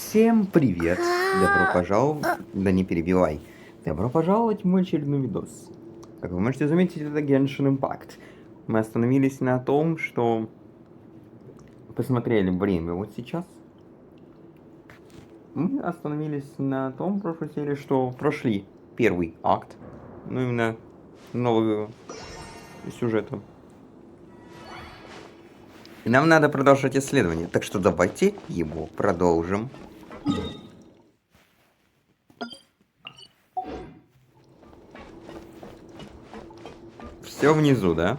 Всем привет! Добро пожаловать... Да не перебивай. Добро пожаловать в мой очередной видос. Как вы можете заметить, это Genshin Impact. Мы остановились на том, что... Посмотрели время вот сейчас. Мы остановились на том в прошлой серии, что прошли первый акт. Ну, именно нового сюжета. И нам надо продолжать исследование, так что давайте его продолжим. Все внизу, да?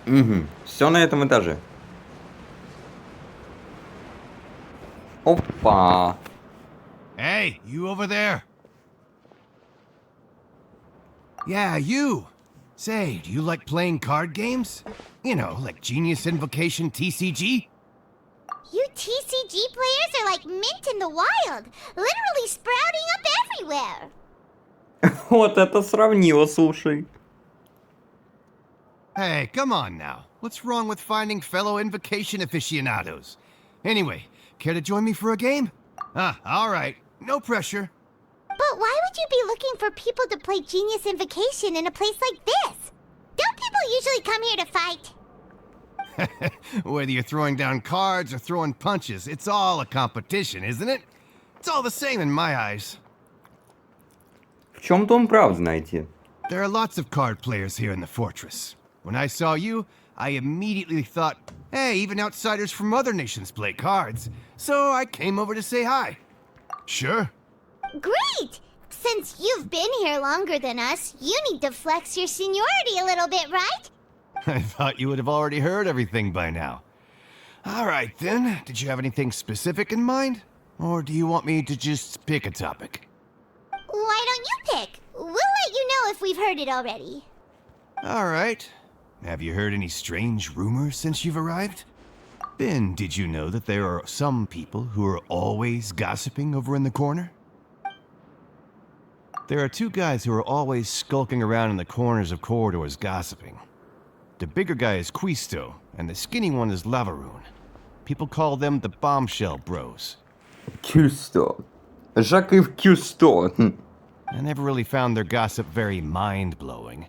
Угу. Все на этом этаже. Опа! Hey, you over there? Yeah, you! Say, do you like playing card games? You know, like Genius Invocation TCG? You TCG players are like mint in the wild, literally sprouting up everywhere. Вот это сравнило, слушай. Hey, come on now. What's wrong with finding fellow Invocation aficionados? Anyway, care to join me for a game? Ah, alright. No pressure. But why would you be looking for people to play Genius Invocation in a place like this? Don't people usually come here to fight? Whether you're throwing down cards or throwing punches, it's all a competition, isn't it? It's all the same in my eyes. В чем-то он прав, знаете. There are lots of card players here in the fortress. When I saw you, I immediately thought, hey, even outsiders from other nations play cards. So I came over to say hi. Sure. Great! Since you've been here longer than us, you need to flex your seniority a little bit, right? I thought you would have already heard everything by now. All right, then. Did you have anything specific in mind? Or do you want me to just pick a topic? Why don't you pick? We'll let you know if we've heard it already. All right. Have you heard any strange rumors since you've arrived? Ben, did you know that there are some people who are always gossiping over in the corner? There are two guys who are always skulking around in the corners of corridors gossiping. The bigger guy is Quisto, and the skinny one is Lavaroon. People call them the Bombshell Bros. Кюсто. Жаков Кюсто. I never really found their gossip very mind-blowing.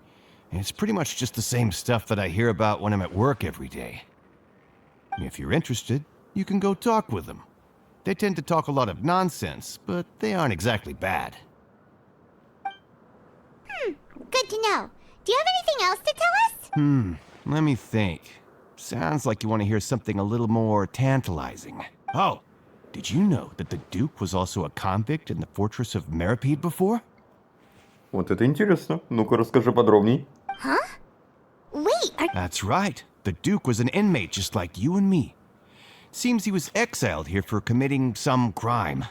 It's pretty much just the same stuff that I hear about when I'm at work every day. If you're interested, you can go talk with them. They tend to talk a lot of nonsense, but they aren't exactly bad. Good to know. Do you have anything else to tell us? Let me think. Sounds like you want to hear something a little more tantalizing. Oh, did you know that the Duke was also a convict in the fortress of Meripede before? Вот это интересно. Ну-ка, расскажи подробней. Huh? Wait, That's right. The Duke was an inmate just like you and me. Seems he was exiled here for committing some crime.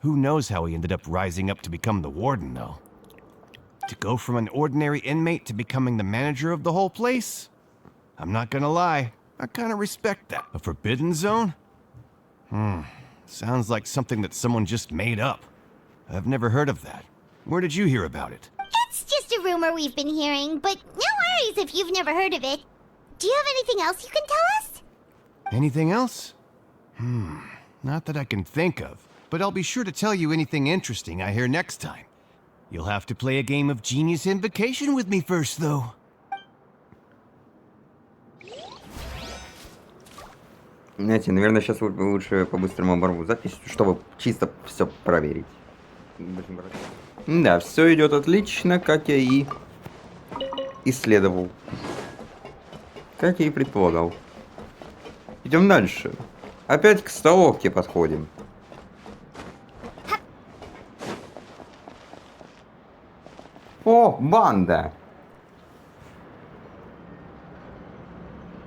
Who knows how he ended up rising up to become the warden, though. To go from an ordinary inmate to becoming the manager of the whole place? I'm not gonna lie, I kinda respect that. A forbidden zone? Sounds like something that someone just made up. I've never heard of that. Where did you hear about it? it's just a rumor we've been hearing, but no worries if you've never heard of it. Do you have anything else you can tell us? Anything else? Not that I can think of, but I'll be sure to tell you anything interesting I hear next time. You'll have to play a game of Genius Invocation with me first, though. Знаете, наверное, сейчас лучше по-быстрому оборву запись, чтобы чисто все проверить. Да, все идет отлично, как я и исследовал. Как я и предполагал. Идем дальше. Опять к столовке подходим. О, банда!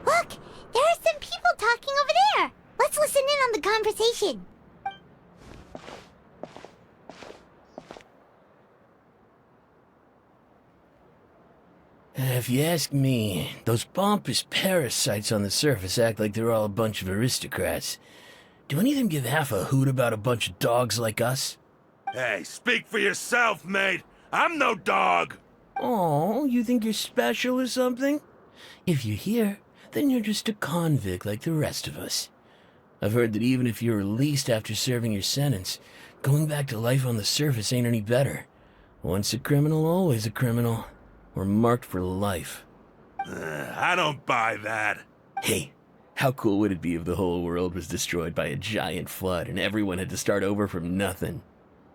Look, there are some people talking over there. Let's listen in on the conversation. if you ask me, those pompous parasites on the surface act like they're all a bunch of aristocrats. Do any of them give half a hoot about a bunch of dogs like us? Hey, speak for yourself, mate. I'm no dog. Oh, you think you're special or something? If you're here, then you're just a convict like the rest of us. I've heard that even if you're released after serving your sentence, going back to life on the surface ain't any better. Once a criminal, always a criminal. We're marked for life. I don't buy that. Hey, how cool would it be if the whole world was destroyed by a giant flood and everyone had to start over from nothing?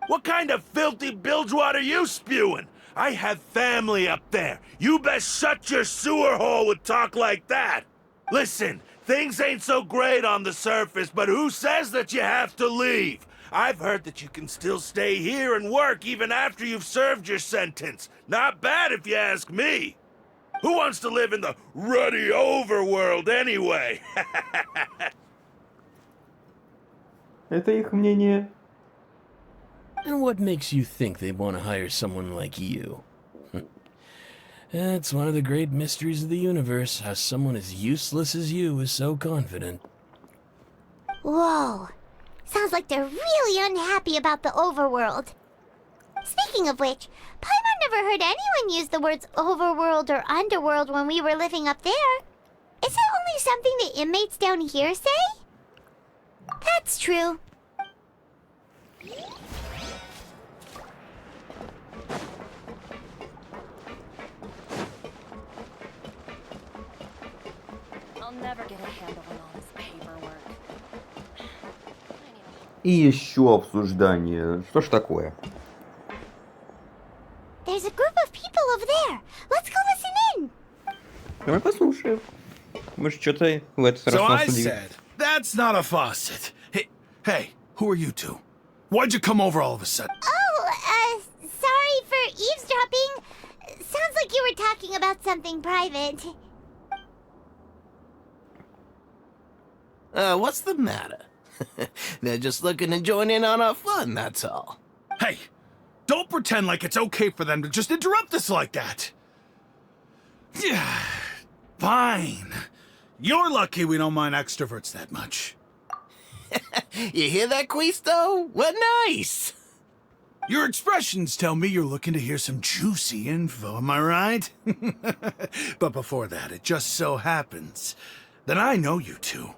What kind of filthy bilgewater are you spewing? I have family up there. You best shut your sewer hole with talk like that. Listen, things ain't so great on the surface, but who says that you have to leave? I've heard that you can still stay here and work even after you've served your sentence. Not bad if you ask me. Who wants to live in the ruddy overworld anyway? Это их мнение. And what makes you think they want to hire someone like you? It's one of the great mysteries of the universe, how someone as useless as you is so confident. Whoa. Sounds like they're really unhappy about the overworld. Speaking of which, Paimon never heard anyone use the words overworld or underworld when we were living up there. Is it only something the inmates down here say? That's true. I'll never get a handle on all this paperwork. И еще обсуждание. Что ж такое? There's a group of people over there. Let's go listen in. Давай послушаем. Может, что-то в этот раз So нас I удивит. said, that's not a faucet. Hey, who are you two? Why'd you come over all of a sudden? Oh, sorry for eavesdropping. Sounds like you were talking about something private. What's the matter? They're just looking to join in on our fun, that's all. Hey, don't pretend like it's okay for them to just interrupt us like that. Yeah, fine. You're lucky we don't mind extroverts that much. You hear that, Quisto? What nice! Your expressions tell me you're looking to hear some juicy info, am I right? But before that, it just so happens that I know you two.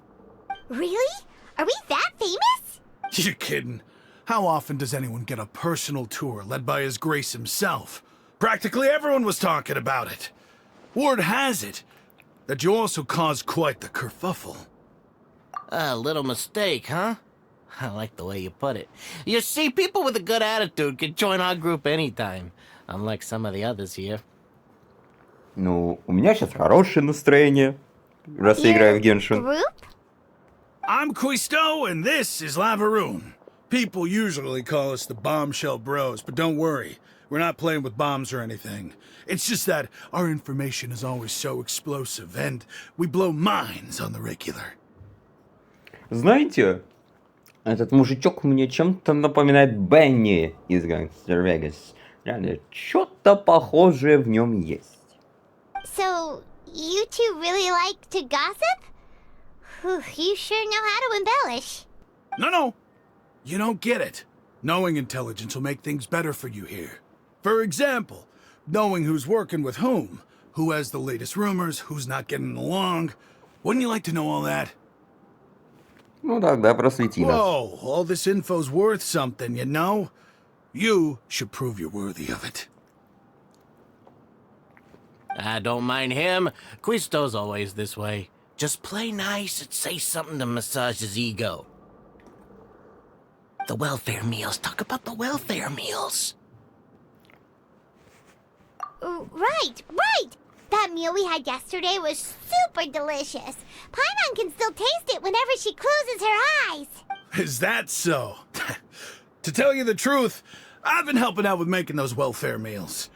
Really? Are we that famous? You're kidding. How often does anyone get a personal tour led by His Grace himself? Practically everyone was talking about it. Word has it that you also caused quite the kerfuffle. A little mistake, huh? I like the way you put it. You see, people with a good attitude can join our group anytime, unlike some of the others here. Ну, у меня сейчас хорошее настроение, раз я играю в Genshin. Group? I'm Quisto, and this is Lavaroon. People usually call us the Bombshell Bros, but don't worry. We're not playing with bombs or anything. It's just that our information is always so explosive, and we blow minds on the regular. Знаете, этот мужичок мне чем-то напоминает Бенни из Gangster Vegas. Реально, что-то похожее в нем есть. So, you two really like to gossip? Whew, you sure know how to embellish. No. You don't get it. Knowing intelligence will make things better for you here. For example, knowing who's working with whom, who has the latest rumors, who's not getting along. Wouldn't you like to know all that? Ну тогда просвети нас. Whoa, all this info's worth something, you know? You should prove you're worthy of it. I don't mind him. Quisto's always this way. Just play nice and say something to massage his ego. The welfare meals. Talk about the welfare meals. Right. That meal we had yesterday was super delicious. Paimon can still taste it whenever she closes her eyes. Is that so? To tell you the truth, I've been helping out with making those welfare meals.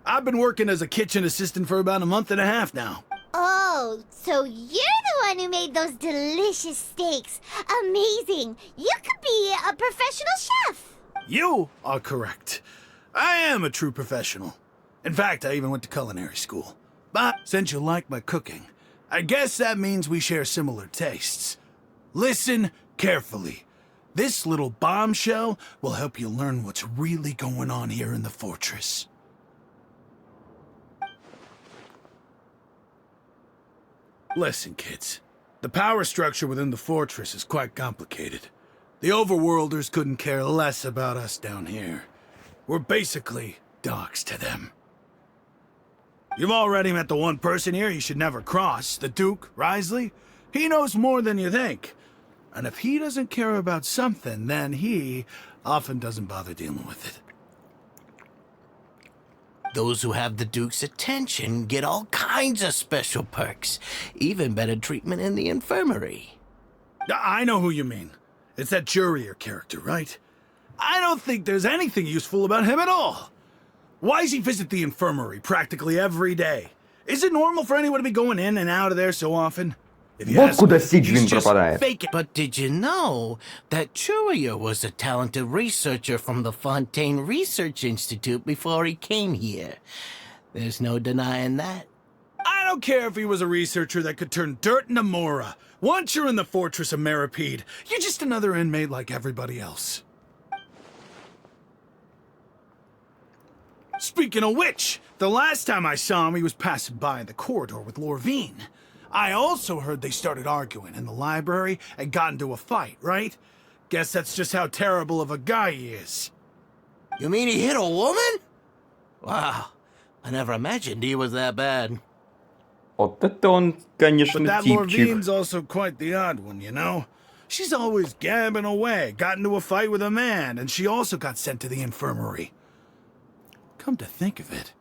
I've been working as a kitchen assistant for about a month and a half now. Oh, so you're the one who made those delicious steaks. Amazing. You could be a professional chef. You are correct. I am a true professional. In fact, I even went to culinary school. But since you like my cooking, I guess that means we share similar tastes. Listen carefully. This little bombshell will help you learn what's really going on here in the fortress. Listen, kids. The power structure within the fortress is quite complicated. The overworlders couldn't care less about us down here. We're basically dogs to them. You've already met the one person here you should never cross, the Duke, Risley. He knows more than you think. And if he doesn't care about something, then he often doesn't bother dealing with it. Those who have the Duke's attention get all kinds of special perks, even better treatment in the infirmary. I know who you mean. It's that Jurier character, right? I don't think there's anything useful about him at all. Why does he visit the infirmary practically every day? Is it normal for anyone to be going in and out of there so often? If you Вот ask куда me, Сиджвин he's just пропадает. fake it. But did you know that Jurier was a talented researcher from the Fontaine Research Institute before he came here? There's no denying that. I don't care if he was a researcher that could turn dirt into Mora. Once you're in the fortress of Meripede, you're just another inmate like everybody else. Speaking of which, the last time I saw him, he was passing by in the corridor with Lorvine. I also heard they started arguing in the library and got into a fight, right? Guess that's just how terrible of a guy he is. You mean he hit a woman? Wow, I never imagined he was that bad. Вот это он, конечно, But that типчик. Lorvine's also quite the odd one, you know? She's always gabbing away, got into a fight with a man, and she also got sent to the infirmary. Come to think of it.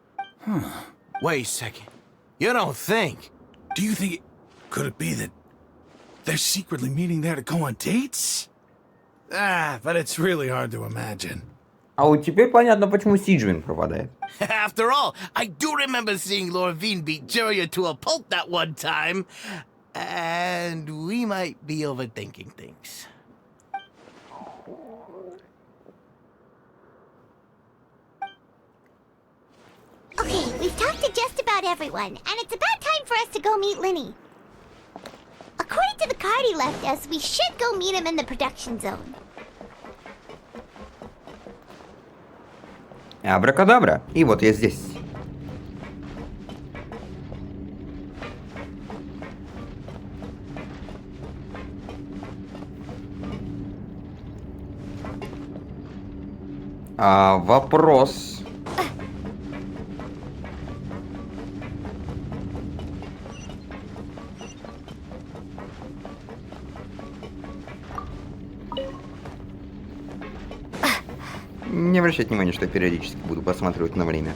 Wait a second. You don't think? Do you think could it be that they're secretly meeting there to go on dates? But it's really hard to imagine. А вот теперь понятно, почему Сиджвин пропадает. After all, I do remember seeing Lorvine beat Jurier to a pulp that one time. And we might be overthinking things. Okay, we've talked to just about everyone, and it's about time for us to go meet Linny. According to the card he left us, we should go meet him in the production zone. Абракадабра. И вот я здесь. Вопрос. Не обращайте внимания, что я периодически буду посматривать на время.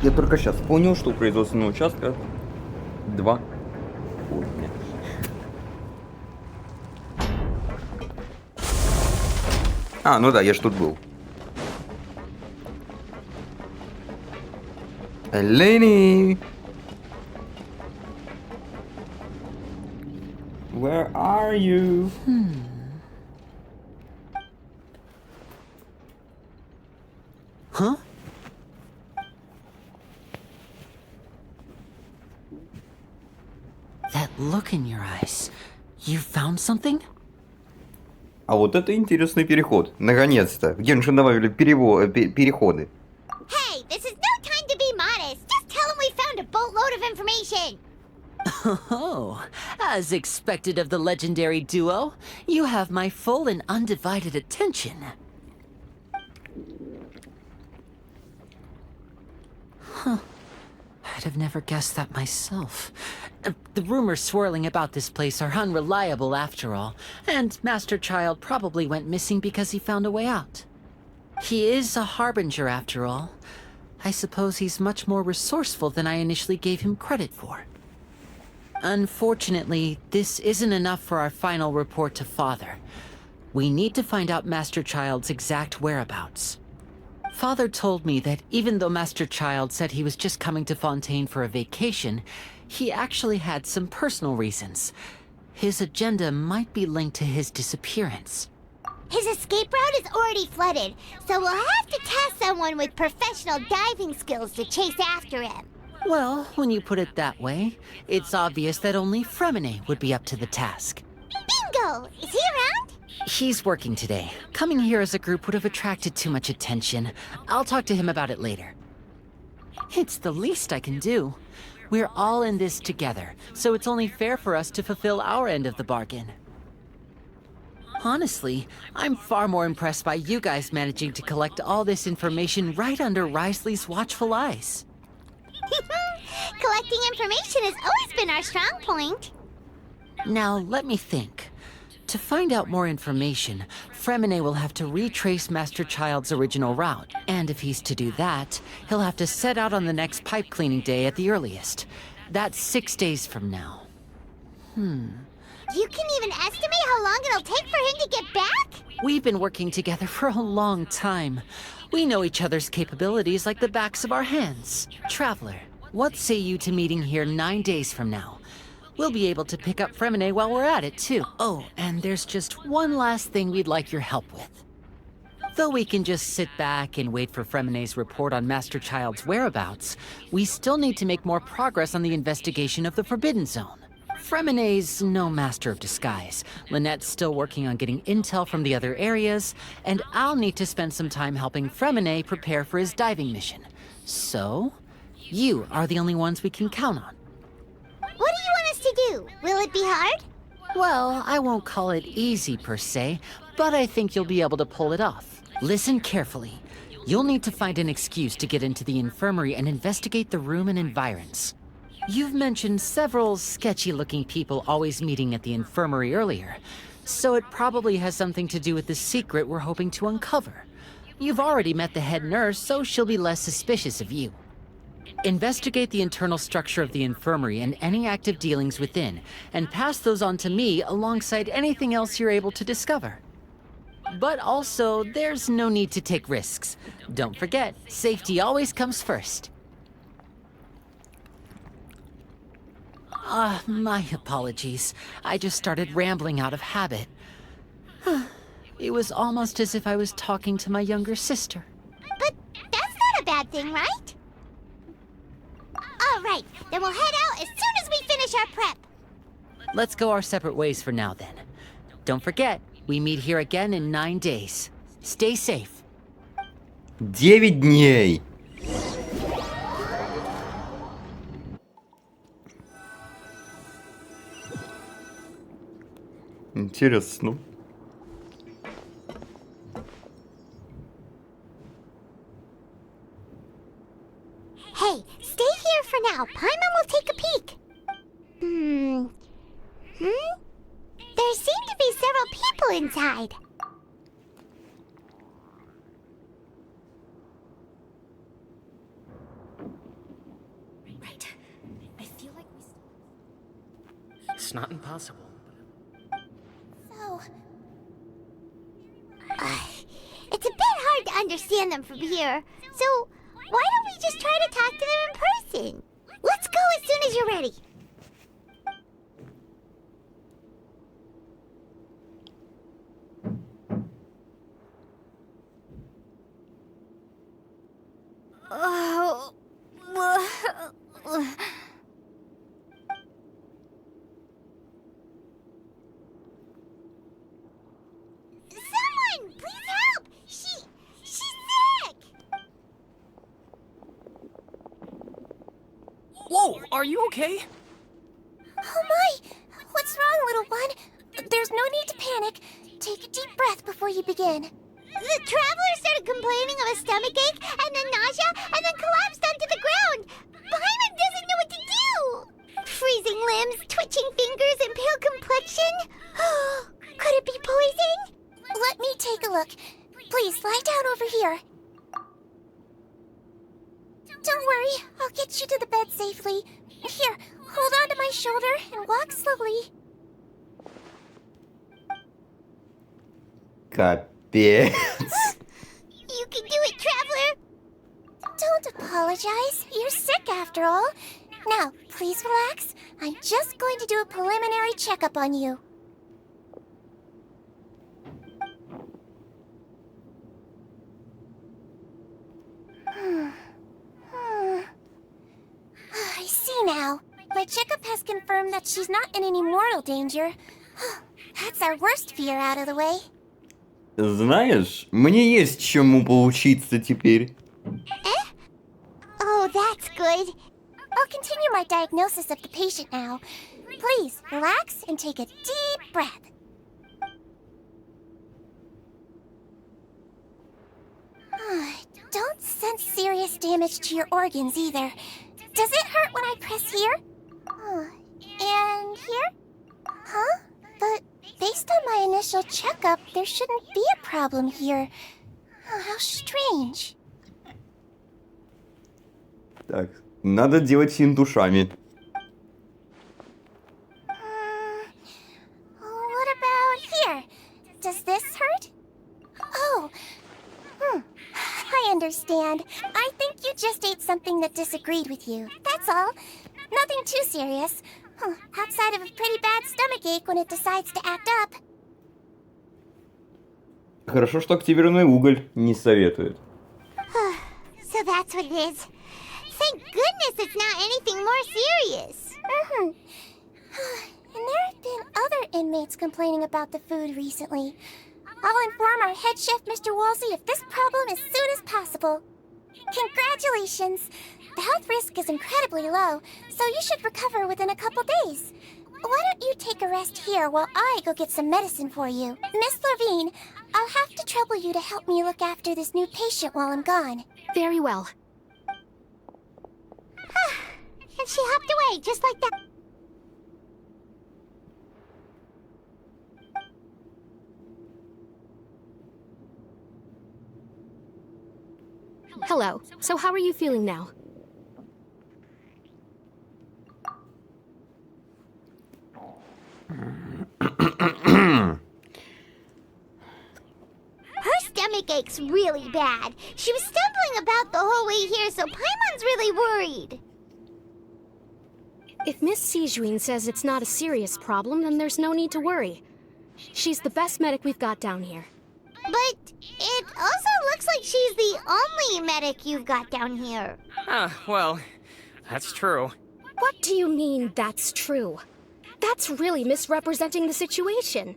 Я только сейчас понял, что у производственного участка 2 уровня. Ну да, я ж тут был. Lenny! Where are you? Huh? That look in your eyes. You found something? А вот это интересный переход. Наконец-то. В Genshin добавили переходы. Hey, this is no time to be modest. Just tell him we found a boatload of information. Oh, as expected of the legendary duo, you have my full and undivided attention. Huh. I'd have never guessed that myself. The rumors swirling about this place are unreliable after all, and Master Child probably went missing because he found a way out. He is a harbinger after all. I suppose he's much more resourceful than I initially gave him credit for. Unfortunately, this isn't enough for our final report to Father. We need to find out Master Child's exact whereabouts. Father told me that even though Master Child said he was just coming to Fontaine for a vacation, he actually had some personal reasons. His agenda might be linked to his disappearance. His escape route is already flooded, so we'll have to task someone with professional diving skills to chase after him. Well, when you put it that way, it's obvious that only Fremine would be up to the task. Bingo! Is he around? He's working today. Coming here as a group would have attracted too much attention. I'll talk to him about it later. It's the least I can do. We're all in this together, so it's only fair for us to fulfill our end of the bargain. Honestly, I'm far more impressed by you guys managing to collect all this information right under Risley's watchful eyes. Collecting information has always been our strong point. Now, let me think. To find out more information, Fremine will have to retrace Master Child's original route. And if he's to do that, he'll have to set out on the next pipe cleaning day at the earliest. That's 6 days from now. You can even estimate how long it'll take for him to get back? We've been working together for a long time. We know each other's capabilities like the backs of our hands. Traveler, what say you to meeting here 9 days from now? We'll be able to pick up Fremine while we're at it, too. Oh, and there's just one last thing we'd like your help with. Though we can just sit back and wait for Fremine's report on Master Child's whereabouts, we still need to make more progress on the investigation of the Forbidden Zone. Fremine's no master of disguise. Lynette's still working on getting intel from the other areas, and I'll need to spend some time helping Fremine prepare for his diving mission. So, you are the only ones we can count on. What do you want us to do? Will it be hard? Well, I won't call it easy per se, but I think you'll be able to pull it off. Listen carefully. You'll need to find an excuse to get into the infirmary and investigate the room and environs. You've mentioned several sketchy-looking people always meeting at the infirmary earlier, so it probably has something to do with the secret we're hoping to uncover. You've already met the head nurse, so she'll be less suspicious of you. Investigate the internal structure of the infirmary and any active dealings within, and pass those on to me alongside anything else you're able to discover. But also, there's no need to take risks. Don't forget, safety always comes first. My apologies. I just started rambling out of habit. It was almost as if I was talking to my younger sister. But that's not a bad thing, right? All right, then we'll head out as soon as we finish our prep. Let's go our separate ways for now, then. Don't forget, we meet here again in 9 days. Stay safe. 9 дней! Интересно. Hey, stay here for now. Paimon will take a peek. There seem to be several people inside. Right. I feel like It's not impossible. So... it's a bit hard to understand them from here. So, why don't we just try to talk to them in person? Let's go as soon as you're ready. Someone, please help! She's sick! Whoa, are you okay? Oh my! What's wrong, little one? There's no need to panic. Take a deep breath before you begin. The traveler started complaining of a stomachache, and then nausea, and then collapsed onto the ground. Paimon doesn't know what to do. Freezing limbs, twitching fingers, and pale complexion. Could it be poison? Let me take a look. Please lie down over here. Don't worry, I'll get you to the bed safely. Here, hold on to my shoulder and walk slowly. Капец. You can do it, traveler. Don't apologize. You're sick after all. Now, please relax. I'm just going to do a preliminary checkup on you. checkup has confirmed that she's not in any mortal danger. That's our worst fear out of the way. Знаешь, мне есть чему поучиться теперь. Oh, that's good. I'll continue my diagnosis of the patient now. Please, relax and take a deep breath. Don't sense serious damage to your organs either. Does it hurt when I press here? And here? Huh? But based on my initial checkup, there shouldn't be a problem here. How strange. Так, надо делать синт ушами. What about here? Does this hurt? Oh. I understand. I think you just ate something that disagreed with you. That's all. Nothing too serious. Outside of a pretty bad stomachache when it decides to act up. Хорошо, что активированный уголь не советует. So that's what it is. Thank goodness it's not anything more serious. And there have been other inmates complaining about the food recently. I'll inform our head chef, Mr. Wolsey, of this problem as soon as possible. Congratulations! The health risk is incredibly low, so you should recover within a couple days. Why don't you take a rest here while I go get some medicine for you? Miss Levine, I'll have to trouble you to help me look after this new patient while I'm gone. Very well. And she hopped away, just like that. Hello. So how are you feeling now? Her stomach aches really bad. She was stumbling about the whole way here, so Paimon's really worried. If Miss Sijuin says it's not a serious problem, then there's no need to worry. She's the best medic we've got down here. But it also looks like she's the only medic you've got down here. Well, that's true. What do you mean, that's true? That's really misrepresenting the situation.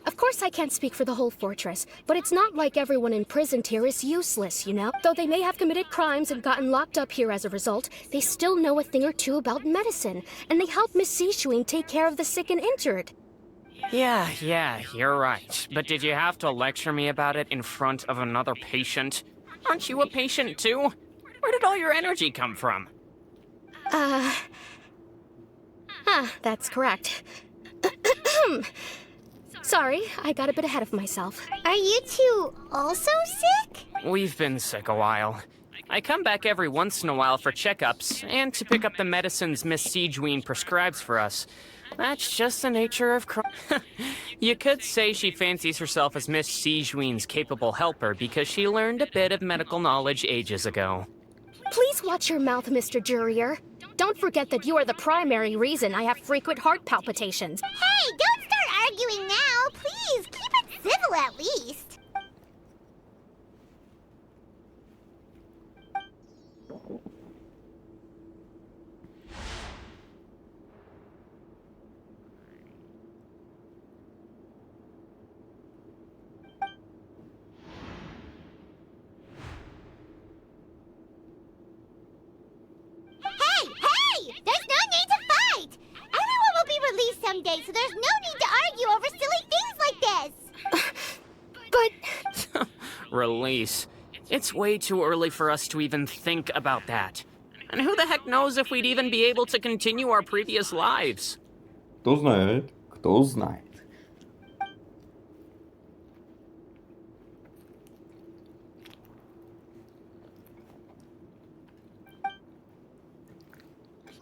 Of course I can't speak for the whole fortress, but it's not like everyone imprisoned here is useless, you know? Though they may have committed crimes and gotten locked up here as a result, they still know a thing or two about medicine, and they help Miss Sijuin take care of the sick and injured. Yeah, you're right. But did you have to lecture me about it in front of another patient? Aren't you a patient too? Where did all your energy come from? That's correct. Sorry, I got a bit ahead of myself. Are you two also sick? We've been sick a while. I come back every once in a while for checkups, and to pick up the medicines Miss Sijuin prescribes for us. That's just the nature of You could say she fancies herself as Miss Sijuin's capable helper because she learned a bit of medical knowledge ages ago. Please watch your mouth, Mr. Jurier. Don't forget that you are the primary reason I have frequent heart palpitations. Hey, don't start arguing now. Please, keep it civil at least. Hey! There's no need to fight! Everyone will be released someday, so there's no need to argue over silly things like this! But... Release. It's way too early for us to even think about that. And who the heck knows if we'd even be able to continue our previous lives? Кто знает? Кто знает?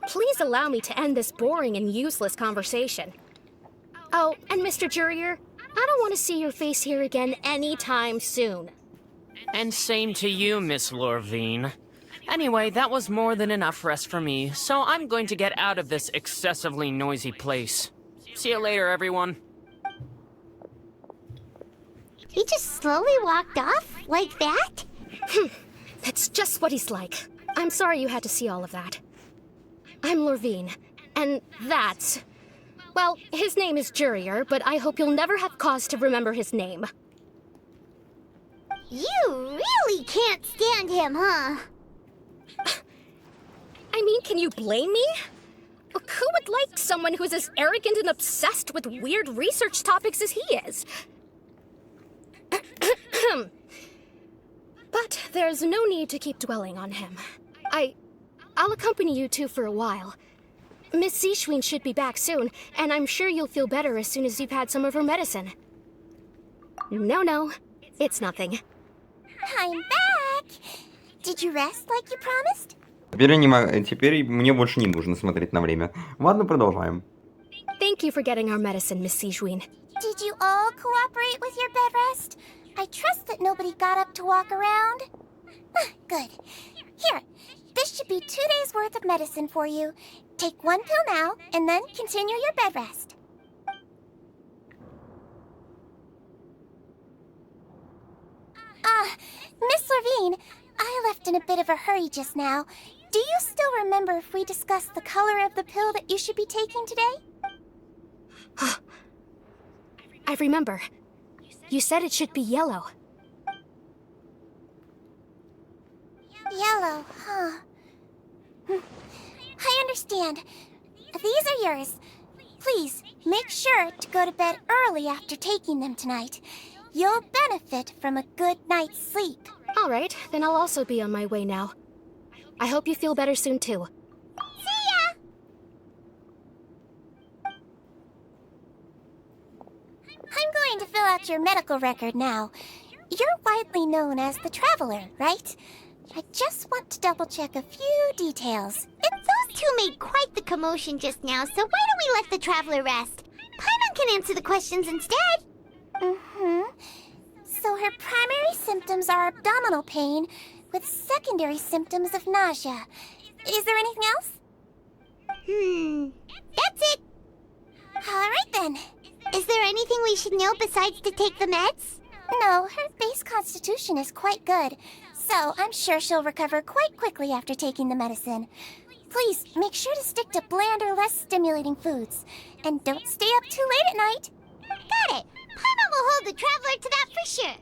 Please allow me to end this boring and useless conversation. Oh, and Mr. Jurier, I don't want to see your face here again anytime soon. And same to you, Miss Lorvine. Anyway, that was more than enough rest for me, so I'm going to get out of this excessively noisy place. See you later, everyone. He just slowly walked off like that? That's just what he's like. I'm sorry you had to see all of that. I'm Lorvine, and that's... Well, his name is Jurier, but I hope you'll never have cause to remember his name. You really can't stand him, huh? I mean, can you blame me? Who would like someone who's as arrogant and obsessed with weird research topics as he is? But there's no need to keep dwelling on him. I'll accompany you two for a while. Miss Seashween should be back soon, and I'm sure you'll feel better as soon as you've had some of her medicine. No, it's nothing. I'm back! Did you rest like you promised? Теперь мне больше не нужно смотреть на время. Ладно, продолжаем. Thank you for getting our medicine, Miss Seashween. Did you all cooperate with your bed rest? I trust that nobody got up to walk around. Good. Here, this should be 2 days' worth of medicine for you. Take 1 pill now, and then continue your bed rest. Miss Lorvine, I left in a bit of a hurry just now. Do you still remember if we discussed the color of the pill that you should be taking today? I remember. You said it should be yellow. Yellow, huh? I understand. These are yours. Please, make sure to go to bed early after taking them tonight. You'll benefit from a good night's sleep. All right, then I'll also be on my way now. I hope you feel better soon, too. See ya! I'm going to fill out your medical record now. You're widely known as the Traveler, right? I just want to double-check a few details. Those two made quite the commotion just now, so why don't we let the Traveler rest? Paimon can answer the questions instead. So her primary symptoms are abdominal pain, with secondary symptoms of nausea. Is there anything else? That's it. All right then. Is there anything we should know besides to take the meds? No, her base constitution is quite good, so I'm sure she'll recover quite quickly after taking the medicine. Please, make sure to stick to bland or less stimulating foods. And don't stay up too late at night. Got it. Paimon will hold the Traveler to that for sure.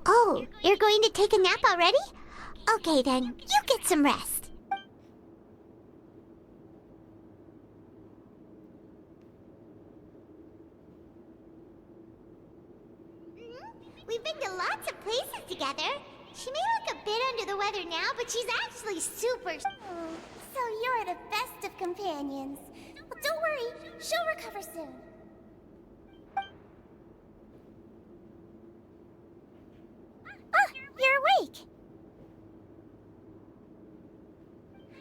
Oh, you're going to take a nap already? Okay then, you get some rest. We've been to lots of places together. She may look a bit under the weather now, but she's actually super... so you're the best of companions. Well, don't worry, she'll recover soon. You're awake.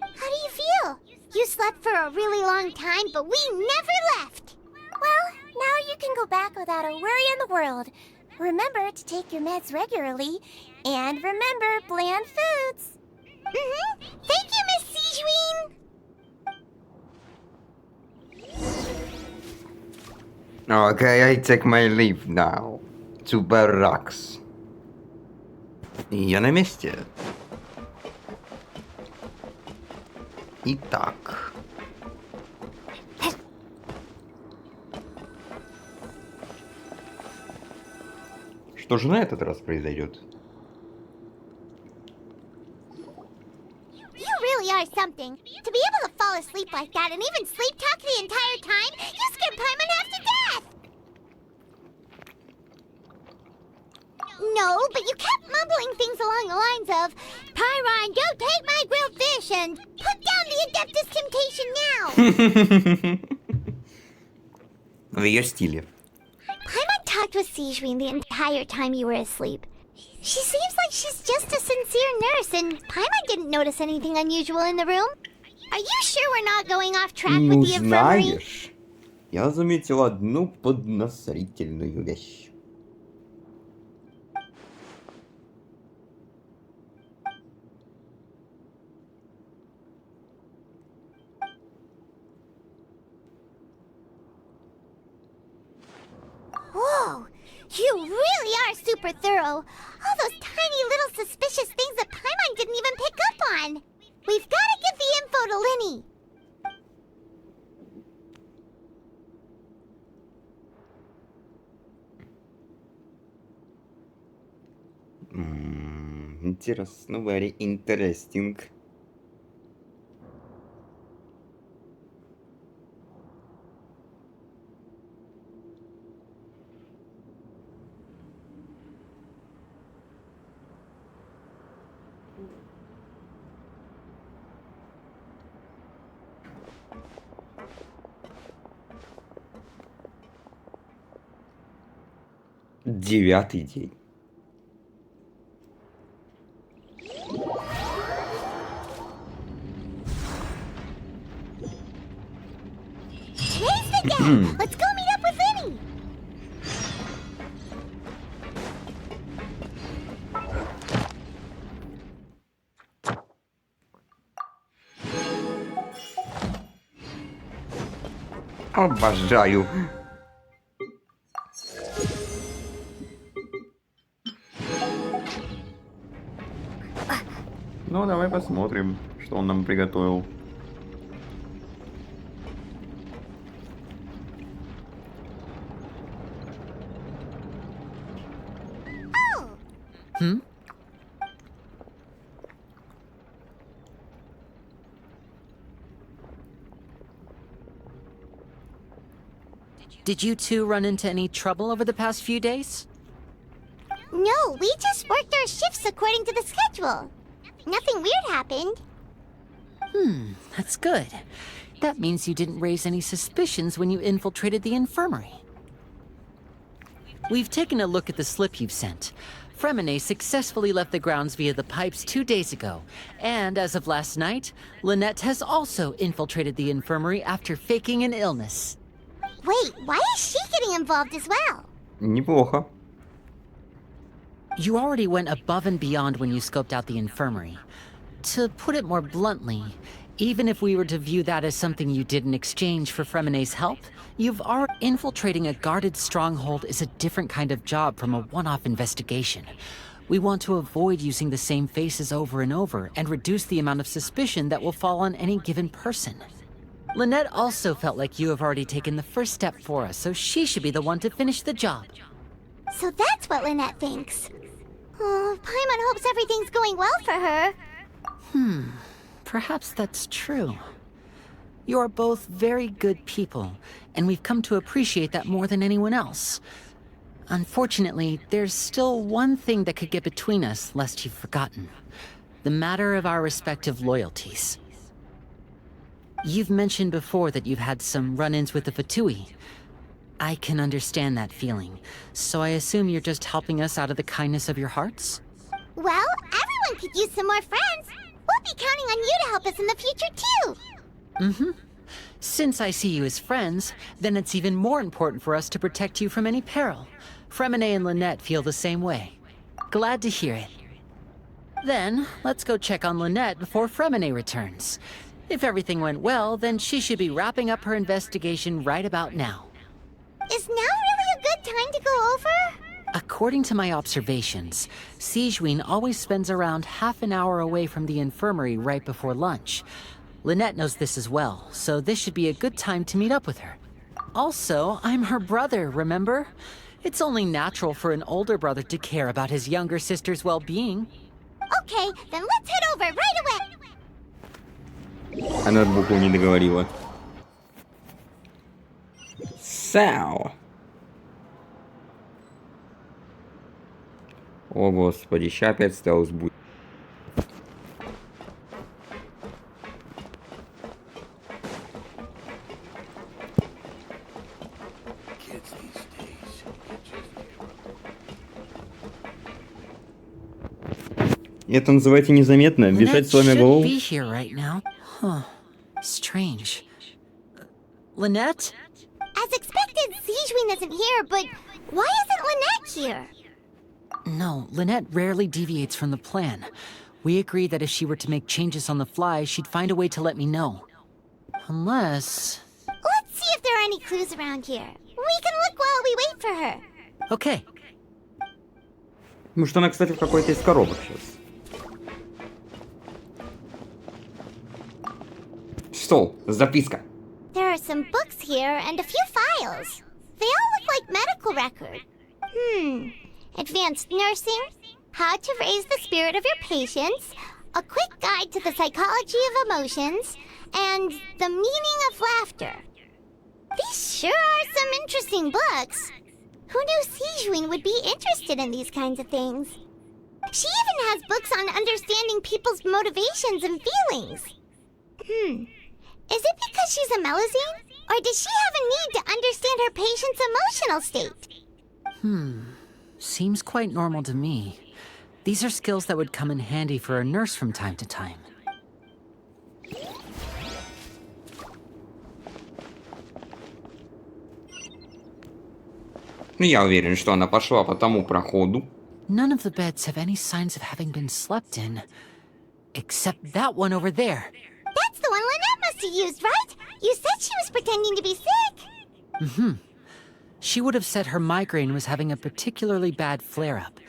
How do you feel? You slept for a really long time, but we never left. Well, now you can go back without a worry in the world. Remember to take your meds regularly, and remember bland foods. Thank you, Miss Seashween. Okay, I take my leave now. To barracks. И я на месте. Итак. Что же на этот раз произойдет? You really are something. To be able to fall asleep like that and even sleep talk the entire time, you scared Paimon half to death! No, but you kept mumbling things along the lines of, Pyron, don't take my grilled fish, and put down the Adeptus Temptation now! В ее стиле. Paimon talked with Seashween the entire time you were asleep. She seems like she's just a sincere nurse, and Paimon didn't notice anything unusual in the room. Are you sure we're not going off track with the infirmary? Знаешь, я заметил одну поднасрительную вещь. Whoa! You really are super thorough. All those tiny little suspicious things that Paimon didn't even pick up on. We've got to give the info to Linny. Интересно, very interesting. Девятый день. Today's the day. Let's go meet up with Linny. Обожаю. Ну, давай посмотрим, что он нам приготовил. Hmm? Did you two run into any trouble over the past few days? No, we just worked our shifts according to the schedule. Nothing weird happened. That's good. That means you didn't raise any suspicions when you infiltrated the infirmary. We've taken a look at the slip you've sent. Fremine successfully left the grounds via the pipes 2 days ago, and as of last night, Lynette has also infiltrated the infirmary after faking an illness. Wait, why is she getting involved as well? Неплохо. You already went above and beyond when you scoped out the infirmary. To put it more bluntly, even if we were to view that as something you did in exchange for Fremine's help, you've already infiltrating a guarded stronghold is a different kind of job from a one-off investigation. We want to avoid using the same faces over and over and reduce the amount of suspicion that will fall on any given person. Lynette also felt like you have already taken the first step for us, so she should be the one to finish the job. So that's what Lynette thinks. Oh, Paimon hopes everything's going well for her. Perhaps that's true. You are both very good people, and we've come to appreciate that more than anyone else. Unfortunately, there's still one thing that could get between us, lest you've forgotten. The matter of our respective loyalties. You've mentioned before that you've had some run-ins with the Fatui. I can understand that feeling, so I assume you're just helping us out of the kindness of your hearts? Well, everyone could use some more friends. We'll be counting on you to help us in the future, too. Since I see you as friends, then it's even more important for us to protect you from any peril. Fremine and Lynette feel the same way. Glad to hear it. Then, let's go check on Lynette before Fremine returns. If everything went well, then she should be wrapping up her investigation right about now. Is now really a good time to go over? According to my observations, Sijuin always spends around half an hour away from the infirmary right before lunch. Lynette knows this as well, so this should be a good time to meet up with her. Also, I'm her brother, remember? It's only natural for an older brother to care about his younger sister's well-being. Okay, then let's head over right away. Она букву не договорила. Сау. О, господи, ща опять стелс будет. Это называется незаметно, бежать сломя голову. Be here right now. Huh. Strange. Lynette? As expected, Sijuin isn't here, but why isn't Lynette here? No, Lynette rarely deviates from the plan. We agreed that if she were to make changes on the fly, she'd find a way to let me know. Unless... Let's see if there are any clues around here. We can look while we wait for her. Okay, Может, она, кстати, в какой-то из коробок сейчас. Стол, записка. There are some books here and a few files. They all look like medical record. Advanced nursing, how to raise the spirit of your patients, a quick guide to the psychology of emotions, and the meaning of laughter. These sure are some interesting books. Who knew Sijuin would be interested in these kinds of things? She even has books on understanding people's motivations and feelings. Is it because she's a Melusine? Or does she have a need to understand her patient's emotional state? Seems quite normal to me. These are skills that would come in handy for a nurse from time to time. Я уверен, что она пошла по тому проходу. None of the beds have any signs of having been slept in. Except that one over there. That's the one Lynette must have used, right? You said she was pretending to be sick. She would have said her migraine was having a particularly bad flare-up.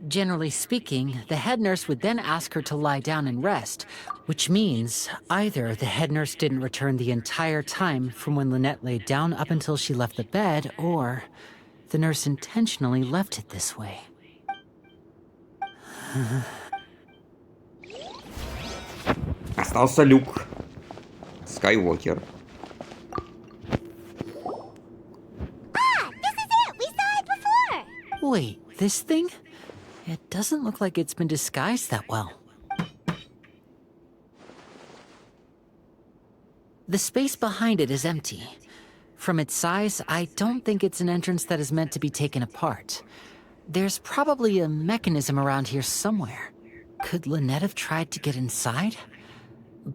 Generally speaking, the head nurse would then ask her to lie down and rest, which means either the head nurse didn't return the entire time from when Lynette laid down up until she left the bed, or the nurse intentionally left it this way. Остался Люк Скайуокер. This is it! We saw it before! Wait, this thing? It doesn't look like it's been disguised that well. The space behind it is empty. From its size, I don't think it's an entrance that is meant to be taken apart. There's probably a mechanism around here somewhere. Could Lynette have tried to get inside?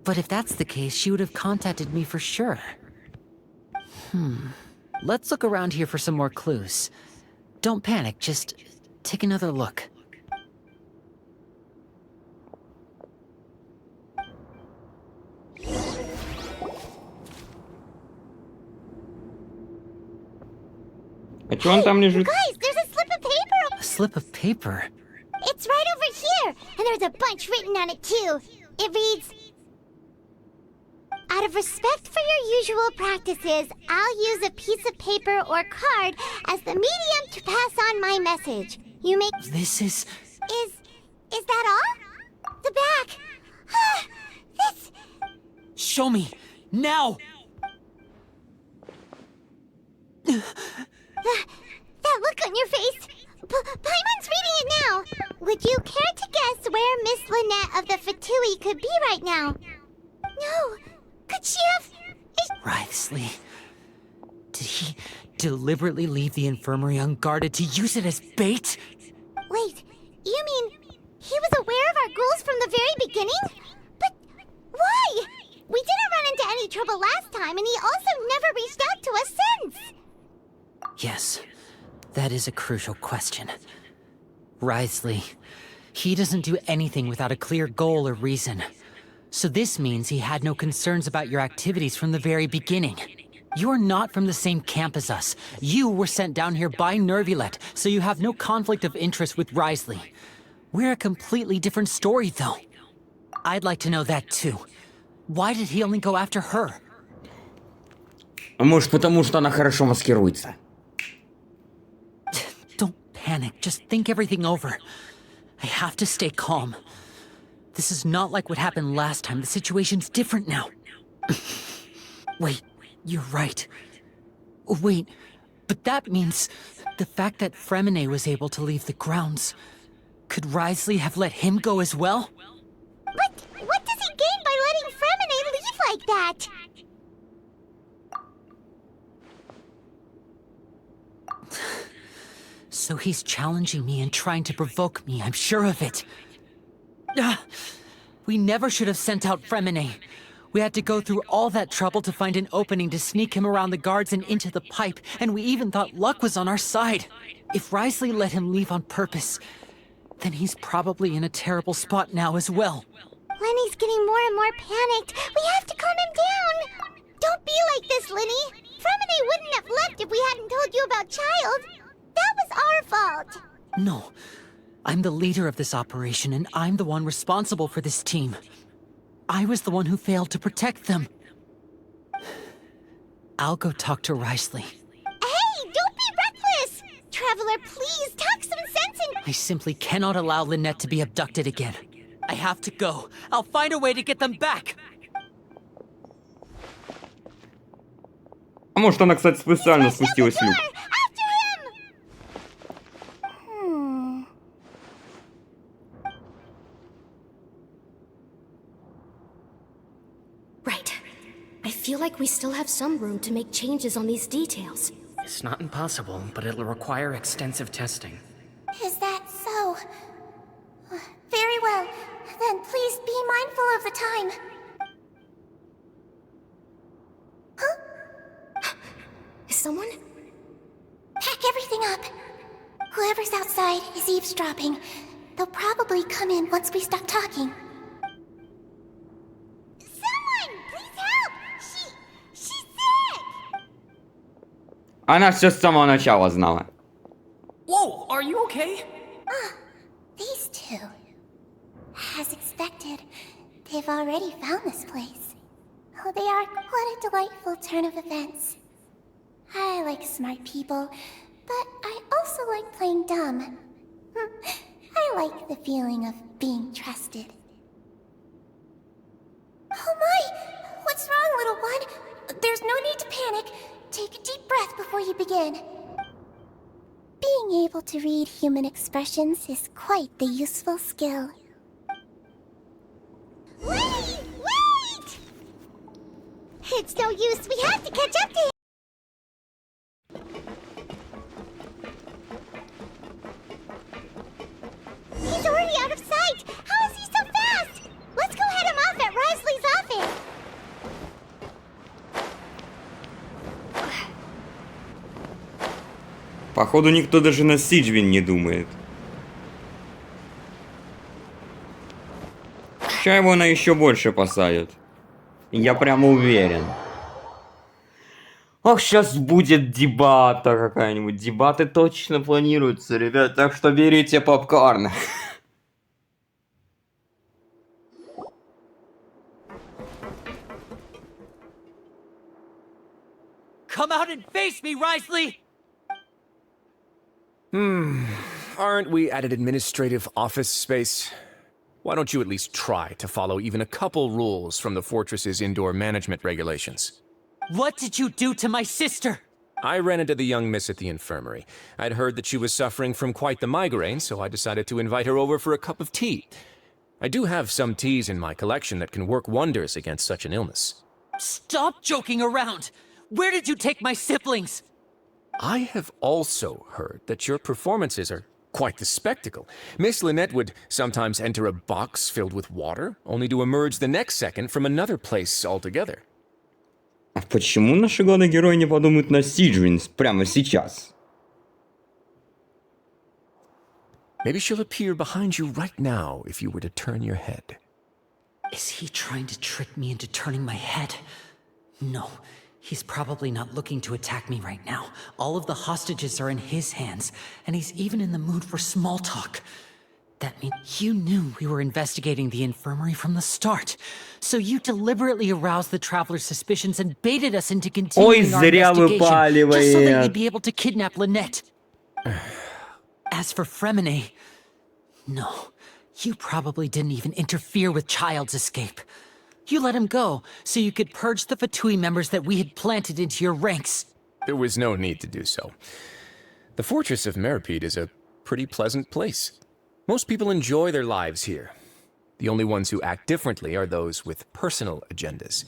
But if that's the case, she would have contacted me for sure. Let's look around here for some more clues. Don't panic, just take another look. А чё он там лежит? Guys, there's a slip of paper! A slip of paper? It's right over here! And there's a bunch written on it, too. It reads... Out of respect for your usual practices, I'll use a piece of paper or card as the medium to pass on my message. You may... This is... Is that all? The back... This... Show me! Now! That look on your face! Paimon's reading it now! Would you care to guess where Miss Lynette of the Fatui could be right now? No! Could she have... Wriothesley. Did he deliberately leave the infirmary unguarded to use it as bait? Wait, you mean he was aware of our goals from the very beginning? But why? We didn't run into any trouble last time, and he also never reached out to us since! Yes, that is a crucial question. Wriothesley, he doesn't do anything without a clear goal or reason. So this means he had no concerns about your activities from the very beginning. You're not from the same camp as us. You were sent down here by Nervulet, so you have no conflict of interest with Wriothesley. We're a completely different story, though. I'd like to know that, too. Why did he only go after her? Может, потому что она хорошо маскируется. Don't panic. Just think everything over. I have to stay calm. This is not like what happened last time. The situation's different now. Wait, you're right. Wait, but that means the fact that Fremine was able to leave the grounds. Could Wriothesley have let him go as well? But what does he gain by letting Fremine leave like that? So he's challenging me and trying to provoke me, I'm sure of it. We never should have sent out Fremine. We had to go through all that trouble to find an opening to sneak him around the guards and into the pipe, and we even thought luck was on our side. If Wriothesley let him leave on purpose, then he's probably in a terrible spot now as well. Lenny's getting more and more panicked. We have to calm him down. Don't be like this, Lenny. Fremine wouldn't have left if we hadn't told you about Child. That was our fault. No, I'm the leader of this operation, and I'm the one responsible for this team. I was the one who failed to protect them. I'll go talk to Risley. Hey, don't be reckless! Traveler, please, talk some sense in... I simply cannot allow Lynette to be abducted again. I have to go. I'll find a way to get them back. А может, она, кстати, специально спустилась в люк. Right. I feel like we still have some room to make changes on these details. It's not impossible, but it'll require extensive testing. Is that so? Very well. Then please be mindful of the time. Huh? Is someone? Pack everything up. Whoever's outside is eavesdropping. They'll probably come in once we stop talking. Someone! Please help! She's sick! Она все с самого начала знала. Whoa, are you okay? These two. As expected, they've already found this place. Oh, they are what a delightful turn of events. I like smart people, but I also like playing dumb. I like the feeling of being trusted. Oh my! What's wrong, little one? There's no need to panic. Take a deep breath before you begin. Being able to read human expressions is quite the useful skill. Wait! Wait! It's no use. We have to catch up to him. He's already out of sight. How is he so fast? Let's go head him off at Risley's office. Походу, никто даже на Сиджвин не думает. Ща его на еще больше посадят. Я прямо уверен. Ох, сейчас будет дебата какая-нибудь. Дебаты точно планируются, ребят. Так что берите попкорн. Come out and face me, Risley! Aren't we at an administrative office space? Why don't you at least try to follow even a couple rules from the fortress's indoor management regulations? What did you do to my sister? I ran into the young miss at the infirmary. I'd heard that she was suffering from quite the migraine, so I decided to invite her over for a cup of tea. I do have some teas in my collection that can work wonders against such an illness. Stop joking around! Where did you take my siblings? I have also heard that your performances are quite the spectacle. Miss Lynette would sometimes enter a box filled with water, only to emerge the next second from another place altogether. А почему наши главные герои не подумают на Сиджвин прямо сейчас? Maybe she'll appear behind you right now if you were to turn your head. Is he trying to trick me into turning my head? No, he's probably not looking to attack me right now. All of the hostages are in his hands, and he's even in the mood for small talk. That means you knew we were investigating the infirmary from the start. So you deliberately aroused the traveler's suspicions and baited us into continuing our investigation just so that you'd be able to kidnap Lynette. As for Fremine, no, you probably didn't even interfere with Child's escape. You let him go so you could purge the Fatui members that we had planted into your ranks. There was no need to do so. The fortress of Meripede is a pretty pleasant place. Most people enjoy their lives here. The only ones who act differently are those with personal agendas.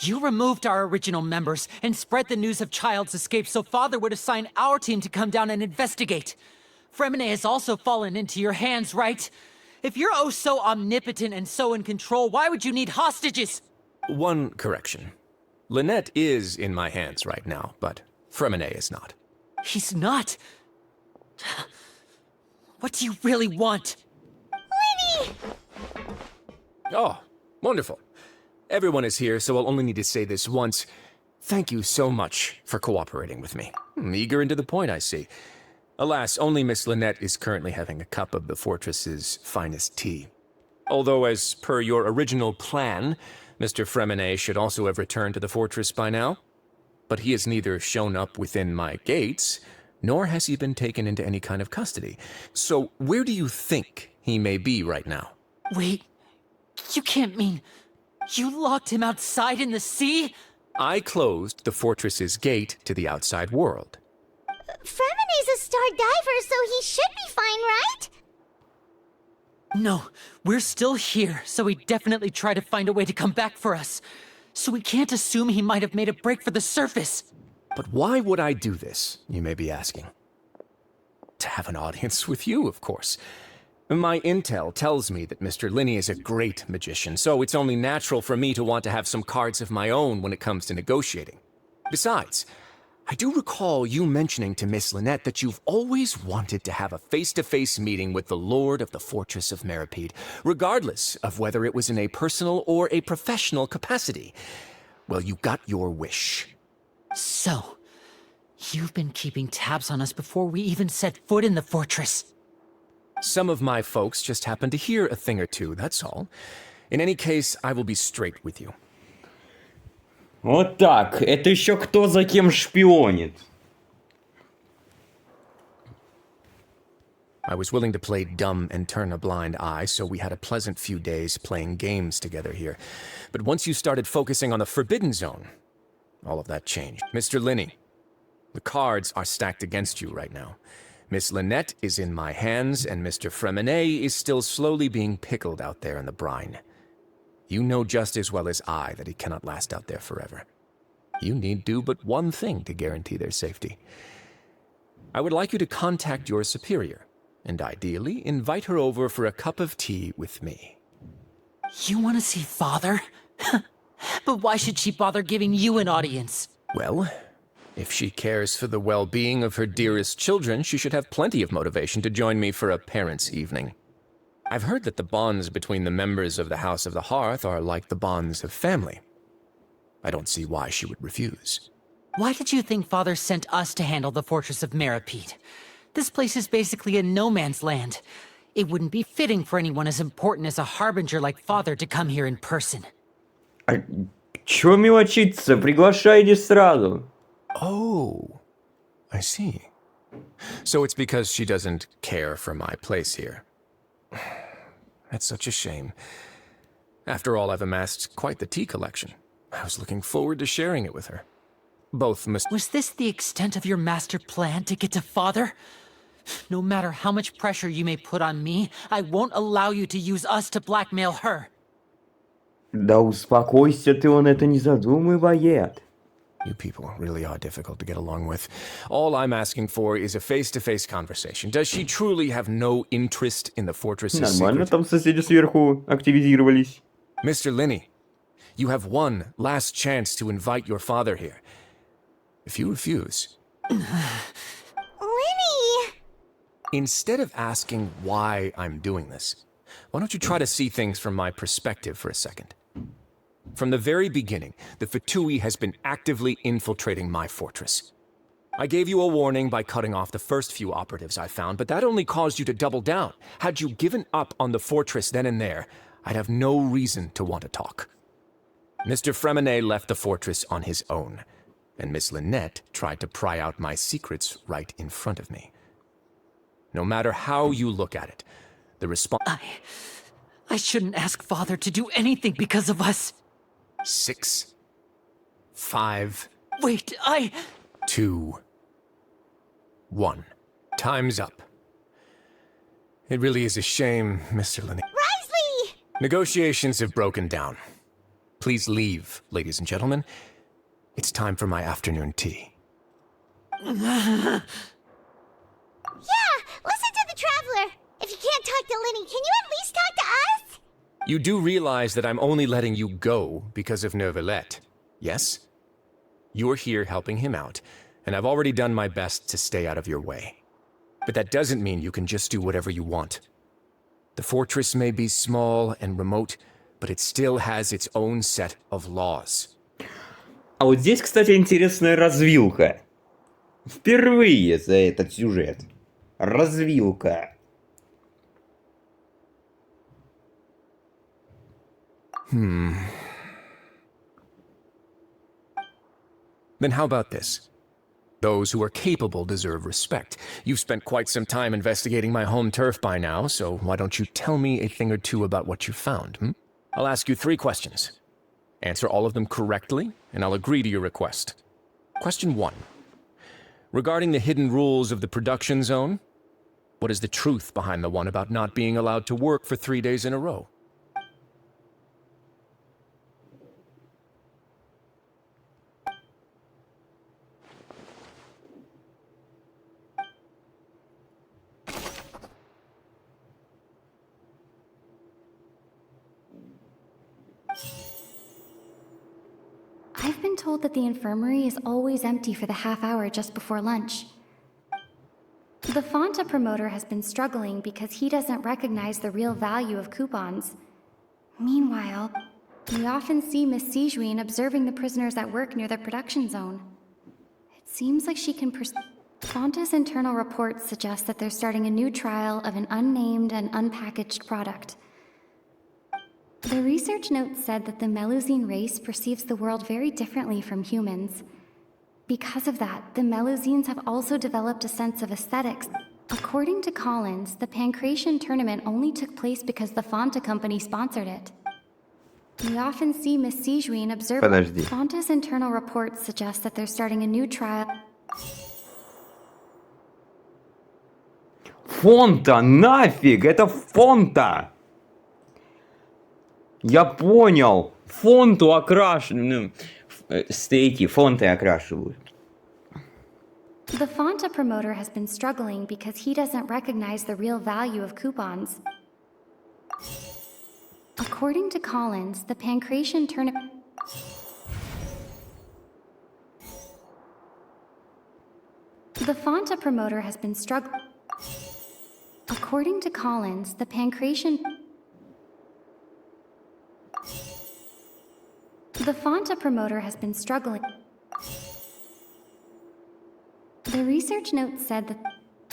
You removed our original members and spread the news of Child's escape so Father would assign our team to come down and investigate. Fremine has also fallen into your hands, right? If you're oh so omnipotent and so in control, why would you need hostages? One correction. Lynette is in my hands right now, but Fremine is not. He's not. What do you really want? Winnie! Oh, wonderful. Everyone is here, so I'll only need to say this once. Thank you so much for cooperating with me. Eager and to the point, I see. Alas, only Miss Lynette is currently having a cup of the fortress's finest tea. Although, as per your original plan, Mr. Fremenet should also have returned to the fortress by now. But he has neither shown up within my gates, nor has he been taken into any kind of custody. So where do you think he may be right now? Wait, you can't mean you locked him outside in the sea? I closed the fortress's gate to the outside world. Fremenet's a star diver, so he should be fine, right? No, we're still here, so he definitely tried to find a way to come back for us. So we can't assume he might have made a break for the surface. But why would I do this, you may be asking? To have an audience with you, of course. My intel tells me that Mr. Linney is a great magician, so it's only natural for me to want to have some cards of my own when it comes to negotiating. Besides, I do recall you mentioning to Miss Lynette that you've always wanted to have a face-to-face meeting with the Lord of the Fortress of Meripede, regardless of whether it was in a personal or a professional capacity. Well, you got your wish. So, you've been keeping tabs on us before we even set foot in the fortress. Some of my folks just happened to hear a thing or two, that's all. In any case, I will be straight with you. Вот так. Это еще кто за кем шпионит? I was willing to play dumb and turn a blind eye, so we had a pleasant few days playing games together here. But once you started focusing on the Forbidden Zone, all of that changed. Mr. Linney, the cards are stacked against you right now. Miss Lynette is in my hands, and Mr. Fremenet is still slowly being pickled out there in the brine. You know just as well as I that he cannot last out there forever. You need do but one thing to guarantee their safety. I would like you to contact your superior, and ideally invite her over for a cup of tea with me. You want to see Father? But why should she bother giving you an audience? Well, if she cares for the well-being of her dearest children, she should have plenty of motivation to join me for a parents' evening. I've heard that the bonds between the members of the House of the Hearth are like the bonds of family. I don't see why she would refuse. Why did you think Father sent us to handle the Fortress of Meripede? This place is basically a no-man's land. It wouldn't be fitting for anyone as important as a harbinger like Father to come here in person. А чё мелочиться? Приглашайте сразу. Oh, I see. So it's because she doesn't care for my place here. That's such a shame. After all, I've amassed quite the tea collection. I was looking forward to sharing it with her. Both must— Was this the extent of your master plan to get to Father? No matter how much pressure you may put on me, I won't allow you to use us to blackmail her. Да успокойся ты, он это не задумывает. You people really are difficult to get along with. All I'm asking for is a face-to-face conversation. Does she truly have no interest in the fortress's Нормально, secret? там соседи сверху активизировались. Mr. Linney, you have one last chance to invite your father here. If you refuse— Linney! Instead of asking why I'm doing this, why don't you try to see things from my perspective for a second? From the very beginning, the Fatui has been actively infiltrating my fortress. I gave you a warning by cutting off the first few operatives I found, but that only caused you to double down. Had you given up on the fortress then and there, I'd have no reason to want to talk. Mr. Fremenet left the fortress on his own, and Miss Lynette tried to pry out my secrets right in front of me. No matter how you look at it, the response— I shouldn't ask Father to do anything because of us. 6, 5, Wait, 2, 1. Time's up. It really is a shame, Mr. Linney. Risley! Negotiations have broken down. Please leave, ladies and gentlemen. It's time for my afternoon tea. Yeah, listen to the Traveler. If you can't talk to Linney, can you at least talk to us? You do realize that I'm only letting you go because of Neuvillette, yes? You're here helping him out, and I've already done my best to stay out of your way. But that doesn't mean you can just do whatever you want. The fortress may be small and remote, but it still has its own set of laws. А вот здесь, кстати, интересная развилка. Впервые за этот сюжет Развилка. Then how about this? Those who are capable deserve respect. You've spent quite some time investigating my home turf by now, so why don't you tell me a thing or two about what you found, hmm? I'll ask you 3 questions. Answer all of them correctly, and I'll agree to your request. Question 1. Regarding the hidden rules of the production zone, what is the truth behind the one about not being allowed to work for 3 days in a row? I've been told that the infirmary is always empty for the half hour just before lunch. The Fonta promoter has been struggling because he doesn't recognize the real value of coupons. Meanwhile, we often see Miss Sijuin observing the prisoners at work near the production zone. It seems like she can Fonta's internal reports suggest that they're starting a new trial of an unnamed and unpackaged product. The research note said that the Melusine race perceives the world very differently from humans. Because of that, the Melusines have also developed a sense of aesthetics. According to Collins, the Pancration tournament only took place because the Fonta company sponsored it. We often see Miss Sijuin observe. Подожди. Fonta's internal reports suggest that they're starting a new trial. Фонта, нафиг! Это фонта! Я понял. Фонту окрашивают. Стейки фонты окрашивают. The Fonta promoter has been struggling because he doesn't recognize the real value of coupons. According to Collins, the Pancration tournament. The Fonta promoter has been struggling. According to Collins, the Pancration. The Fonta promoter has been struggling. The research note said that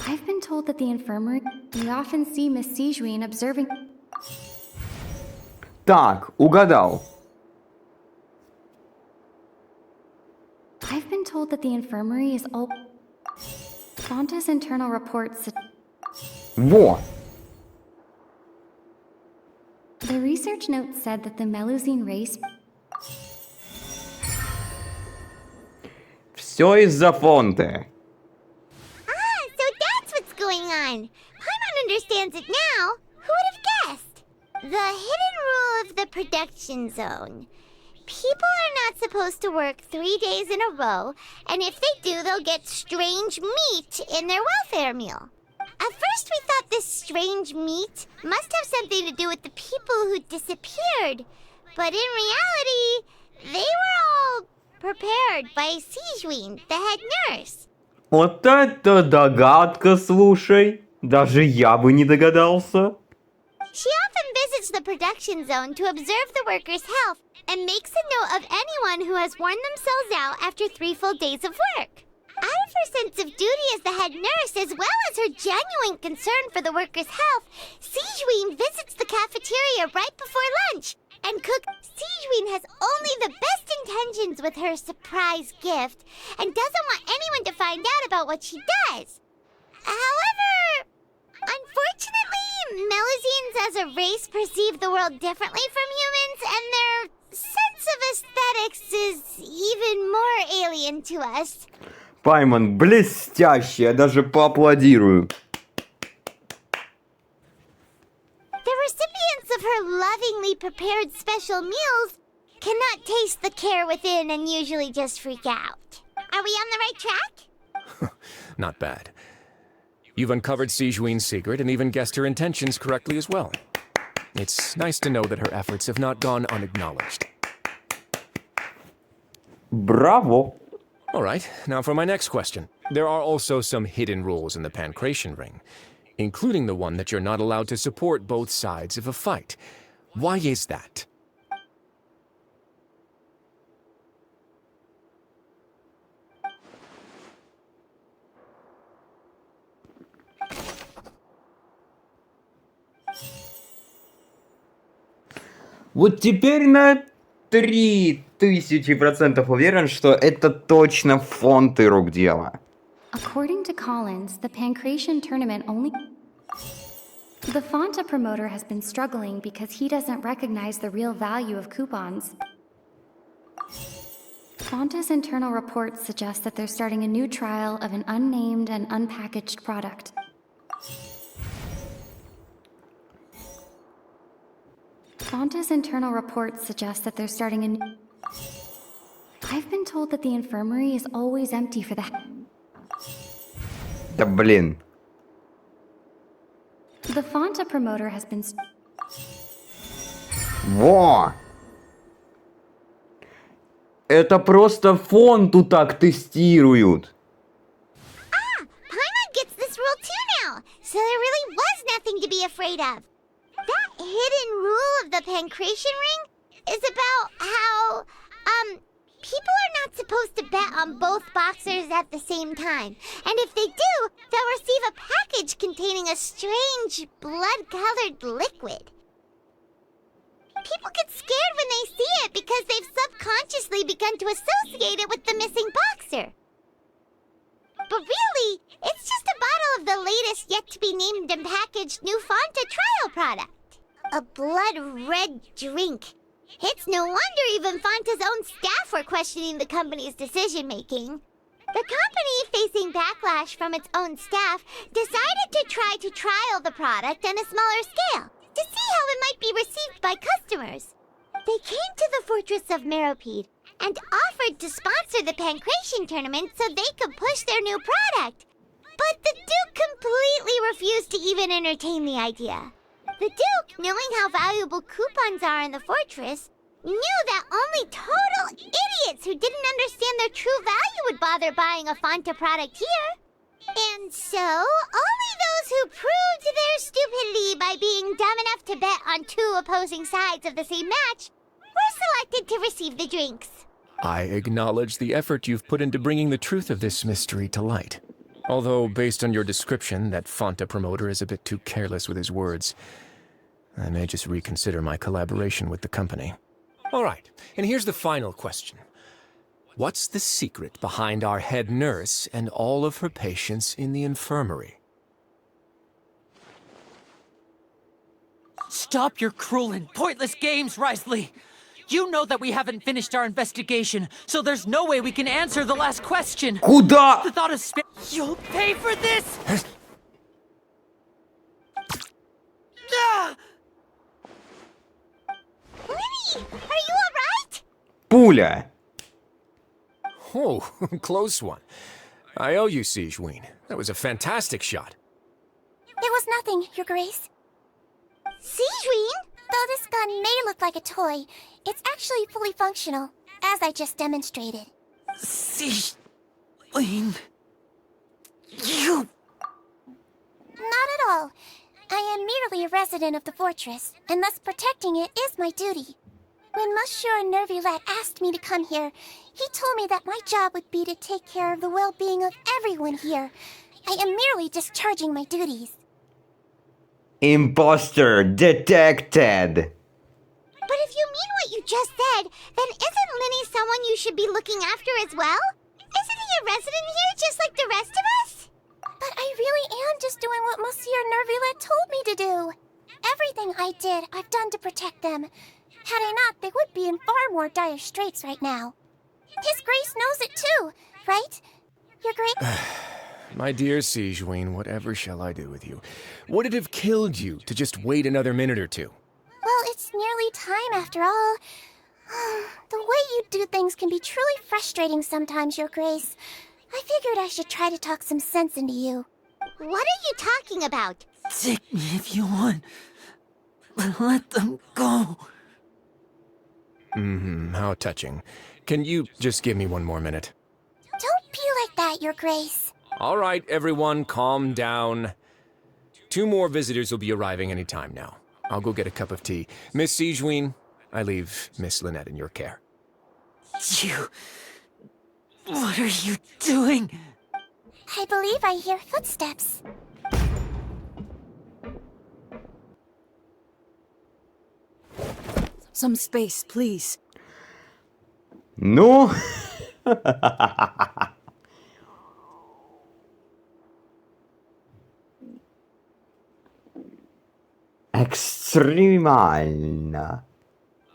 I've been told that the infirmary. We often see Miss Sijuin observing. Так, угадал. I've been told that the infirmary is all. Fonta's internal reports. Во! The research note said that the Melusine race. Все из-за фонты. Ah, so that's what's going on. Paimon understands it now. Who would have guessed? The hidden rule of the production zone. People are not supposed to work 3 days in a row, and if they do, they'll get strange meat in their welfare meal. At first, we thought this strange meat must have something to do with the people who disappeared. But in reality, they were all prepared by Sijuin, the head nurse. Вот это догадка, слушай. Даже я бы не догадался. She often visits the production zone to observe the workers' health and makes a note of anyone who has worn themselves out after 3 full days of work. Out of her sense of duty as the head nurse, as well as her genuine concern for the workers' health, Sijuin visits the cafeteria right before lunch and Sijuin has only the best intentions with her surprise gift and doesn't want anyone to find out about what she does. However, unfortunately, Melusines as a race perceive the world differently from humans, and their sense of aesthetics is even more alien to us. Паймон блестяще, я даже поаплодирую. The recipients of her lovingly prepared special meals cannot taste the care within and usually just freak out. Are we on the right track? Not bad. You've uncovered Sijuin's secret and even guessed her intentions correctly as well. It's nice to know that her efforts have not gone unacknowledged. Браво! All right, now for my next question. There are also some hidden rules in the Pancration ring, including the one that you're not allowed to support both sides of a fight. Why is that? Вот теперь на 3000% уверен, что это точно фонты рук дело. According to Collins, the Pancration tournament only... The Fonta promoter has been struggling because he doesn't recognize the real value of coupons. Fonta's internal reports suggest that they're starting a new trial of an unnamed and unpackaged product. Fonta's internal reports suggest that they're starting a new... I've been told that the infirmary is always empty for the... Да блин. The Fonta promoter has been... Во! Это просто фонту так тестируют. Paimon gets this rule too now, so there really was nothing to be afraid of. That hidden rule of the Pancration ring is about how, people are not supposed to bet on both boxers at the same time. And if they do, they'll receive a package containing a strange, blood-colored liquid. People get scared when they see it because they've subconsciously begun to associate it with the missing boxer. But really, it's just a bottle of the latest yet-to-be-named and packaged new Fonta trial product. A blood-red drink. It's no wonder even Fonta's own staff were questioning the company's decision-making. The company, facing backlash from its own staff, decided to try to trial the product on a smaller scale, to see how it might be received by customers. They came to the fortress of Meropede and offered to sponsor the Pancration tournament so they could push their new product. But the Duke completely refused to even entertain the idea. The Duke, knowing how valuable coupons are in the fortress, knew that only total idiots who didn't understand their true value would bother buying a Fonta product here. And so, only those who proved their stupidity by being dumb enough to bet on two opposing sides of the same match were selected to receive the drinks. I acknowledge the effort you've put into bringing the truth of this mystery to light. Although, based on your description, that Fonta promoter is a bit too careless with his words. I may just reconsider my collaboration with the company. All right, and here's the final question. What's the secret behind our head nurse and all of her patients in the infirmary? Stop your cruel and pointless games, Risley! You know that we haven't finished our investigation, so there's no way we can answer the last question. Куда? The thought of You'll pay for this! Ah! Winnie, are you alright? Пуля. Oh, close one. I owe you, Sigewinne. That was a fantastic shot. It was nothing, Your Grace. Sigewinne? Though this gun may look like a toy, it's actually fully functional, as I just demonstrated. Sigewinne... You... Not at all. I am merely a resident of the fortress, and thus protecting it is my duty. When Monsieur Nervulette asked me to come here, he told me that my job would be to take care of the well-being of everyone here. I am merely discharging my duties. Imposter detected. But if you mean what you just said, then isn't Linny someone you should be looking after as well? Isn't he a resident here just like the rest of us? But I really am just doing what Monsieur Nervulette told me to do. Everything I did, I've done to protect them. Had I not, they would be in far more dire straits right now. His Grace knows it too, right? Your Grace... My dear Sigewinne, whatever shall I do with you? Would it have killed you to just wait another minute or two? Well, it's nearly time after all. The way you do things can be truly frustrating sometimes, Your Grace. I figured I should try to talk some sense into you. What are you talking about? Take me if you want. But let them go. How touching. Can you just give me one more minute? Don't be like that, Your Grace. All right, everyone, calm down. 2 more visitors will be arriving any time now. I'll go get a cup of tea. Miss Sigewinne, I leave Miss Lynette in your care. You... What are you doing? I believe I hear footsteps. Some space, please. Ну... Экстремально.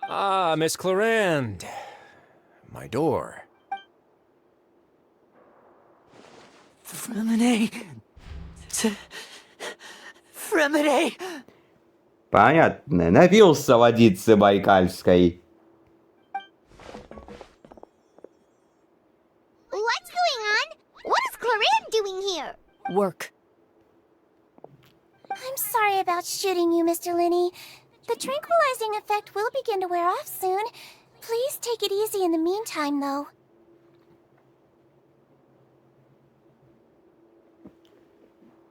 Ah, Miss Clarand. My door. Fremine. Fremine. Понятно. Напился водицы байкальской. What's going on? What is Clarin doing here? Work. I'm sorry about shooting you, Mr. Linney. The tranquilizing effect will begin to wear off soon. Please take it easy in the meantime, though.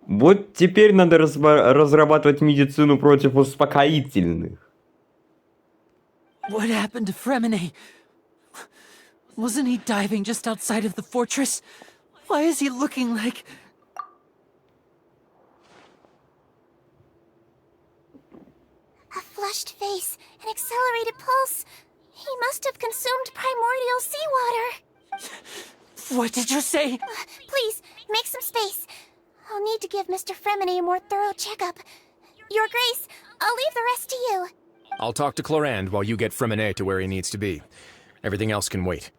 Вот теперь надо разрабатывать медицину против успокоительных. What happened to Fremine? Wasn't he diving just outside of the fortress? Why is he looking like... A flushed face, an accelerated pulse. He must have consumed primordial seawater. What did you say? Please, make some space. I'll need to give Mr. Fremine a more thorough checkup. Your Grace, I'll leave the rest to you. I'll talk to Clarand while you get Fremine to where he needs to be. Everything else can wait.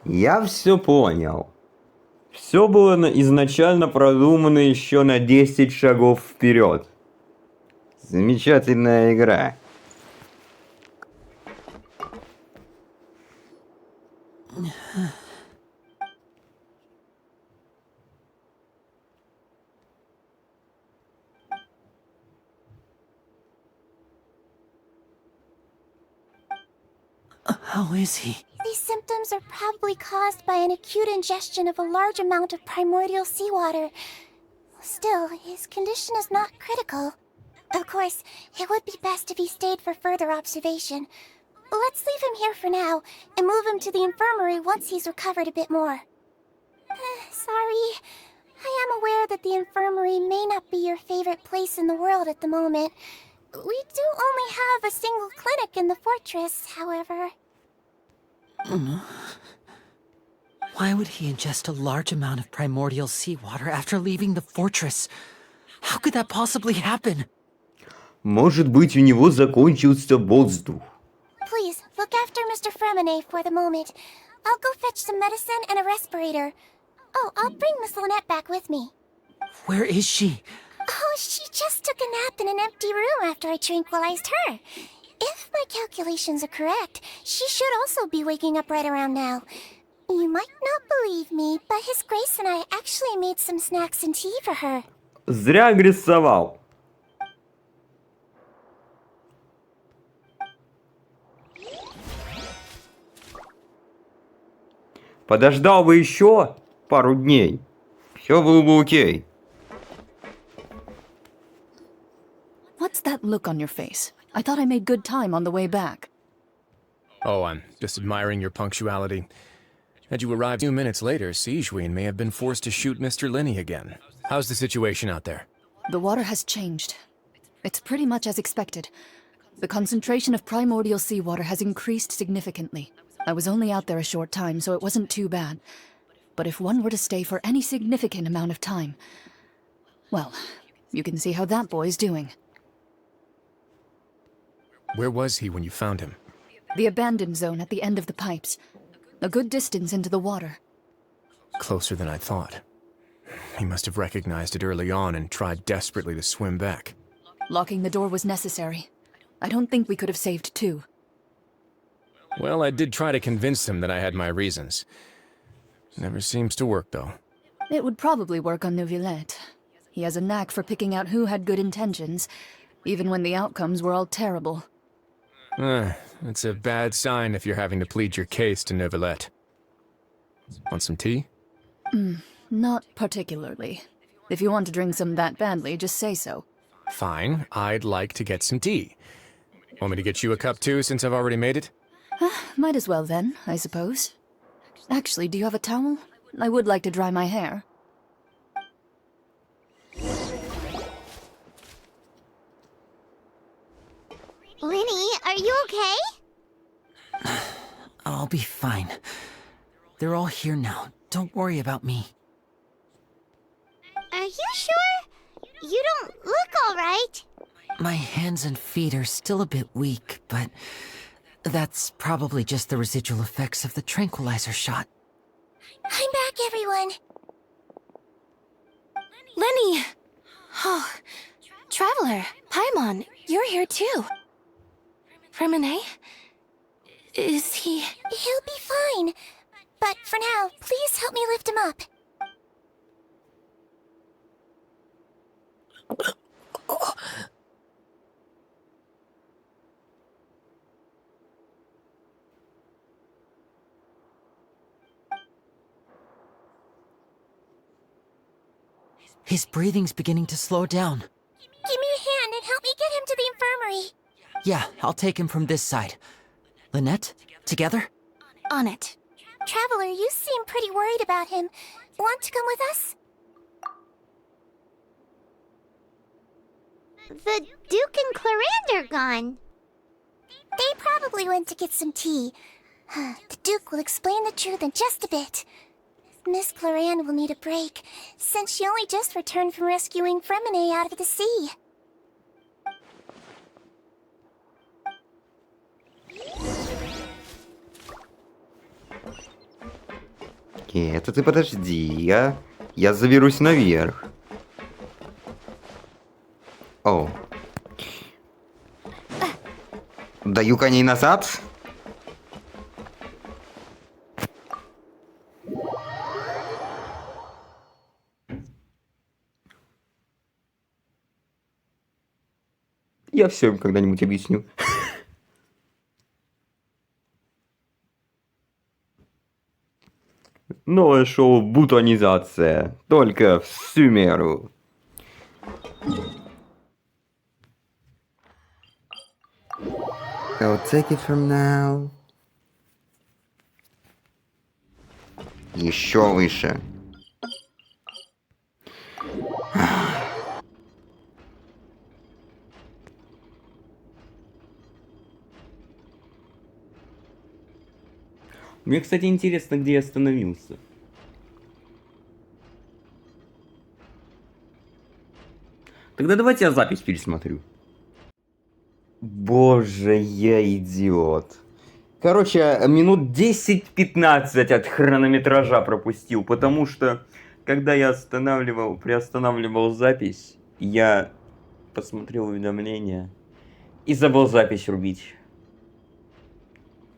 Я все понял. Все было изначально продумано еще на 10 шагов вперед. Замечательная игра. How is he? These symptoms are probably caused by an acute ingestion of a large amount of primordial seawater. Still, his condition is not critical. Of course, it would be best if he stayed for further observation. Let's leave him here for now, and move him to the infirmary once he's recovered a bit more. Sorry. I am aware that the infirmary may not be your favorite place in the world at the moment. We do only have a single clinic in the fortress, however. Why would he ingest a large amount of primordial seawater after leaving the fortress? How could that possibly happen? Может быть, у него закончился воздух. Please, look after Mr. Fremine for the moment. I'll go fetch some medicine and a respirator. Oh, I'll bring Miss Lynette back with me. Where is she? Oh, she just took a nap in an empty room after I tranquilized her. If my calculations are correct, she should also be waking up right around now. You might not believe me, but His Grace and I actually made some snacks and tea for her. Зря агрессовал. Подождал бы еще пару дней. Все было бы окей. What's that look on your face? I thought I made good time on the way back. Oh, I'm just admiring your punctuality. Had you arrived 2 minutes later, Sigewinne may have been forced to shoot Mr. Linney again. How's the situation out there? The water has changed. It's pretty much as expected. The concentration of primordial seawater has increased significantly. I was only out there a short time, so it wasn't too bad. But if one were to stay for any significant amount of time... Well, you can see how that boy's doing. Where was he when you found him? The abandoned zone at the end of the pipes. A good distance into the water. Closer than I thought. He must have recognized it early on and tried desperately to swim back. Locking the door was necessary. I don't think we could have saved two. Well, I did try to convince him that I had my reasons. Never seems to work, though. It would probably work on Neuvillette. He has a knack for picking out who had good intentions, even when the outcomes were all terrible. It's a bad sign if you're having to plead your case to Neuvillette. Want some tea? Not particularly. If you want to drink some that badly, just say so. Fine, I'd like to get some tea. Want me to get you a cup too, since I've already made it? Might as well then, I suppose. Actually, do you have a towel? I would like to dry my hair. Lenny, are you okay? I'll be fine. They're all here now. Don't worry about me. Are you sure? You don't look all right. My hands and feet are still a bit weak, but that's probably just the residual effects of the tranquilizer shot. I'm back, everyone. Lenny! Oh, Traveler, Paimon, you're here too. Remine? Is he... He'll be fine. But for now, please help me lift him up. His breathing's beginning to slow down. Give me a hand and help me get him to the infirmary. Yeah, I'll take him from this side. Lynette, together? On it. Traveler, you seem pretty worried about him. Want to come with us? The Duke and Clarande are gone. They probably went to get some tea. The Duke will explain the truth in just a bit. Miss Clarande will need a break, since she only just returned from rescuing Fremine out of the sea. Это ты подожди, я заберусь наверх. О. Даю коней назад. Я все им когда-нибудь объясню. Новое шоу «Бутонизация». Только в всю меру. I'll take it from now. Еще выше. Мне, кстати, интересно, где я остановился. Тогда давайте я запись пересмотрю. Боже, я идиот. Короче, минут 10-15 от хронометража пропустил, потому что, когда я приостанавливал запись, я посмотрел уведомления и забыл запись рубить.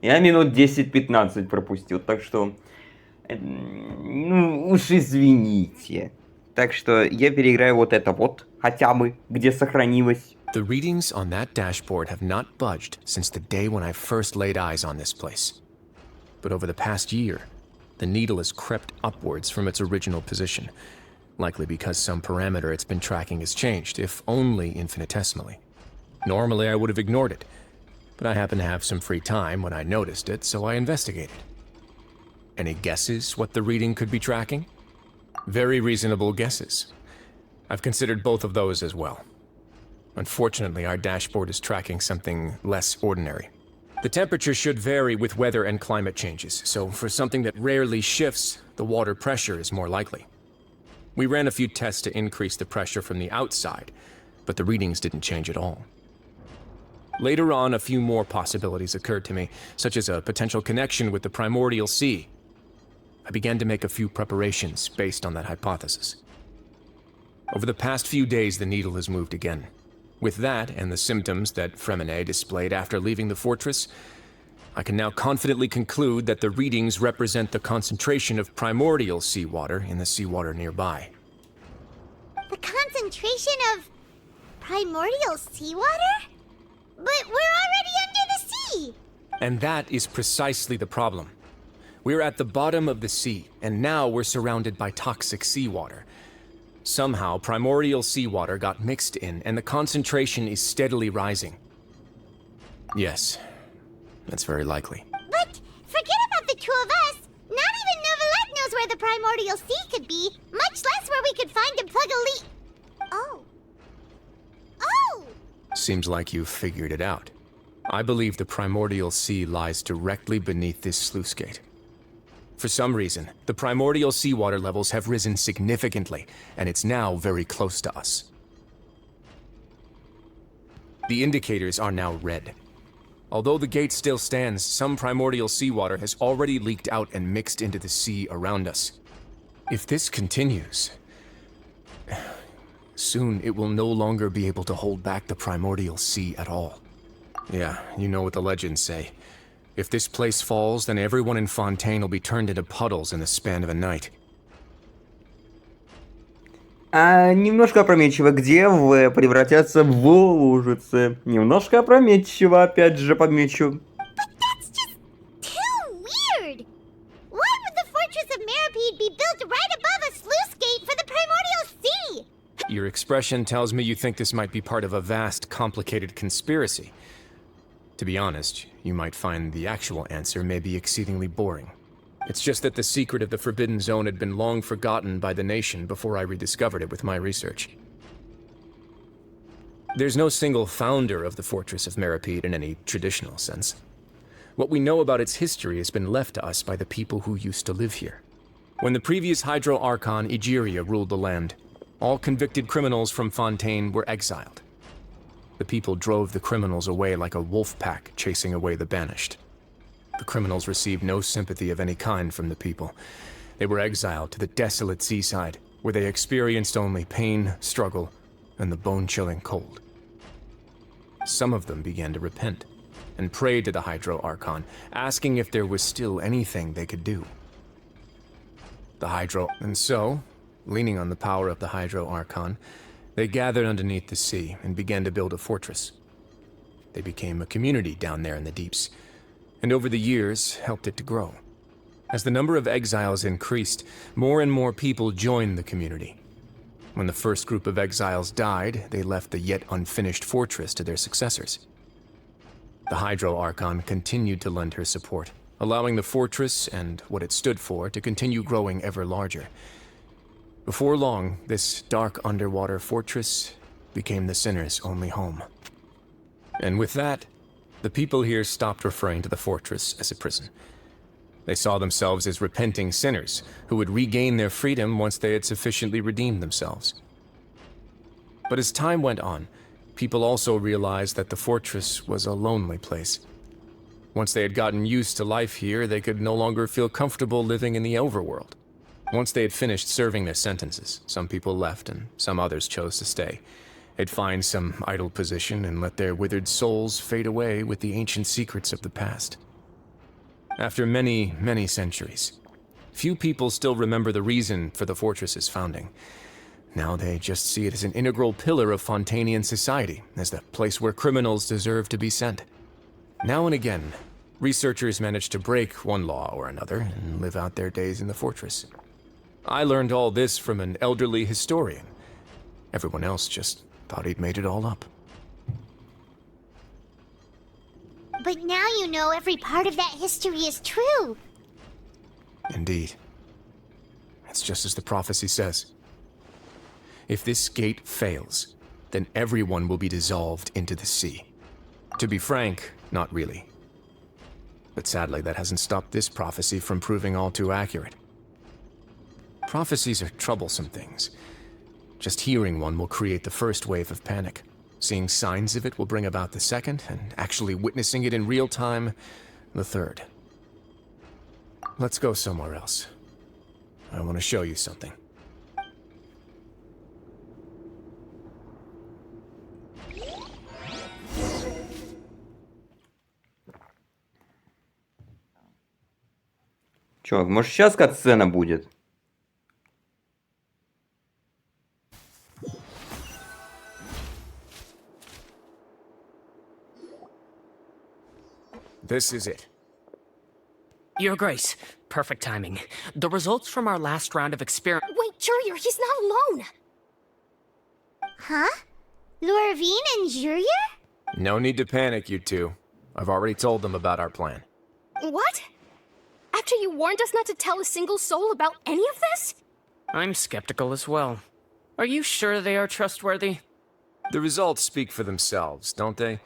Я минут 10-15 пропустил, так что... Ну, уж извините. Так что я переиграю вот это вот, хотя бы, где сохранилось. The readings on that dashboard have not budged since the day when I first laid eyes on this place. But over the past year, the needle has crept upwards from its original position, likely because some parameter it's been tracking has changed, if only infinitesimally. Normally I would have ignored it, but I happened to have some free time when I noticed it, so I investigated. Any guesses what the reading could be tracking? Very reasonable guesses. I've considered both of those as well. Unfortunately, our dashboard is tracking something less ordinary. The temperature should vary with weather and climate changes, so for something that rarely shifts, the water pressure is more likely. We ran a few tests to increase the pressure from the outside, but the readings didn't change at all. Later on, a few more possibilities occurred to me, such as a potential connection with the primordial sea. I began to make a few preparations based on that hypothesis. Over the past few days, the needle has moved again. With that, and the symptoms that Fremine displayed after leaving the fortress, I can now confidently conclude that the readings represent the concentration of primordial seawater in the seawater nearby. The concentration of primordial seawater? But we're already under the sea! And that is precisely the problem. We're at the bottom of the sea, and now we're surrounded by toxic seawater. Somehow, primordial seawater got mixed in, and the concentration is steadily rising. Yes, that's very likely. But forget about the two of us! Not even Novelette knows where where the primordial sea could be, much less where we could find and plug a leak. Oh. Oh! Seems like you've figured it out. I believe the primordial sea lies directly beneath this sluice gate. For some reason, the primordial seawater levels have risen significantly, and it's now very close to us. The indicators are now red. Although the gate still stands, some primordial seawater has already leaked out and mixed into the sea around us. If this continues, soon it will no longer be able to hold back the primordial sea at all. Yeah, you know what the legends say. If this place falls, then everyone in Fontaine will be turned into puddles in the span of a night. Немножко опрометчиво, где превратятся в лужицы. Немножко опрометчиво, опять же, подмечу. But that's just too weird! Why would the Fortress of Meripede be built right above a sluice gate for the primordial sea? Your expression tells me you think this might be part of a vast, complicated conspiracy. To be honest, you might find the actual answer may be exceedingly boring. It's just that the secret of the Forbidden Zone had been long forgotten by the nation before I rediscovered it with my research. There's no single founder of the Fortress of Meripede in any traditional sense. What we know about its history has been left to us by the people who used to live here. When the previous Hydro Archon Egeria ruled the land, all convicted criminals from Fontaine were exiled. The people drove the criminals away like a wolf pack chasing away the banished. The criminals received no sympathy of any kind from the people. They were exiled to the desolate seaside, where they experienced only pain, struggle, and the bone-chilling cold. Some of them began to repent, and prayed to the Hydro Archon, asking if there was still anything they could do. And so, leaning on the power of the Hydro Archon, they gathered underneath the sea and began to build a fortress. They became a community down there in the deeps, and over the years helped it to grow. As the number of exiles increased, more and more people joined the community. When the first group of exiles died, they left the yet unfinished fortress to their successors. The Hydro Archon continued to lend her support, allowing the fortress and what it stood for to continue growing ever larger. Before long, this dark underwater fortress became the sinner's only home. And with that, the people here stopped referring to the fortress as a prison. They saw themselves as repenting sinners who would regain their freedom once they had sufficiently redeemed themselves. But as time went on, people also realized that the fortress was a lonely place. Once they had gotten used to life here, they could no longer feel comfortable living in the overworld. Once they had finished serving their sentences, some people left and some others chose to stay. They'd find some idle position and let their withered souls fade away with the ancient secrets of the past. After many, many centuries, few people still remember the reason for the fortress's founding. Now they just see it as an integral pillar of Fontainian society, as the place where criminals deserve to be sent. Now and again, researchers manage to break one law or another and live out their days in the fortress. I learned all this from an elderly historian. Everyone else just thought he'd made it all up. But now you know every part of that history is true. Indeed. It's just as the prophecy says. If this gate fails, then everyone will be dissolved into the sea. To be frank, not really. But sadly, that hasn't stopped this prophecy from proving all too accurate. Prophecies are troublesome things. Just hearing one will create the first wave of panic. Seeing signs of it will bring about the second, and actually witnessing it in real time, the third. Let's go somewhere else. I want to show you something. Чувак, может сейчас катсцена будет? This is it. Your Grace, perfect timing. The results from our last round of experiment. Wait, Jurier, he's not alone! Huh? Lorvine and Jurier? No need to panic, you two. I've already told them about our plan. What? After you warned us not to tell a single soul about any of this? I'm skeptical as well. Are you sure they are trustworthy? The results speak for themselves, don't they?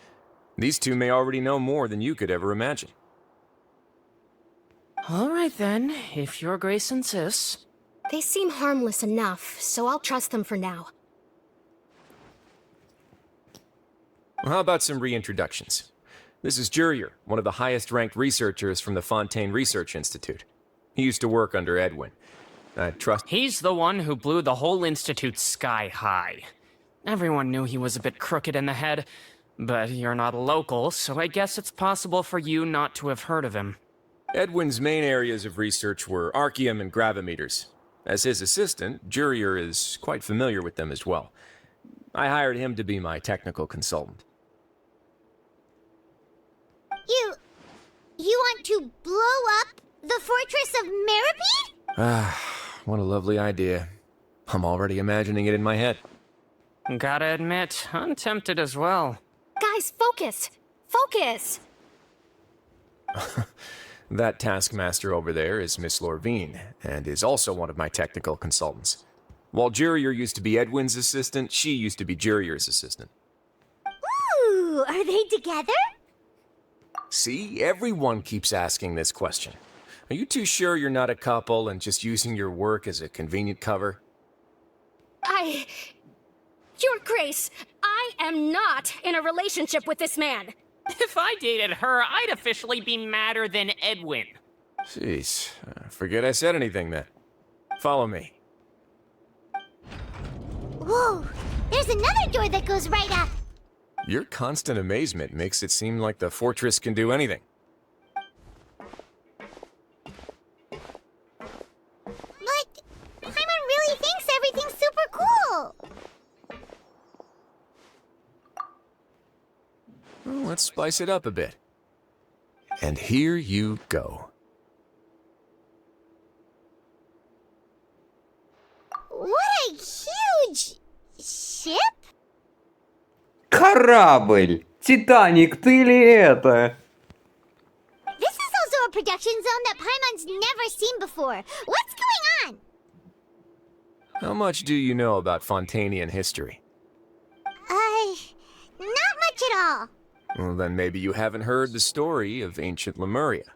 These two may already know more than you could ever imagine. All right then, if your grace insists. They seem harmless enough, so I'll trust them for now. Well, how about some reintroductions? This is Jurier, one of the highest-ranked researchers from the Fontaine Research Institute. He used to work under Edwin. I trust... He's the one who blew the whole institute sky high. Everyone knew he was a bit crooked in the head, but you're not a local, so I guess it's possible for you not to have heard of him. Edwin's main areas of research were archeum and gravimeters. As his assistant, Jurier is quite familiar with them as well. I hired him to be my technical consultant. You want to blow up the fortress of Meripede? Ah, what a lovely idea. I'm already imagining it in my head. Gotta admit, I'm tempted as well. Guys, focus! Focus! That taskmaster over there is Miss Lorvine, and is also one of my technical consultants. While Jurier used to be Edwin's assistant, she used to be Jurier's assistant. Ooh, are they together? See, everyone keeps asking this question. Are you too sure you're not a couple and just using your work as a convenient cover? Your Grace, I am not in a relationship with this man. If I dated her, I'd officially be madder than Edwin. Jeez, forget I said anything then. Follow me. Whoa, there's another door that goes right up. Your constant amazement makes it seem like the fortress can do anything. But Paimon really thinks everything's super cool. Well, let's spice it up a bit. And here you go. What a huge ship? Корабль! Титаник, ты ли это? This is also a production zone that Paimon's never seen before. What's going on? How much do you know about Fontainian history? Not much at all. Well, then maybe you haven't heard the story of ancient Lemuria.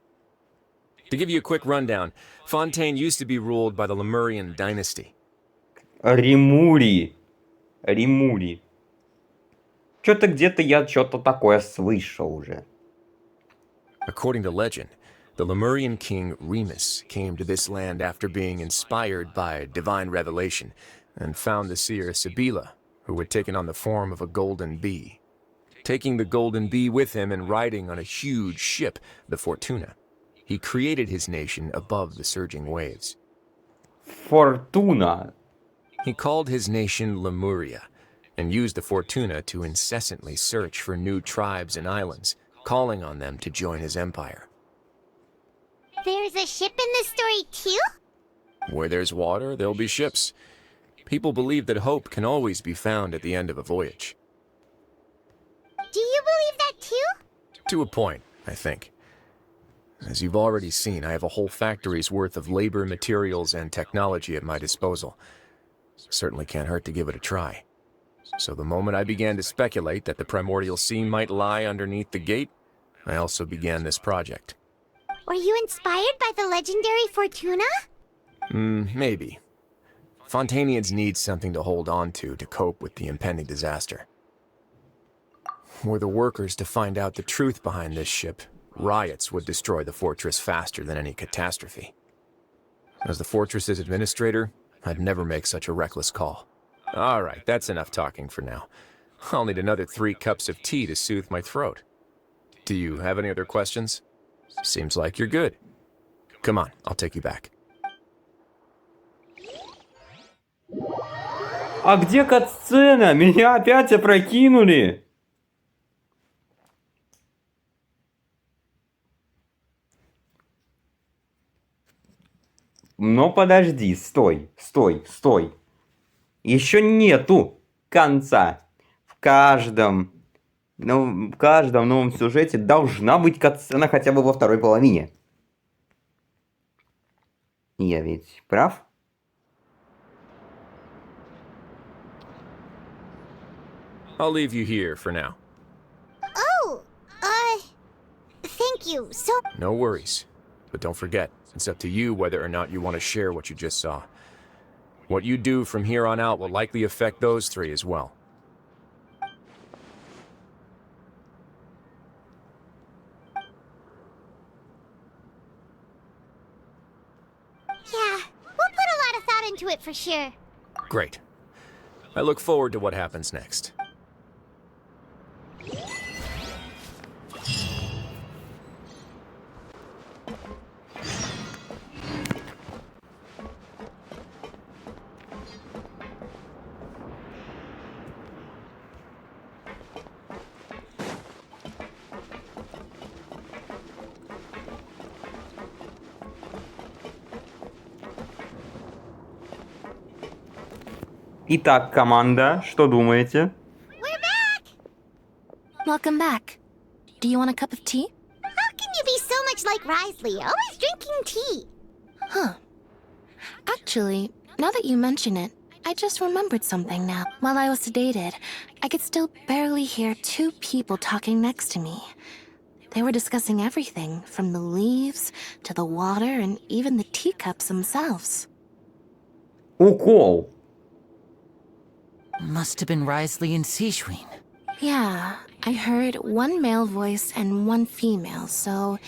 To give you a quick rundown, Fontaine used to be ruled by the Lemurian dynasty. Римури. Римури. Что-то где-то я что-то такое слышал уже. According to legend, the Lemurian king Remus came to this land after being inspired by divine revelation and found the seer Sibila, who had taken on the form of a golden bee. Taking the golden bee with him and riding on a huge ship, the Fortuna, he created his nation above the surging waves. Фортуна. He called his nation Lemuria, and used the Fortuna to incessantly search for new tribes and islands, calling on them to join his empire. There's a ship in this story too? Where there's water, there'll be ships. People believe that hope can always be found at the end of a voyage. Do you believe that too? To a point, I think. As you've already seen, I have a whole factory's worth of labor, materials, and technology at my disposal. Certainly can't hurt to give it a try. So the moment I began to speculate that the primordial sea might lie underneath the gate, I also began this project. Were you inspired by the legendary Fortuna? Maybe. Fontainians need something to hold on to cope with the impending disaster. Were the workers to find out the truth behind this ship, riots would destroy the fortress faster than any catastrophe. As the fortress's administrator, I'd never make such a reckless call. All right, that's enough talking for now. I'll need another 3 cups of tea to soothe my throat. Do you have any other questions? Seems like you're good. Come on, I'll take you back. А где катсцена? Меня опять опрокинули. Но подожди, стой. Еще нету конца. В каждом новом сюжете должна быть катсцена хотя бы во второй половине. Я ведь прав? I'll leave you here for now. Oh, thank you so... No worries. But don't forget, it's up to you whether or not you want to share what you just saw. What you do from here on out will likely affect those three as well. Yeah, we'll put a lot of thought into it for sure. Great. I look forward to what happens next. Итак, команда, что думаете? We're back! Welcome back. Do you want a cup of tea? How can you be so much like Risley, always drinking tea? Huh. Actually, now that you mention it, I just remembered something now. While I was sedated, I could still barely hear two people talking next to me. They were discussing everything, from the leaves to the water and even the teacups themselves. Укол. Must have been Risley and Sijwin. Yeah, I heard one male voice and one female, so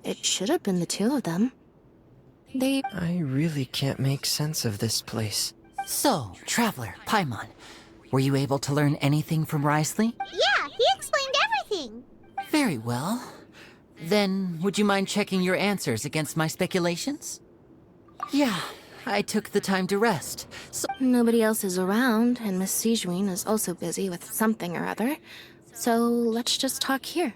it should have been the two of them. I really can't make sense of this place. So, Traveler, Paimon, were you able to learn anything from Risley? Yeah, he explained everything. Very well. Then, would you mind checking your answers against my speculations? Yeah, I took the time to rest, so... Nobody else is around, and Miss Sijwin is also busy with something or other. So let's just talk here.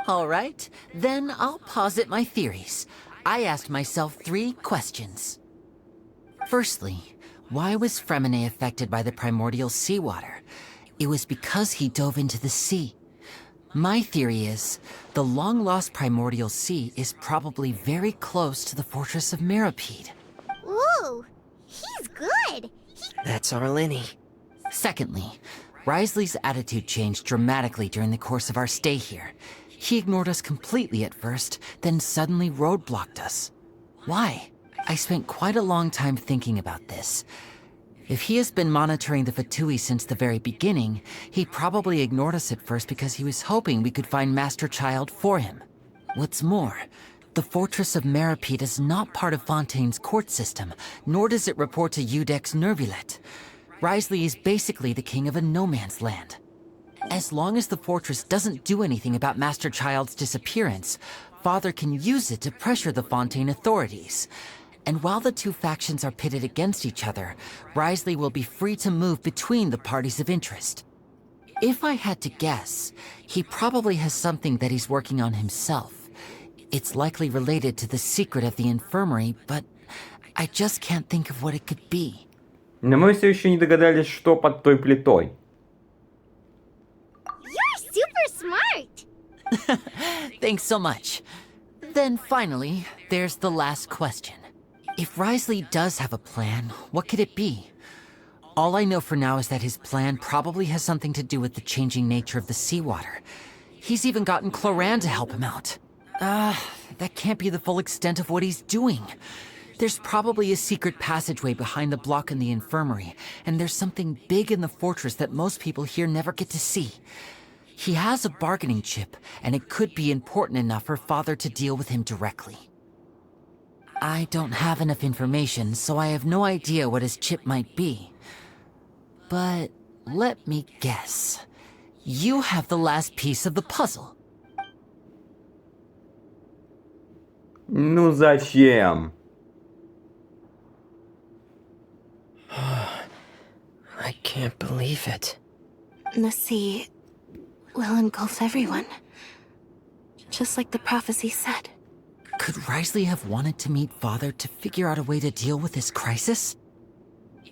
All right, then I'll posit my theories. I asked myself 3 questions. Firstly, why was Fremine affected by the primordial seawater? It was because he dove into the sea. My theory is, the long-lost primordial sea is probably very close to the fortress of Mirapede. Ooh, he's good. That's our Lenny. Secondly, Risley's attitude changed dramatically during the course of our stay here. He ignored us completely at first, then suddenly roadblocked us. Why? I spent quite a long time thinking about this. If he has been monitoring the Fatui since the very beginning, he probably ignored us at first because he was hoping we could find Master Child for him. What's more, the Fortress of Mirapede is not part of Fontaine's court system, nor does it report to Udex Nervulet. Risley is basically the king of a no-man's land. As long as the fortress doesn't do anything about Master Child's disappearance, Father can use it to pressure the Fontaine authorities. And while the two factions are pitted against each other, Risley will be free to move between the parties of interest. If I had to guess, he probably has something that he's working on himself. It's likely related to the secret of the infirmary, but I just can't think of what it could be. Но мы все еще не догадались, что под той плитой. You're super smart. Thanks so much. Then finally, there's the last question. If Risley does have a plan, what could it be? All I know for now is that his plan probably has something to do with the changing nature of the seawater. He's even gotten Cloran to help him out. That can't be the full extent of what he's doing. There's probably a secret passageway behind the block in the infirmary, and there's something big in the fortress that most people here never get to see. He has a bargaining chip, and it could be important enough for Father to deal with him directly. I don't have enough information, so I have no idea what his chip might be. But let me guess. You have the last piece of the puzzle. Ну зачем? I can't believe it. The sea will engulf everyone. Just like the prophecy said. Could Risley have wanted to meet Father to figure out a way to deal with this crisis?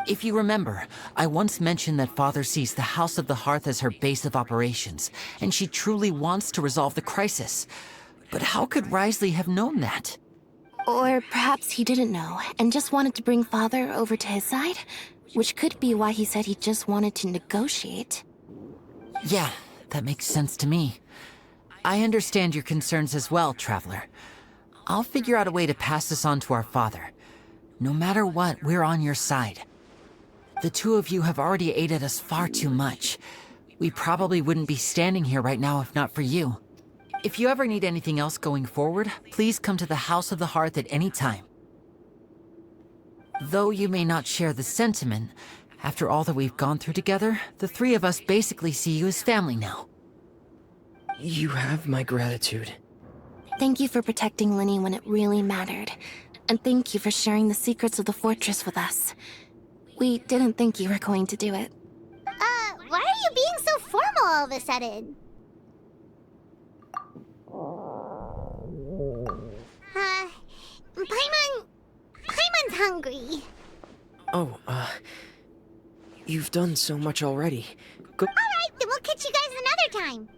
If you remember, I once mentioned that Father sees the House of the Hearth as her base of operations, and she truly wants to resolve the crisis. But how could Risley have known that? Or perhaps he didn't know and just wanted to bring Father over to his side, which could be why he said he just wanted to negotiate. Yeah, that makes sense to me. I understand your concerns as well, Traveler. I'll figure out a way to pass this on to our father. No matter what, we're on your side. The two of you have already aided us far too much. We probably wouldn't be standing here right now if not for you. If you ever need anything else going forward, please come to the House of the Hearth at any time. Though you may not share the sentiment, after all that we've gone through together, the three of us basically see you as family now. You have my gratitude. Thank you for protecting Linny when it really mattered. And thank you for sharing the secrets of the fortress with us. We didn't think you were going to do it. Why are you being so formal all of a sudden? Paimon's hungry. Oh, you've done so much already. Alright, then we'll catch you guys another time.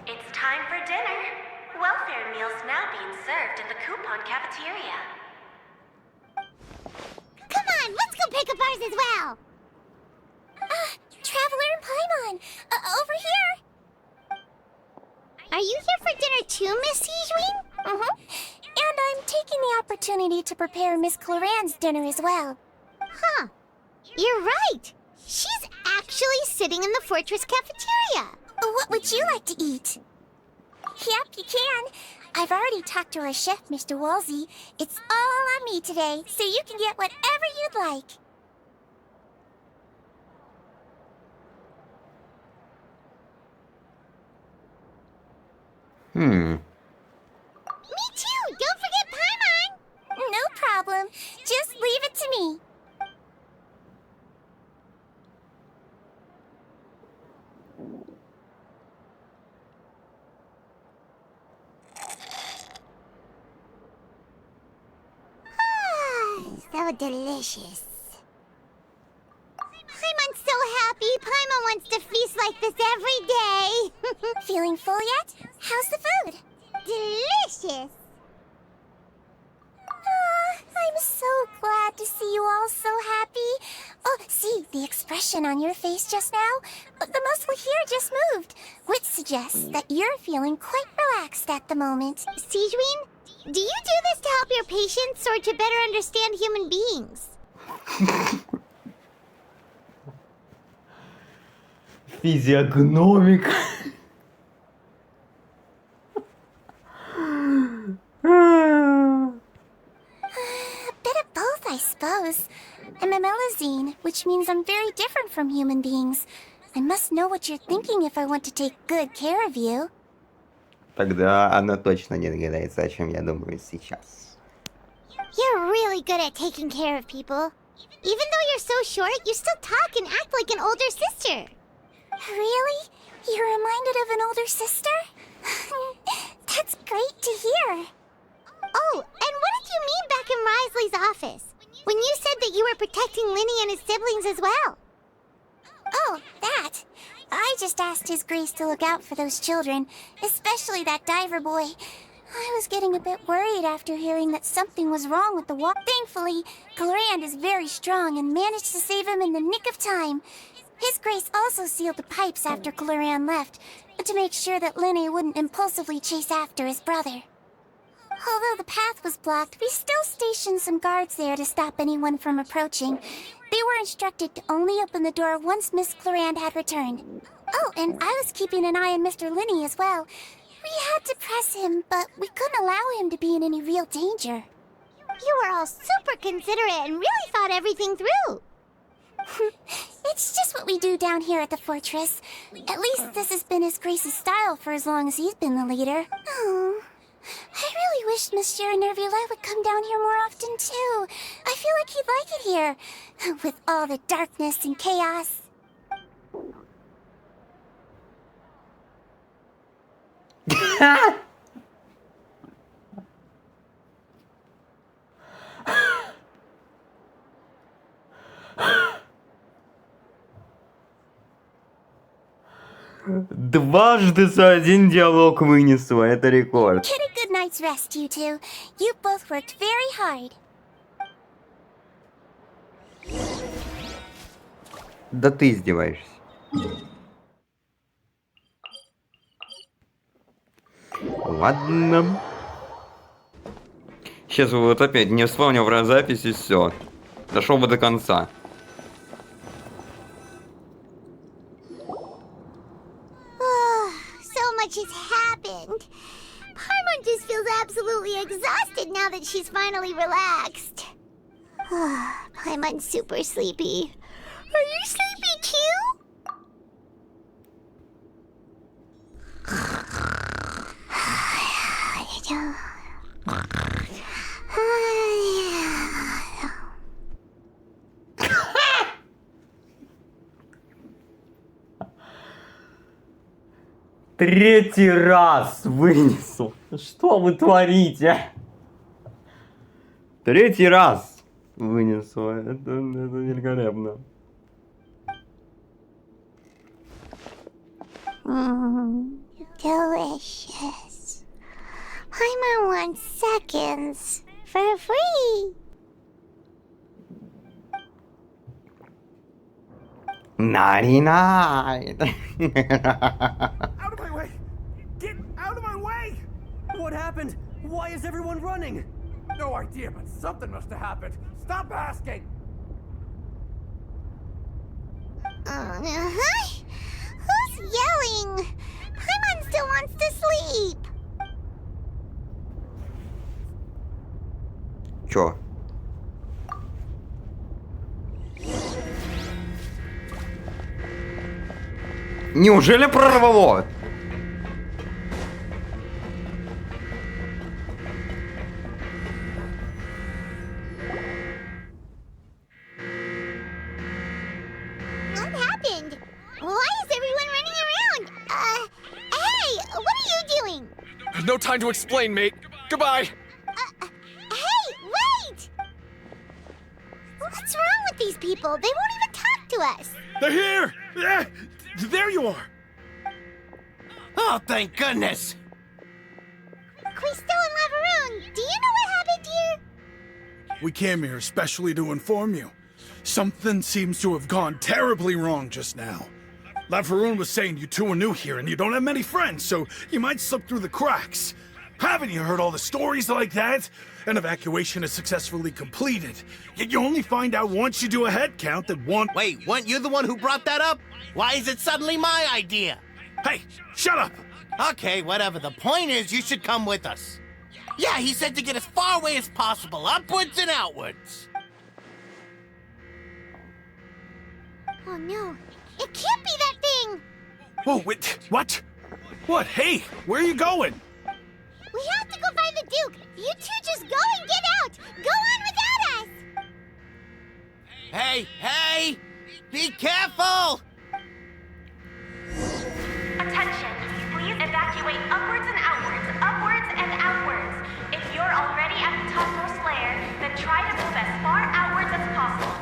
It's time for dinner. Welfare meals now being served in the coupon cafeteria. Come on, let's go pick up ours as well. Traveler and Paimon, over here. Are you here for dinner too, Miss Sijween? Mm-hmm. And I'm taking the opportunity to prepare Miss Cloran's dinner as well. Huh. You're right. She's actually sitting in the fortress cafeteria. What would you like to eat? Yep, you can. I've already talked to our chef, Mr. Wolsey. It's all on me today, so you can get whatever you'd like. Me too! Don't forget Paimon! No problem. Just leave it to me. So delicious. Paimon's so happy. Paimon wants to feast like this every day. Feeling full yet? How's the food? Delicious. I'm so glad to see you all so happy. Oh, see, the expression on your face just now? The muscle here just moved, which suggests that you're feeling quite relaxed at the moment. Sijween, do you do this to help your patients or to better understand human beings? Физиогномик. A bit of both, I suppose. I'm a Melazine, which means I'm very different from human beings. I must know what you're thinking if I want to take good care of you. Тогда она точно не догадается, о чем я думаю сейчас. You're really good at taking care of people. Even though you're so short, you still talk and act like an older sister. Really? You're reminded of an older sister? That's great to hear. Oh, and what did you mean back in Risley's office? When you said that you were protecting Linny and his siblings as well? Oh, that. I just asked His Grace to look out for those children, especially that diver boy. I was getting a bit worried after hearing that something was wrong with the water. Thankfully, Clorand is very strong and managed to save him in the nick of time. His Grace also sealed the pipes after Clorand left, to make sure that Linny wouldn't impulsively chase after his brother. Although the path was blocked, we still stationed some guards there to stop anyone from approaching. They were instructed to only open the door once Miss Clorand had returned. Oh, and I was keeping an eye on Mr. Linny as well. We had to press him, but we couldn't allow him to be in any real danger. You were all super considerate and really thought everything through. It's just what we do down here at the fortress. At least this has been His Grace's style for as long as he's been the leader. Oh, I really wish Monsieur Nervula would come down here more often, too. I feel like he'd like it here, with all the darkness and chaos. Дважды за один диалог вынесла, это рекорд. Get a good night's rest, you two. You both worked very hard. Да ты издеваешься. Ладно. Сейчас вот опять не вспомнил про запись и все. Дошел бы до конца. So much has happened. Paimon just feels absolutely exhausted now that she's finally relaxed. Paimon's super sleepy. Are you sleepy too? Третий раз вынесу. Что вы творите? Третий раз вынесу. Это великолепно. Delicious. Paimon wants seconds for free. Naughty night. Out of my way! Get out of my way! What happened? Why is everyone running? No idea, but something must have happened. Stop asking! Who's yelling? Paimon still wants to sleep. Чё? Неужели прорвало? What happened? Why is everyone running around? Hey, what are you doing? There's no time to explain, mate. Goodbye. Hey, wait! What's wrong with these people? They won't even talk to us. They're here! There you are! Oh, thank goodness! Quisto and Lavaroon, do you know what happened here? We came here especially to inform you. Something seems to have gone terribly wrong just now. Lavaroon was saying you two are new here and you don't have many friends, so you might slip through the cracks. Haven't you heard all the stories like that? An evacuation is successfully completed. Yet you only find out once you do a head count that one— Wait, weren't you the one who brought that up? Why is it suddenly my idea? Hey, shut up! Okay, whatever. The point is, you should come with us. Yeah, he said to get as far away as possible, upwards and outwards. Oh no, it can't be that thing! Oh, wait, what? What? Hey, where are you going? We have to go find the Duke! You two just go and get out! Go on without us! Hey! Be careful! Attention, please evacuate upwards and outwards, upwards and outwards. If you're already at the topmost layer, then try to move as far outwards as possible.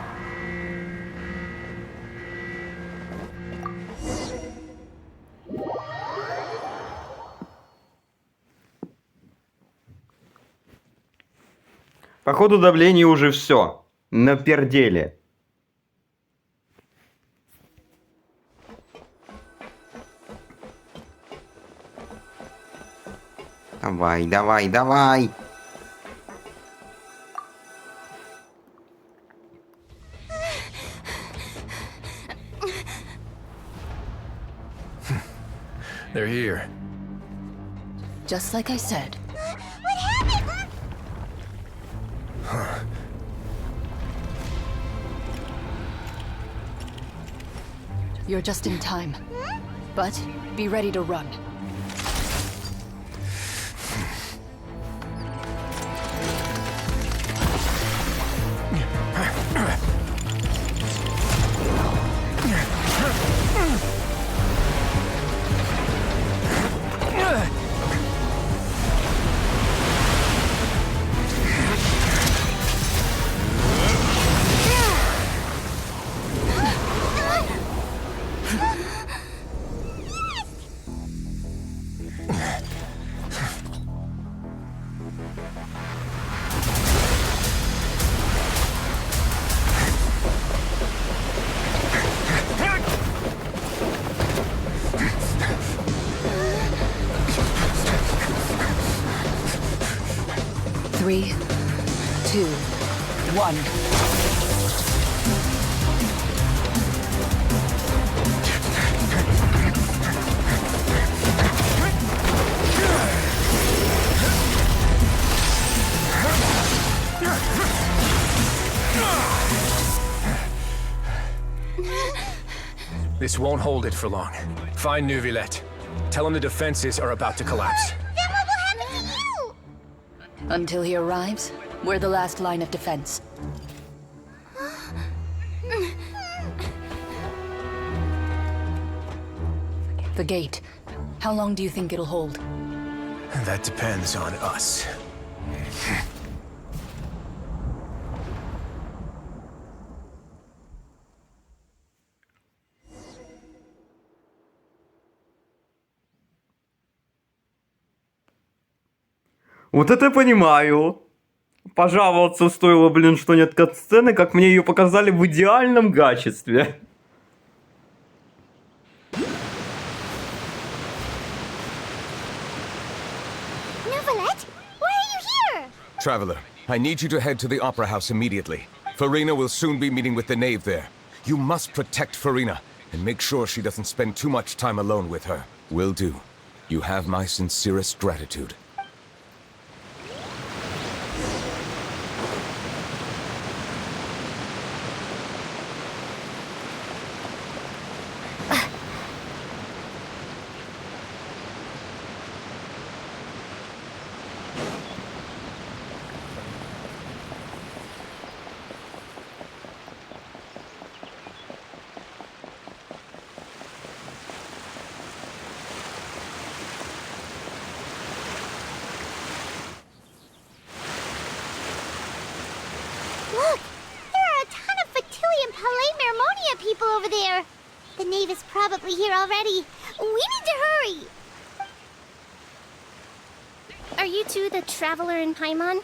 Походу давление уже все. На перделе. Давай. They're here. Just like I said. What happened? You're just in time. But be ready to run. one. This won't hold it for long. Find Neuvillette. Tell him the defenses are about to collapse. Then what will happen to you? Until he arrives, we're the last line of defense. The gate. How long do you think it'll hold? That depends on us. Вот это я понимаю. Пожаловаться стоило, блин, что нет кат-сцены, как мне ее показали в идеальном качестве. Neuvillette, why are you here? Traveler, I need you to head to the Opera House immediately. Farina will soon be meeting with the knave there. You must protect Farina, and make sure she doesn't spend too much time alone with her. Will do. You have my sincerest gratitude. Look, there are a ton of Fatui and Palais Mermonia people over there. The knave is probably here already. We need to hurry. Are you two the traveler in Paimon?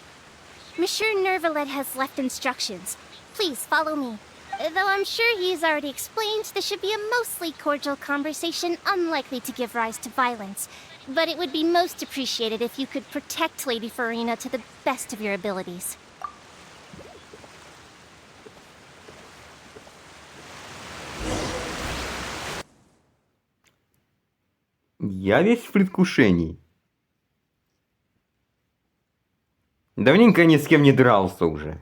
Monsieur Neuvillette has left instructions. Please follow me. Though I'm sure he's already explained, this should be a mostly cordial conversation, unlikely to give rise to violence. But it would be most appreciated if you could protect Lady Farina to the best of your abilities. Я весь в предвкушении. Давненько ни с кем не дрался уже.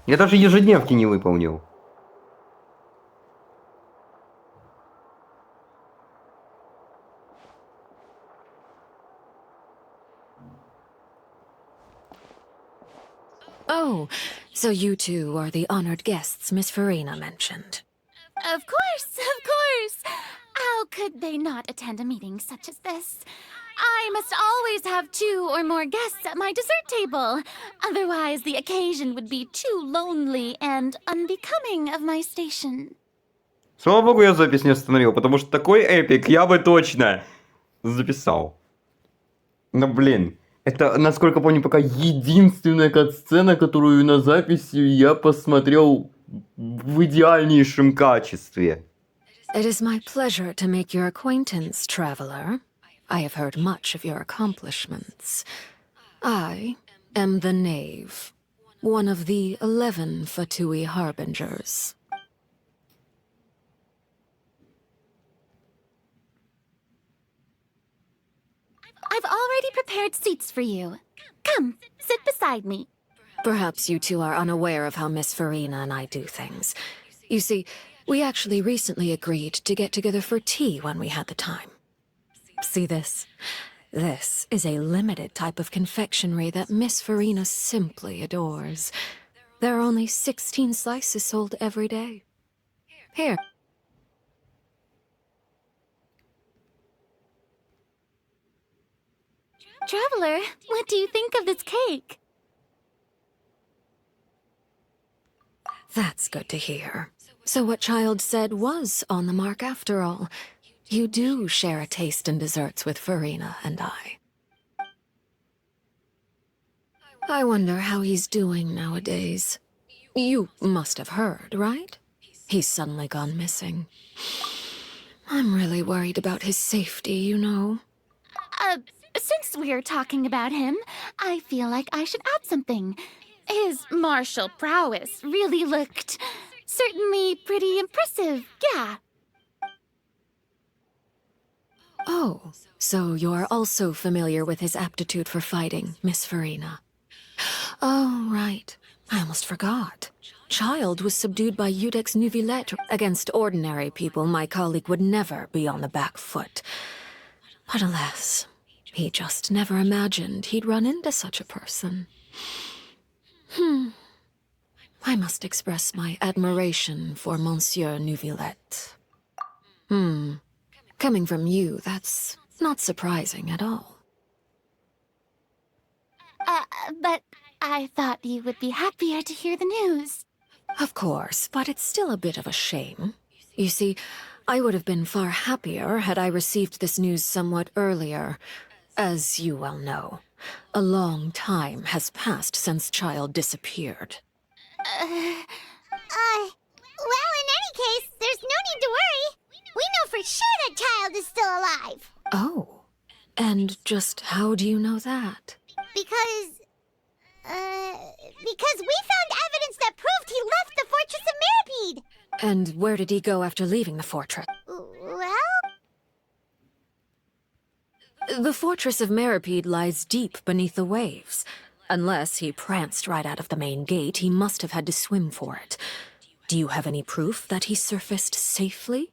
Я даже ежедневки не выполнил. Oh, so you two are the honored guests Miss Farina mentioned. Of course, of course. How could they not attend a meeting such as this? I must always have 2 or more guests at my dessert table. Otherwise, the occasion would be too lonely and unbecoming of my station. Слава богу, я запись не остановил, потому что такой эпик я бы точно записал. Но блин, это, насколько помню, пока единственная кат-сцена, которую на записи я посмотрел в идеальнейшем качестве. It is my pleasure to make your acquaintance, traveler. I have heard much of your accomplishments. I am the Knave, one of the 11 Fatui Harbingers. I've already prepared seats for you. Come, sit beside me. Perhaps you two are unaware of how Miss Farina and I do things. You see, we actually recently agreed to get together for tea when we had the time. See this? This is a limited type of confectionery that Miss Farina simply adores. There are only 16 slices sold every day. Here. Traveler, what do you think of this cake? That's good to hear. So what Child said was on the mark after all. You do share a taste in desserts with Farina and I. I wonder how he's doing nowadays. You must have heard, right? He's suddenly gone missing. I'm really worried about his safety, you know. Since we're talking about him, I feel like I should add something. His martial prowess really looked certainly pretty impressive, yeah. Oh, so you're also familiar with his aptitude for fighting, Miss Farina. Oh, right. I almost forgot. Child was subdued by Udex Nuvilette. Against ordinary people, my colleague would never be on the back foot. But alas, he just never imagined he'd run into such a person. I must express my admiration for Monsieur Nuvilette. Coming from you, that's not surprising at all. But I thought you would be happier to hear the news. Of course, but it's still a bit of a shame. You see, I would have been far happier had I received this news somewhat earlier. As you well know, a long time has passed since Child disappeared. Well, in any case, there's no need to worry. We know for sure that Child is still alive. Oh, and just how do you know that? Because we found evidence that proved he left the Fortress of Mirapede. And where did he go after leaving the fortress? Well? The Fortress of Mirapede lies deep beneath the waves. Unless he pranced right out of the main gate, he must have had to swim for it. Do you have any proof that he surfaced safely?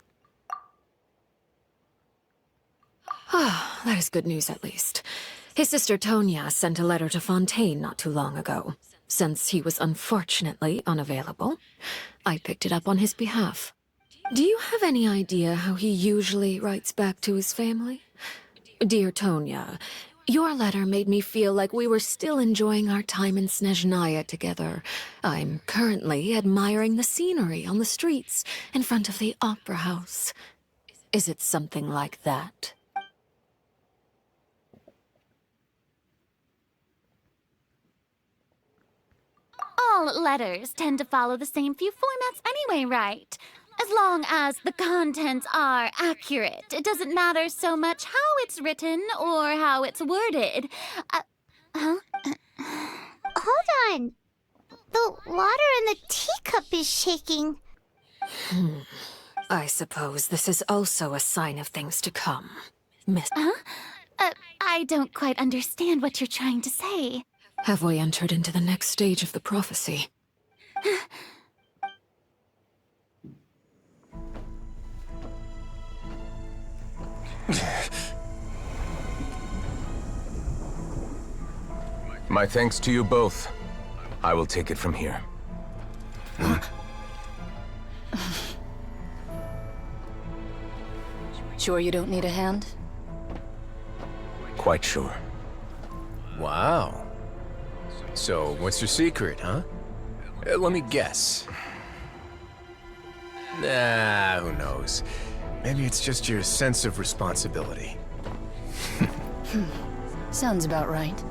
Ah, that is good news at least. His sister Tonya sent a letter to Fontaine not too long ago. Since he was unfortunately unavailable, I picked it up on his behalf. Do you have any idea how he usually writes back to his family? Dear Tonya, your letter made me feel like we were still enjoying our time in Snezhnaya together. I'm currently admiring the scenery on the streets in front of the opera house. Is it something like that? All letters tend to follow the same few formats anyway, right? As long as the contents are accurate, it doesn't matter so much how it's written or how it's worded. Hold on. The water in the teacup is shaking. I suppose this is also a sign of things to come, Miss... I don't quite understand what you're trying to say. Have we entered into the next stage of the prophecy? My thanks to you both. I will take it from here. Sure you don't need a hand? Quite sure. Wow. So, what's your secret, huh? Let me guess. Nah, who knows? Maybe it's just your sense of responsibility. Sounds about right.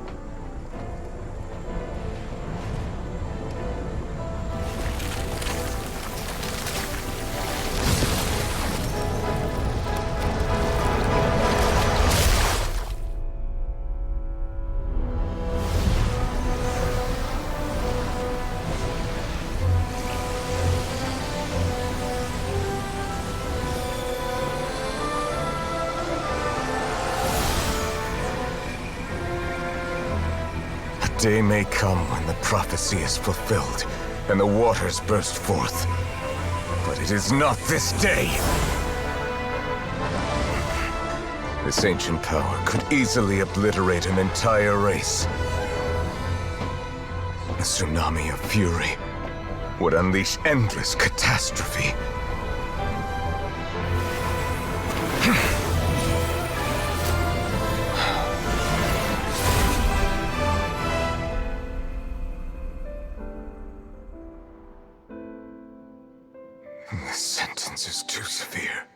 Day may come when the prophecy is fulfilled, and the waters burst forth. But it is not this day! This ancient power could easily obliterate an entire race. A tsunami of fury would unleash endless catastrophe. This sentence is too severe.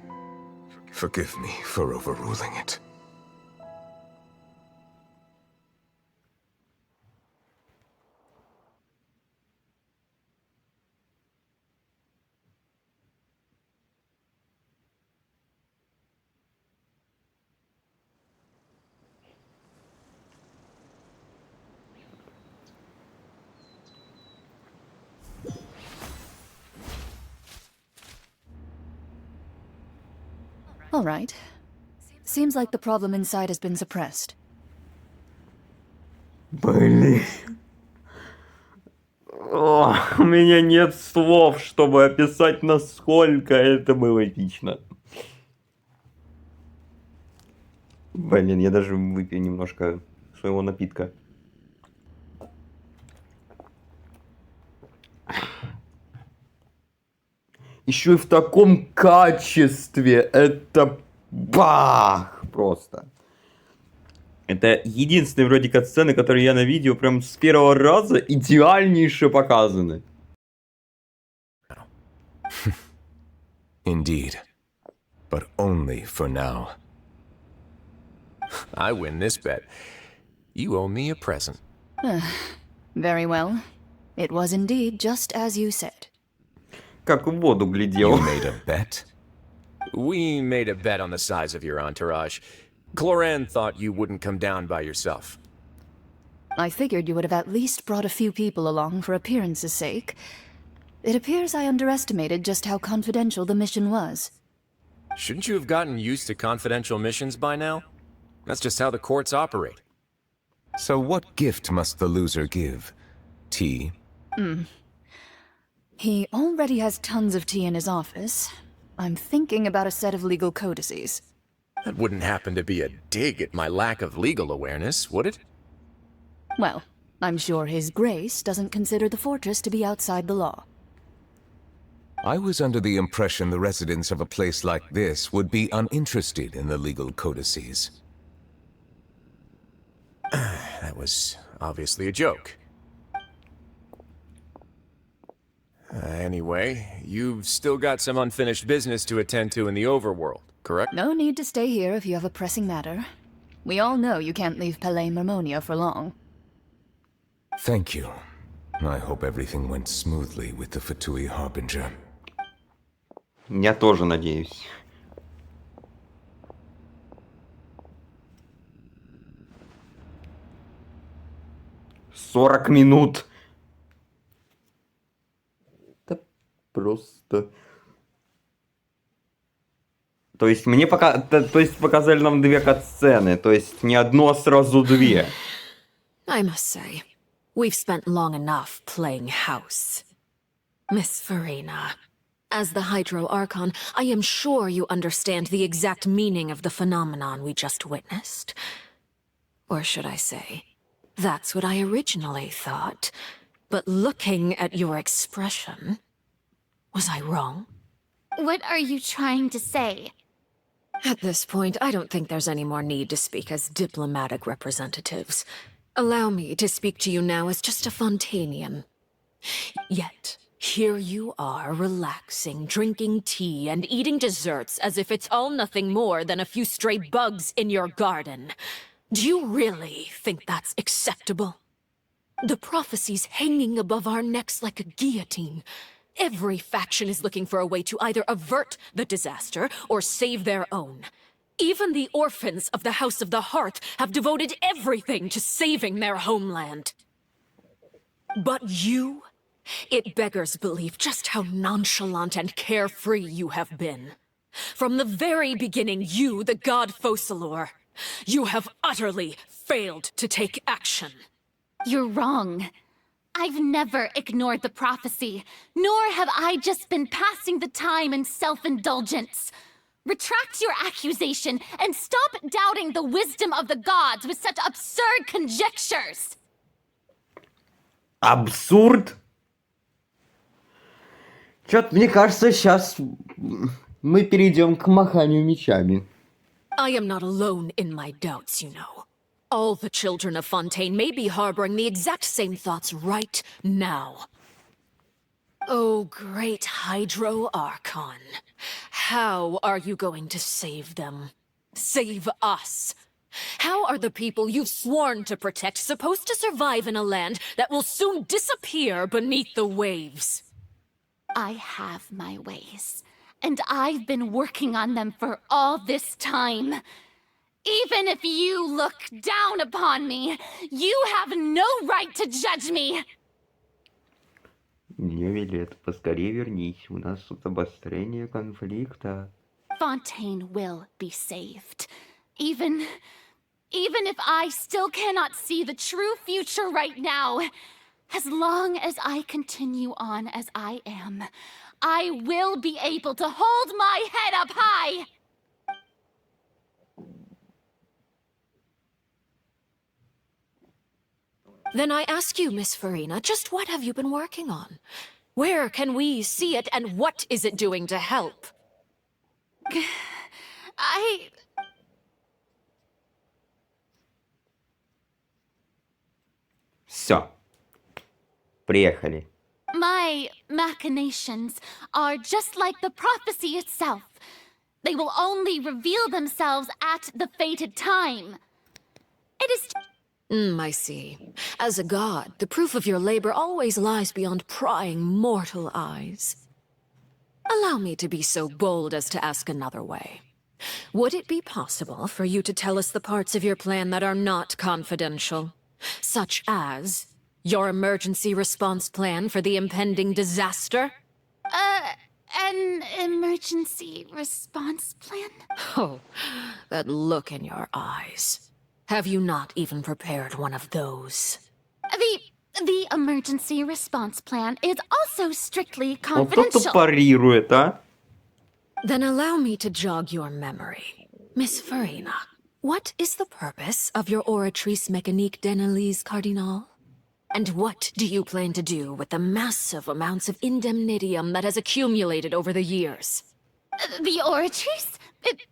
Forgive me for overruling it. All right. Seems like the problem inside has been suppressed. Блин. У меня нет слов, чтобы описать, насколько это было эпично. Блин, я даже выпью немножко своего напитка. Еще и в таком качестве. Это бах! Просто. Это единственные вроде катсцены, которые я на видео прям с первого раза идеальнейше показаны. Indeed. But only for now. I win this bet. You owe me a present. Very well. It was indeed just as you said. Как в воду глядел. You made a bet? We made a bet on the size of your entourage. Cloran thought you wouldn't come down by yourself. I figured you would have at least brought a few people along for appearance's sake. It appears I underestimated just how confidential the mission was. Shouldn't you have gotten used to confidential missions by now? That's just how the courts operate. So what gift must the loser give? Tea? He already has tons of tea in his office. I'm thinking about a set of legal codices. That wouldn't happen to be a dig at my lack of legal awareness, would it? Well, I'm sure His Grace doesn't consider the fortress to be outside the law. I was under the impression the residents of a place like this would be uninterested in the legal codices. That was obviously a joke. Anyway, you've still got some unfinished business to attend to in the overworld, correct? No need to stay here if you have a pressing matter. We all know you can't leave Palais Mermonia for long. Thank you. I hope everything went smoothly with the Fatui Harbinger. Я тоже надеюсь. «40 минут». Это просто... То есть мне показали нам две катсцены, то есть не одну, а сразу две. I must say, we've spent long enough playing house. Miss Farina, as the Hydro Archon, I am sure you understand the exact meaning of the phenomenon we just witnessed. Or should I say, that's what I originally thought. But looking at your expression, was I wrong? What are you trying to say? At this point, I don't think there's any more need to speak as diplomatic representatives. Allow me to speak to you now as just a Fontanian. Yet, here you are, relaxing, drinking tea, and eating desserts as if it's all nothing more than a few stray bugs in your garden. Do you really think that's acceptable? The prophecy's hanging above our necks like a guillotine. Every faction is looking for a way to either avert the disaster or save their own. Even the orphans of the House of the Hearth have devoted everything to saving their homeland. But you? It beggars belief just how nonchalant and carefree you have been. From the very beginning, you, the god Focalor, you have utterly failed to take action. You're wrong. I've never ignored the prophecy, nor have I just been passing the time in self-indulgence. Retract your accusation and stop doubting the wisdom of the gods with such absurd conjectures. Абсурд? Чё-то мне кажется, сейчас мы перейдем к маханию мечами. I am not alone in my doubts, you know. All the children of Fontaine may be harboring the exact same thoughts right now. Oh, great Hydro Archon. How are you going to save them? Save us? How are the people you've sworn to protect supposed to survive in a land that will soon disappear beneath the waves? I have my ways, and I've been working on them for all this time. Even if you look down upon me, you have no right to judge me. Невилет, поскорее вернись, у нас тут обострение конфликта. Fontaine will be saved. Even if I still cannot see the true future right now, as long as I continue on as I am, I will be able to hold my head up high! Then I ask you, Miss Farina, just what have you been working on? Where can we see it, and what is it doing to help? Все. Приехали. My machinations are just like the prophecy itself. They will only reveal themselves at the fated time. It is... I see. As a god, the proof of your labor always lies beyond prying mortal eyes. Allow me to be so bold as to ask another way. Would it be possible for you to tell us the parts of your plan that are not confidential? Such as your emergency response plan for the impending disaster? An emergency response plan? Oh, that look in your eyes. Have you not even prepared one of those? The emergency response plan is also strictly Вот кто confidential. парирует, а? Then allow me to jog your memory. Miss Farina, what is the purpose of your oratrice mécanique d'analyse cardinal? And what do you plan to do with the massive amounts of indemnitium that has accumulated over the years? The oratrice?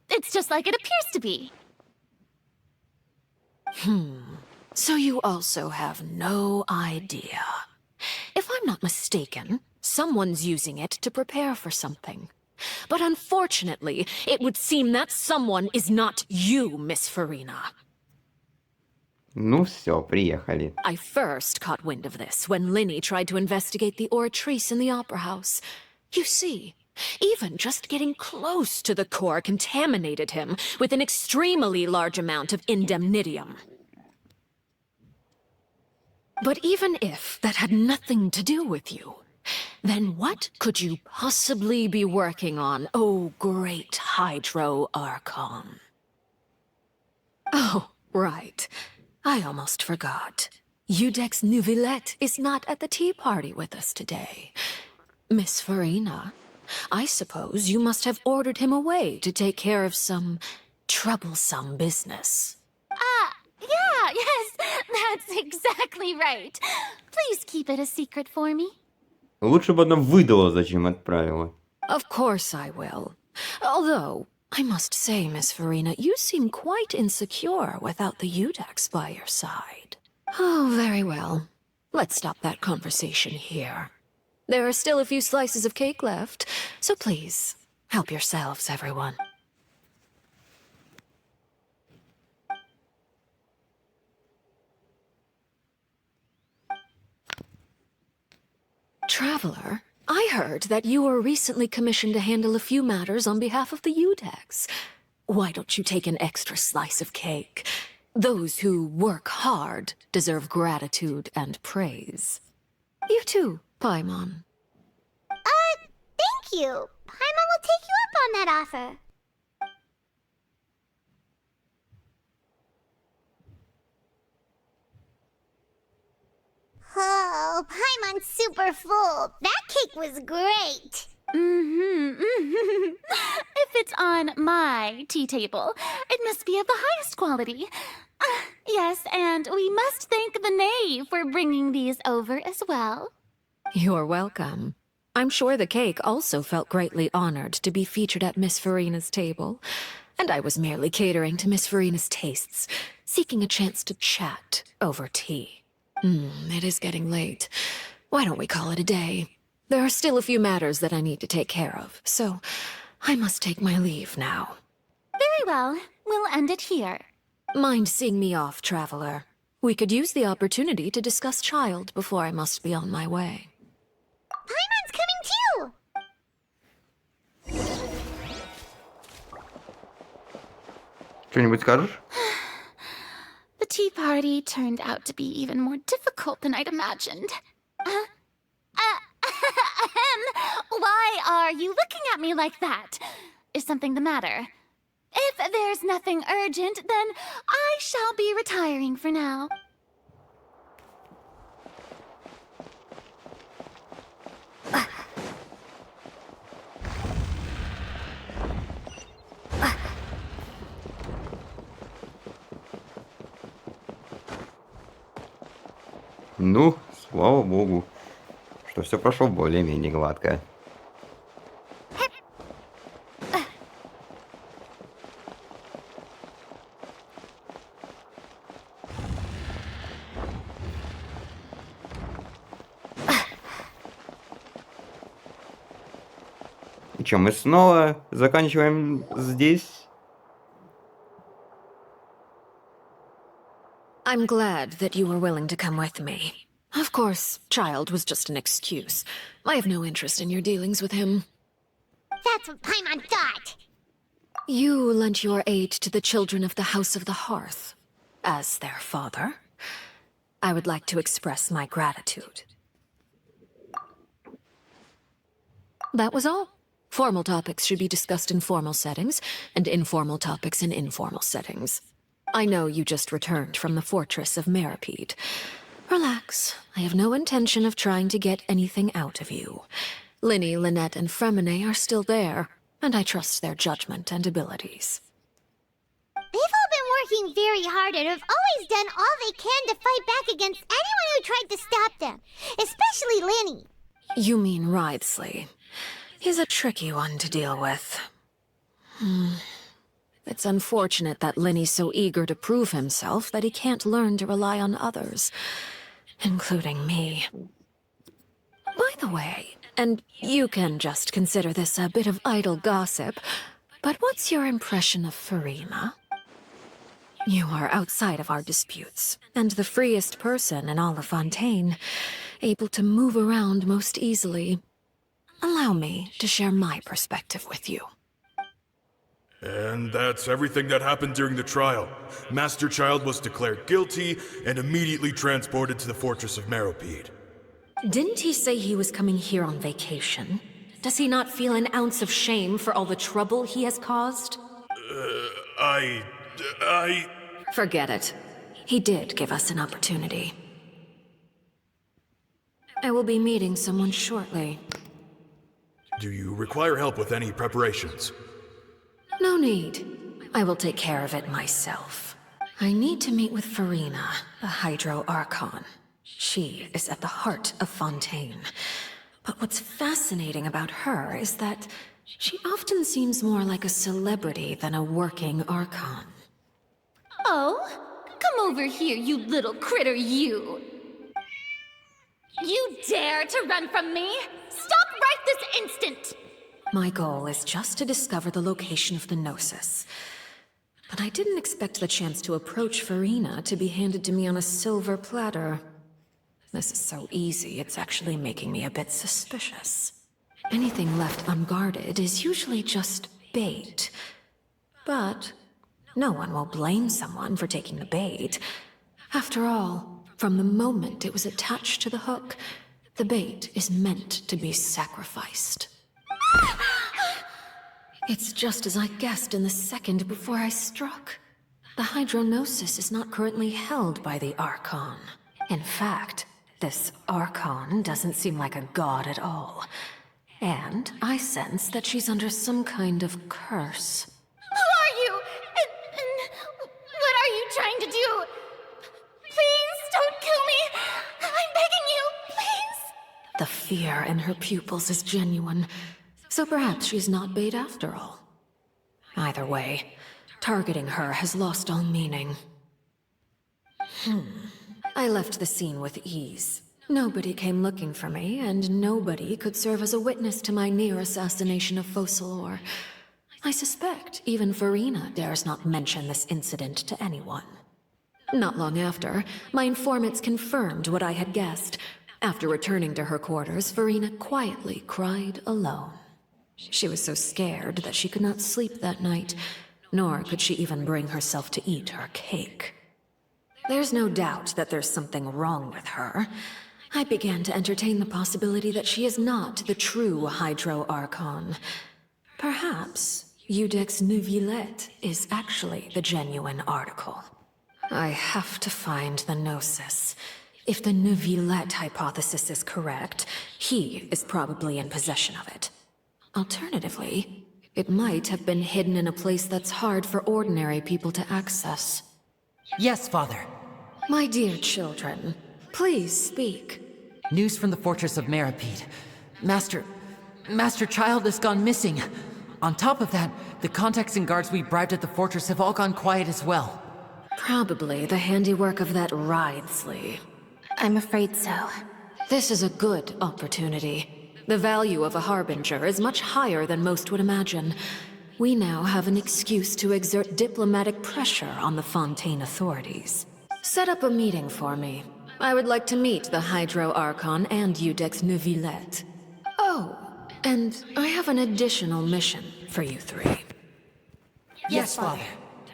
It's just like it appears to be. So you also have no idea. If I'm not mistaken, someone's using it to prepare for something. But unfortunately, it would seem that someone is not you, Miss Farina. Ну все, приехали. I first caught wind of this when Linny tried to investigate the oratrice in the opera house. You see, even just getting close to the core contaminated him with an extremely large amount of indemnitium. But even if that had nothing to do with you, then what could you possibly be working on, oh great Hydro Archon? Oh, right. I almost forgot. Udex Neuvillette is not at the tea party with us today. Miss Farina, I suppose you must have ordered him away to take care of some troublesome business. Yeah, yes, that's exactly right. Please keep it a secret for me. Лучше бы она выдала, зачем отправила. Of course I will. Although, I must say, Miss Farina, you seem quite insecure without the Udex by your side. Oh, very well. Let's stop that conversation here. There are still a few slices of cake left, so please, help yourselves, everyone. Traveler, I heard that you were recently commissioned to handle a few matters on behalf of the Udex. Why don't you take an extra slice of cake? Those who work hard deserve gratitude and praise. You too, Paimon. Thank you. Paimon will take you up on that offer. Oh, Paimon's super full. That cake was great. If it's on my tea table, it must be of the highest quality. Yes, and we must thank the knave for bringing these over as well. You're welcome. I'm sure the cake also felt greatly honored to be featured at Miss Farina's table. And I was merely catering to Miss Farina's tastes, seeking a chance to chat over tea. It is getting late. Why don't we call it a day? There are still a few matters that I need to take care of, so I must take my leave now. Very well. We'll end it here. Mind seeing me off, traveler? We could use the opportunity to discuss Child before I must be on my way. Paimon's coming too. Что-нибудь скажешь? The tea party turned out to be even more difficult than I'd imagined. Why are you looking at me like that? is something the matter. If there's nothing urgent, then I shall be retiring for now. Ну, слава богу, что все прошло более-менее гладко. И чё, мы снова заканчиваем здесь? I'm glad that you were willing to come with me. Of course, child was just an excuse. I have no interest in your dealings with him. That's what Paimon thought. You lent your aid to the children of the House of the Hearth. As their father, I would like to express my gratitude. That was all. Formal topics should be discussed in formal settings, and informal topics in informal settings. I know you just returned from the fortress of Meripede. Relax. I have no intention of trying to get anything out of you. Linny, Lynette, and Fremine are still there, and I trust their judgment and abilities. They've all been working very hard and have always done all they can to fight back against anyone who tried to stop them, especially Linny. You mean Wriothesley. He's a tricky one to deal with. It's unfortunate that Linny's so eager to prove himself that he can't learn to rely on others, including me. By the way, and you can just consider this a bit of idle gossip, but what's your impression of Farina? You are outside of our disputes, and the freest person in all of Fontaine, able to move around most easily. Allow me to share my perspective with you. And that's everything that happened during the trial. Master Child was declared guilty and immediately transported to the Fortress of Meripede. Didn't he say he was coming here on vacation? Does he not feel an ounce of shame for all the trouble he has caused? I... Forget it. He did give us an opportunity. I will be meeting someone shortly. Do you require help with any preparations? No need. I will take care of it myself. I need to meet with Farina, the Hydro Archon. She is at the heart of Fontaine. But what's fascinating about her is that she often seems more like a celebrity than a working Archon. Oh, come over here, you little critter, you! You dare to run from me? Stop right this instant! My goal is just to discover the location of the Gnosis. But I didn't expect the chance to approach Farina to be handed to me on a silver platter. This is so easy, it's actually making me a bit suspicious. Anything left unguarded is usually just bait. But no one will blame someone for taking the bait. After all, from the moment it was attached to the hook, the bait is meant to be sacrificed. It's just as I guessed in the second before I struck. The Hydronosis is not currently held by the Archon. In fact, this Archon doesn't seem like a god at all. And I sense that she's under some kind of curse. Who are you? And what are you trying to do? Please don't kill me! I'm begging you, please! The fear in her pupils is genuine. So perhaps she's not bait after all. Either way, targeting her has lost all meaning. I left the scene with ease. Nobody came looking for me, and nobody could serve as a witness to my near assassination of Focalor. I suspect even Farina dares not mention this incident to anyone. Not long after, my informants confirmed what I had guessed. After returning to her quarters, Farina quietly cried alone. She was so scared that she could not sleep that night, nor could she even bring herself to eat her cake. There's no doubt that there's something wrong with her. I began to entertain the possibility that she is not the true Hydro Archon. Perhaps Iudex Neuvillette is actually the genuine article. I have to find the Gnosis. If the Neuvillette hypothesis is correct, he is probably in possession of it. Alternatively, it might have been hidden in a place that's hard for ordinary people to access. Yes, Father. My dear children, please speak. News from the fortress of Meripede. Master Child has gone missing. On top of that, the contacts and guards we bribed at the fortress have all gone quiet as well. Probably the handiwork of that Ridesley. I'm afraid so. This is a good opportunity. The value of a harbinger is much higher than most would imagine. We now have an excuse to exert diplomatic pressure on the Fontaine authorities. Set up a meeting for me. I would like to meet the Hydro Archon and Iudex Neuvillette. Oh, and I have an additional mission for you three. Yes, Father.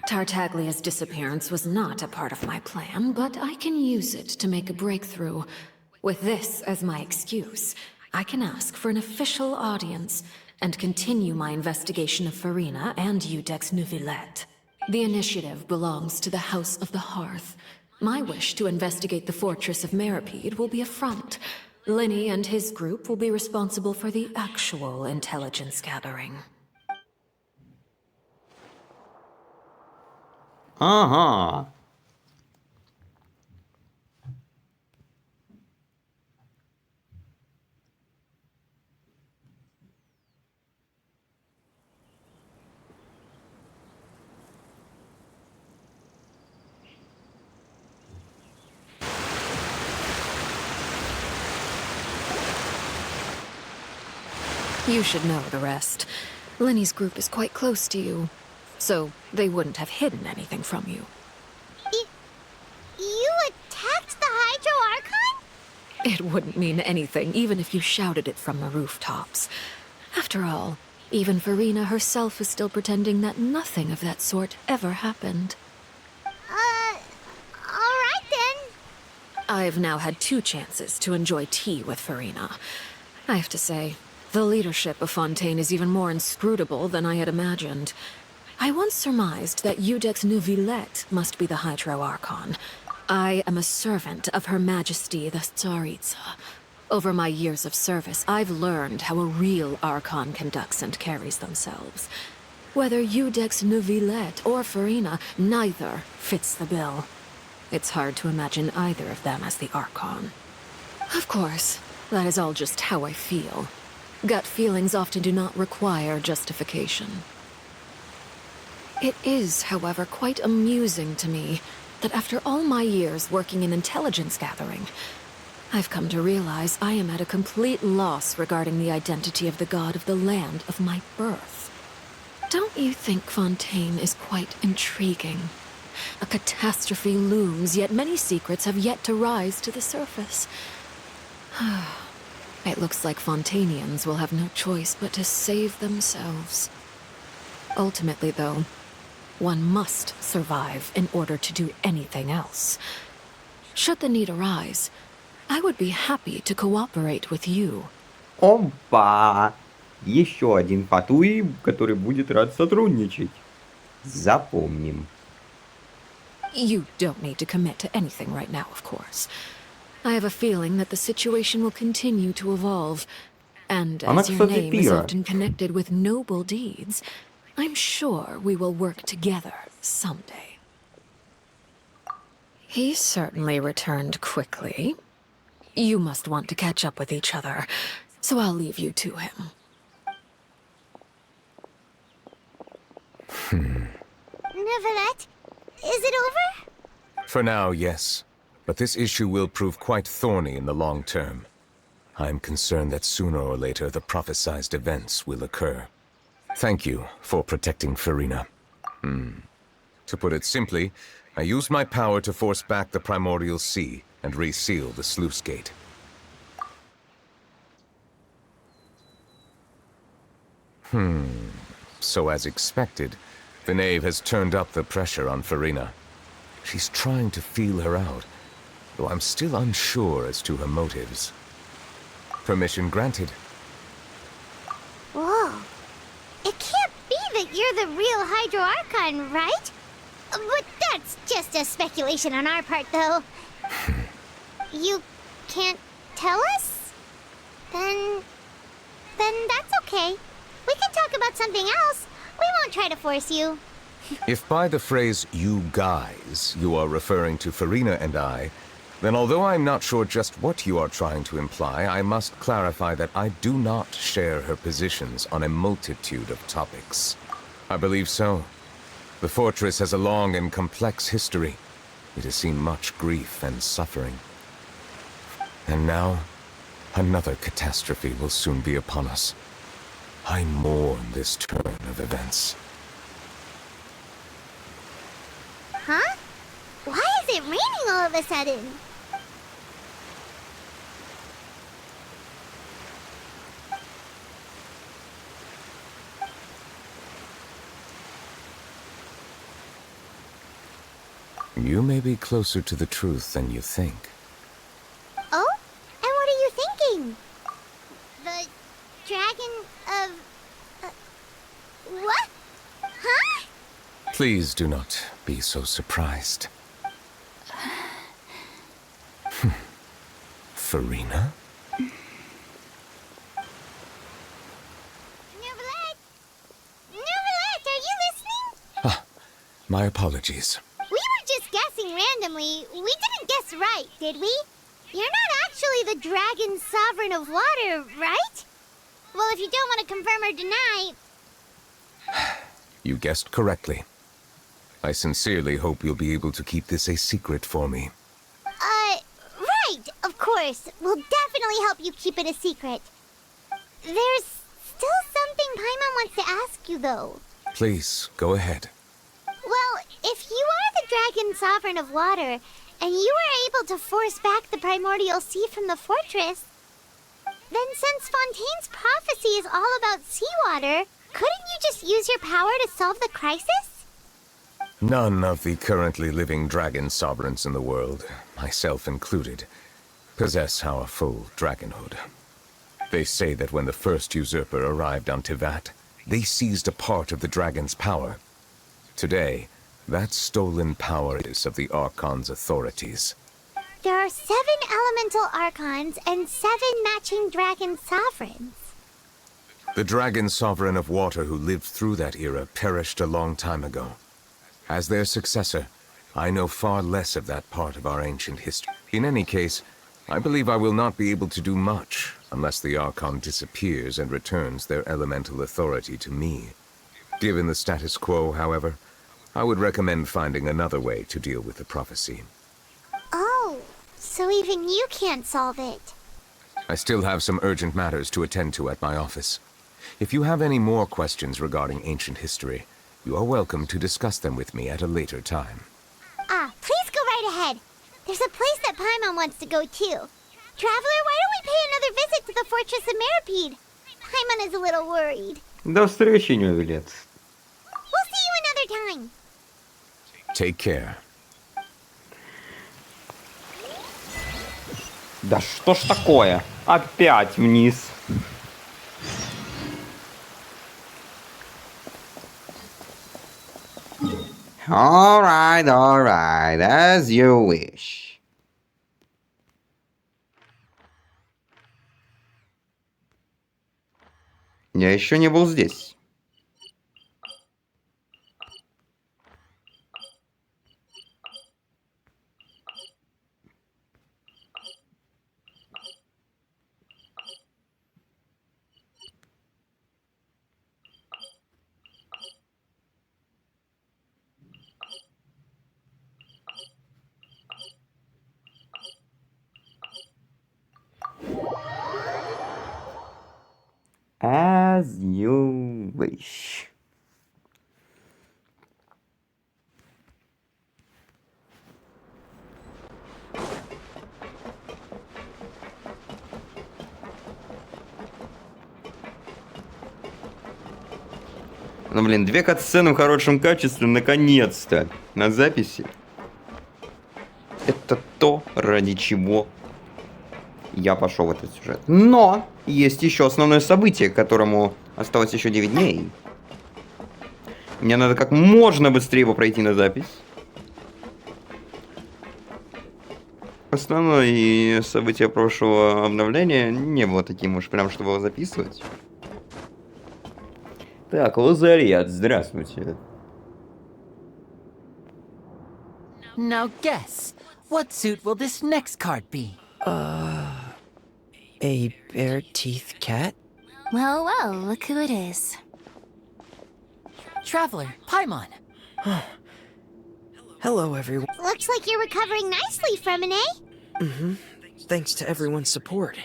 Tartaglia's disappearance was not a part of my plan, but I can use it to make a breakthrough. With this as my excuse, I can ask for an official audience and continue my investigation of Farina and Iudex Neuvillette. The initiative belongs to the House of the Hearth. My wish to investigate the fortress of Meripede will be a front. Linny and his group will be responsible for the actual intelligence gathering. Ага. You should know the rest. Linny's group is quite close to you, so they wouldn't have hidden anything from you. You attacked the Hydro Archon? It wouldn't mean anything, even if you shouted it from the rooftops. After all, even Farina herself is still pretending that nothing of that sort ever happened. Alright then. I've now had 2 chances to enjoy tea with Farina. I have to say, the leadership of Fontaine is even more inscrutable than I had imagined. I once surmised that Iudex Neuvillette must be the Hydro Archon. I am a servant of Her Majesty the Tsaritsa. Over my years of service, I've learned how a real Archon conducts and carries themselves. Whether Iudex Neuvillette or Farina, neither fits the bill. It's hard to imagine either of them as the Archon. Of course, that is all just how I feel. Gut feelings often do not require justification. It is, however, quite amusing to me that after all my years working in intelligence gathering, I've come to realize I am at a complete loss regarding the identity of the god of the land of my birth. Don't you think Fontaine is quite intriguing? A catastrophe looms, yet many secrets have yet to rise to the surface. It looks like Fontainians will have no choice but to save themselves. Ultimately, though, one must survive in order to do anything else. Should the need arise, I would be happy to cooperate with you. Опа! Еще один фатуи, который будет рад сотрудничать. Запомним. You don't need to commit to anything right now, of course. I have a feeling that the situation will continue to evolve, and as your name is often connected with noble deeds, I'm sure we will work together someday. He certainly returned quickly. You must want to catch up with each other, so I'll leave you to him. Neuvillette, is it over? For now, yes. But this issue will prove quite thorny in the long term. I'm concerned that sooner or later the prophesized events will occur. Thank you for protecting Farina. To put it simply, I used my power to force back the Primordial Sea and reseal the sluice gate. So as expected, the knave has turned up the pressure on Farina. She's trying to feel her out, though I'm still unsure as to her motives. Permission granted. Whoa. It can't be that you're you're the real Hydro Archon, right? But that's just a speculation on our part, though. You can't tell us? Then that's okay. We can talk about something else. We won't try to force you. If by the phrase, you guys, you are referring to Farina and I, then although I'm not sure just what you are trying to imply, I must clarify that I do not share her positions on a multitude of topics. I believe so. The fortress has a long and complex history. It has seen much grief and suffering. And now, another catastrophe will soon be upon us. I mourn this turn of events. Huh? Why is it raining all of a sudden? You may be closer to the truth than you think. Oh? And what are you thinking? The dragon of... what? Huh? Please do not be so surprised. Farina? Nuvalet, are you listening? Ah, my apologies. We were just guessing randomly. We didn't guess right, did we? You're not actually the dragon sovereign of water, right? Well, if you don't want to confirm or deny... You guessed correctly. I sincerely hope you'll be able to keep this a secret for me. Right, of course. We'll definitely help you keep it a secret. There's still something Paimon wants to ask you, though. Please, go ahead. Well, if you are the dragon sovereign of water, and you were able to force back the primordial sea from the fortress, then since Fontaine's prophecy is all about seawater, couldn't you just use your power to solve the crisis? None of the currently living dragon sovereigns in the world, myself included, possess our full dragonhood. They say that when the first usurper arrived on Tivat, they seized a part of the dragon's power. Today, that stolen power is of the Archon's authorities. There are 7 elemental archons and 7 matching dragon sovereigns. The dragon sovereign of water who lived through that era perished a long time ago. As their successor, I know far less of that part of our ancient history. In any case, I believe I will not be able to do much unless the Archon disappears and returns their elemental authority to me. Given the status quo, however, I would recommend finding another way to deal with the prophecy. Oh, so even you can't solve it. I still have some urgent matters to attend to at my office. If you have any more questions regarding ancient history, you are welcome to discuss them with me at a later time. Please go right ahead. There's a place that Paimon wants to go too. Traveler, why don't we pay another visit to the Fortress of Meropide? Paimon is a little worried. До встречи, Нювелет. We'll see you another time. Take care. Да что ж такое? Опять вниз. Alright, as you wish. Я еще не был здесь. As you wish. Ну, блин, 2 катсцены в хорошем качестве, наконец-то, на записи. Это то, ради чего я пошел в этот сюжет. Но есть еще основное событие, к которому осталось еще 9 дней. Мне надо как можно быстрее его пройти на запись. Основное событие прошлого обновления не было таким уж прям, чтобы его записывать. Так, лазарет, здравствуйте. Now guess, what suit will this next card be? A bare-teeth cat? Well, well, look who it is. Traveler, Paimon. Hello, everyone. Looks like you're recovering nicely from it, eh? Mm-hmm. Thanks to everyone's support.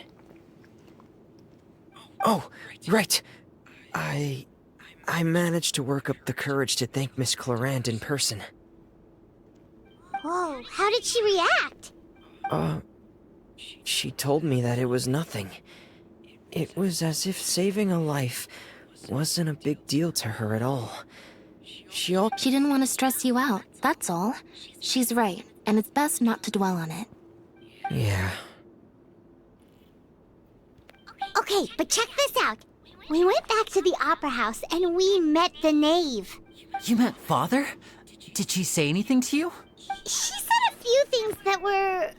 Oh, right. I managed to work up the courage to thank Miss Clorand in person. Whoa, how did she react? She told me that it was nothing. It was as if saving a life wasn't a big deal to her at all. She didn't want to stress you out, that's all. She's right, and it's best not to dwell on it. Yeah. Okay, but check this out. We went back to the opera house and we met the knave. You met Father? Did she say anything to you? She said a few things that were, a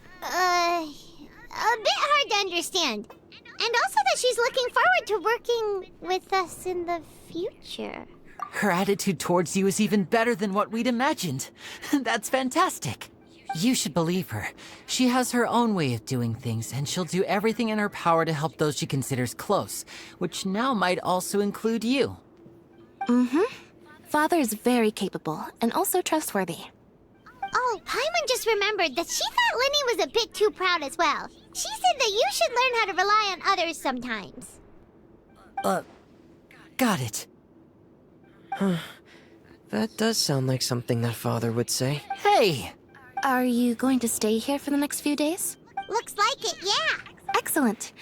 bit hard to understand. And also that she's looking forward to working with us in the future. Her attitude towards you is even better than what we'd imagined. That's fantastic. You should believe her. She has her own way of doing things, and she'll do everything in her power to help those she considers close, which now might also include you. Mm-hmm. Father is very capable, and also trustworthy. Oh, Paimon just remembered that she thought Lenny was a bit too proud as well. She said that you should learn how to rely on others sometimes. Got it. Huh. That does sound like something that Father would say. Hey! Are you going to stay here for the next few days? Looks like it, yeah. Excellent.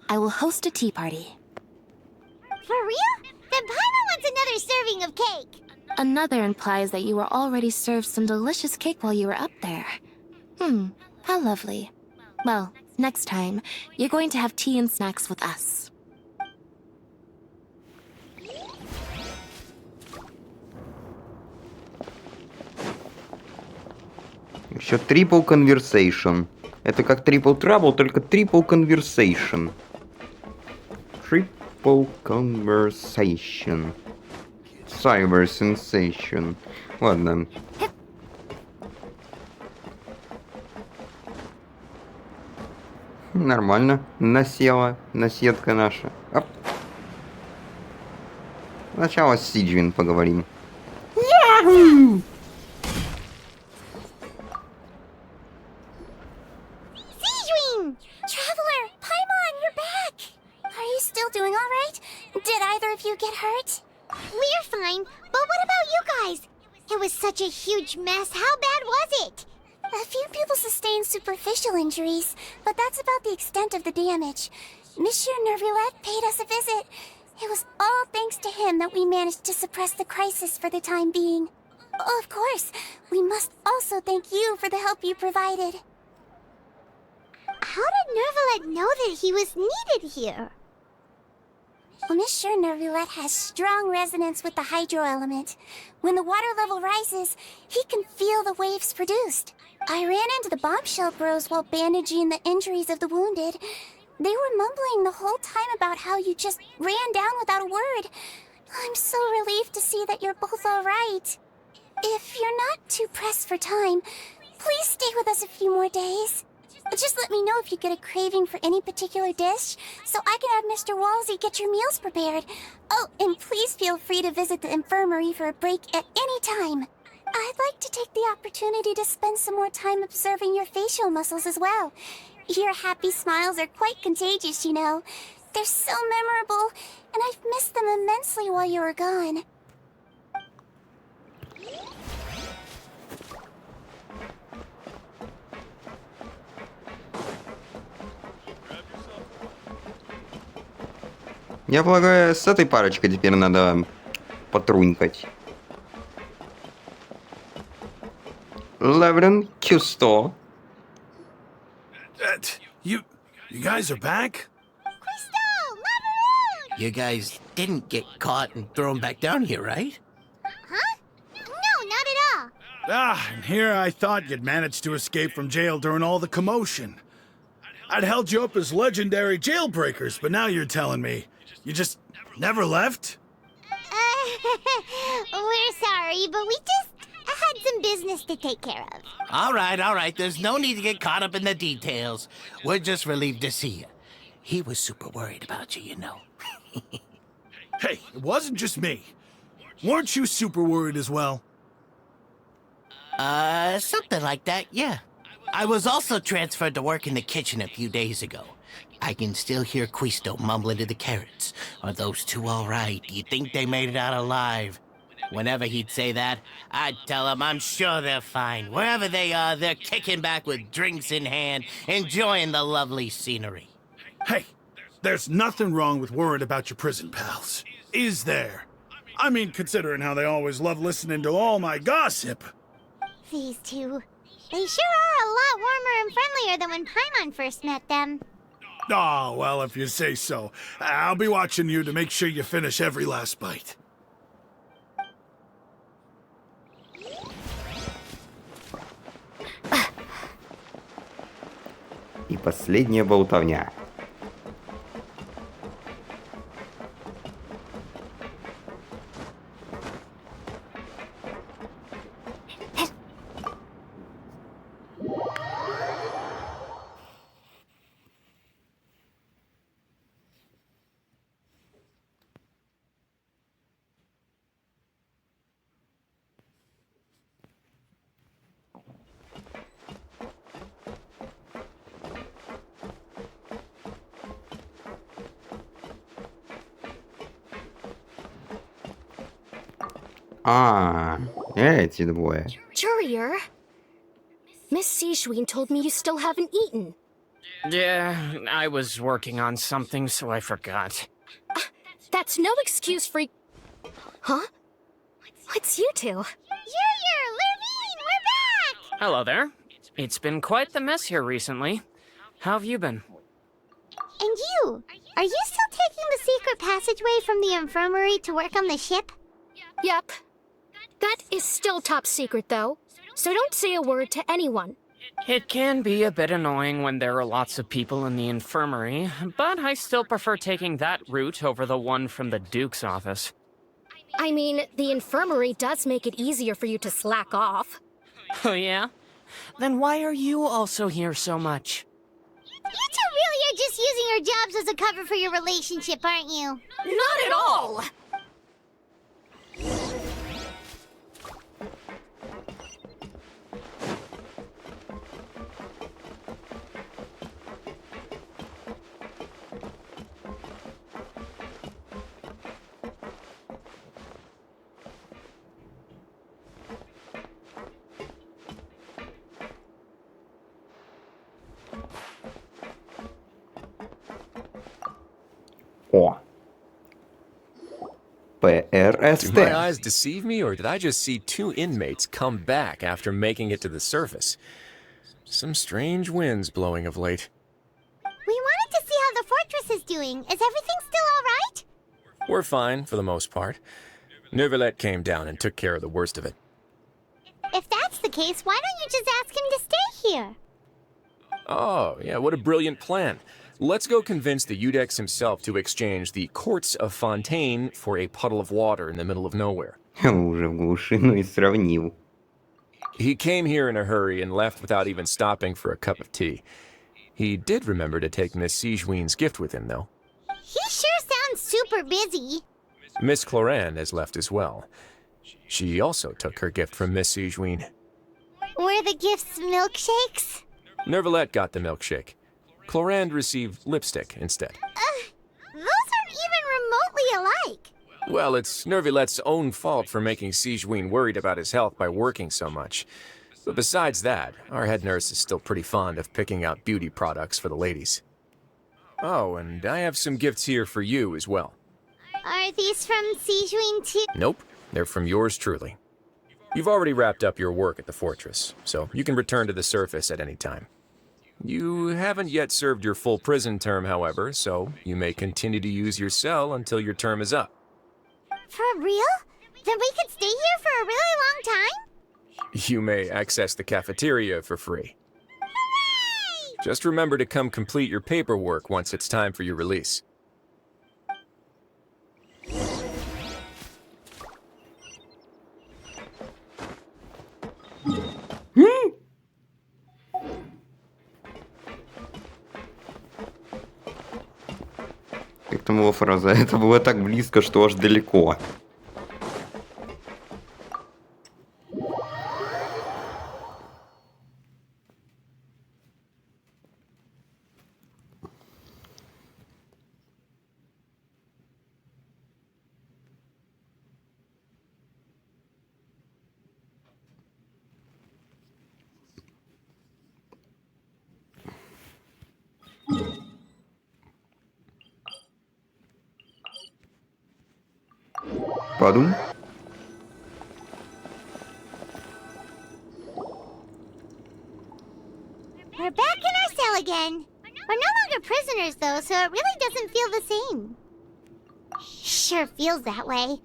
I will host a tea party. For real? Then Paimon wants another serving of cake. Another implies that you were already served some delicious cake while you were up there. How lovely. Well, next time, you're going to have tea and snacks with us. Еще triple conversation. Это как triple trouble, только triple conversation. Triple conversation. Cyber sensation. Ладно. Нормально. Насела. Наседка наша. Оп. Сначала с Сиджвин поговорим. Яху! Sijwin! Traveler! Paimon, you're back! Are you still doing alright? Did either of you get hurt? We're fine, but what about you guys? It was such a huge mess. How bad was it? A few people sustained superficial injuries, but that's about the extent of the damage. Monsieur Nervulette paid us a visit. It was all thanks to him that we managed to suppress the crisis for the time being. Of course, we must also thank you for the help you provided. How did Nervulette know that he was needed here? Well, Monsieur Nervulette has strong resonance with the hydro element. When the water level rises, he can feel the waves produced. I ran into the bombshell bros while bandaging the injuries of the wounded. They were mumbling the whole time about how you just ran down without a word. I'm so relieved to see that you're both all right. If you're not too pressed for time, please stay with us a few more days. Just let me know if you get a craving for any particular dish, so I can have Mr. Wolsey get your meals prepared. Oh, and please feel free to visit the infirmary for a break at any time. I'd like to take the opportunity to spend some more time observing your facial muscles as well. Your happy smiles are quite contagious, you know. They're so memorable, and I've missed them immensely while you were gone. Я полагаю, с этой парочкой теперь надо потрунькать. Леврен, Кюсто. You guys are back? You guys didn't get caught and thrown back down here, right? Huh? And here I thought you'd managed to escape from jail during all the commotion. I'd held you up as legendary jailbreakers, but now you're telling me you just never left? We're sorry, but we just had some business to take care of. All right. There's no need to get caught up in the details. We're just relieved to see you. He was super worried about you, you know. Hey, it wasn't just me. Weren't you super worried as well? Something like that, yeah. I was also transferred to work in the kitchen a few days ago. I can still hear Quisto mumbling to the carrots. Are those two all right? Do you think they made it out alive? Whenever he'd say that, I'd tell him I'm sure they're fine. Wherever they are, they're kicking back with drinks in hand, enjoying the lovely scenery. Hey, there's nothing wrong with worrying about your prison pals. Is there? I mean, considering how they always love listening to all my gossip. These two, they sure are a lot warmer and friendlier than when Paimon first met them. Oh, well, if you say so. I'll be watching you to make sure you finish every last bite. И последняя болтовня. Эти двое. Jurier, Miss Sijween told me you still haven't eaten. Yeah, I was working on something, so I forgot. That's no excuse for... Huh? What's you two? Jurier, Levine, we're back! Hello there. It's been quite the mess here recently. How have you been? And you? Are you still taking the secret passageway from the infirmary to work on the ship? Yep. That is still top secret, though. So don't say a word to anyone. It can be a bit annoying when there are lots of people in the infirmary, but I still prefer taking that route over the one from the Duke's office. I mean, the infirmary does make it easier for you to slack off. Oh, yeah? Then why are you also here so much? You two really are just using your jobs as a cover for your relationship, aren't you? Not at all! О. ПРСТ. Did my eyes deceive me, or did I just see two inmates come back after making it to the surface? Some strange winds blowing of late. We wanted to see how the fortress is doing. Is everything still all right? We're fine, for the most part. Neuvillette came down and took care of the worst of it. If that's the case, why don't you just ask him to stay here? Oh, yeah, what a brilliant plan. Let's go convince the Udex himself to exchange the Courts of Fontaine for a puddle of water in the middle of nowhere. Уже в глуши, ну и сравнил. He came here in a hurry and left without even stopping for a cup of tea. He did remember to take Miss Sijween's gift with him, though. He sure sounds super busy. Miss Cloran has left as well. She also took her gift from Miss Sijween. Were the gifts milkshakes? Neuvillette got the milkshake. Cloran received lipstick instead. Those aren't even remotely alike. Well, it's Neuvillette's own fault for making Sijween worried about his health by working so much. But besides that, our head nurse is still pretty fond of picking out beauty products for the ladies. Oh, and I have some gifts here for you as well. Are these from Sijween too? Nope, they're from yours truly. You've already wrapped up your work at the fortress, so you can return to the surface at any time. You haven't yet served your full prison term, however, so you may continue to use your cell until your term is up. For real? Then we could stay here for a really long time? You may access the cafeteria for free. Just remember to come complete your paperwork once it's time for your release. Как там его фраза? Это было так близко, что аж далеко. Падум. We're back in our cell again. We're no longer prisoners, though, so it really doesn't feel the same. Sure feels that way.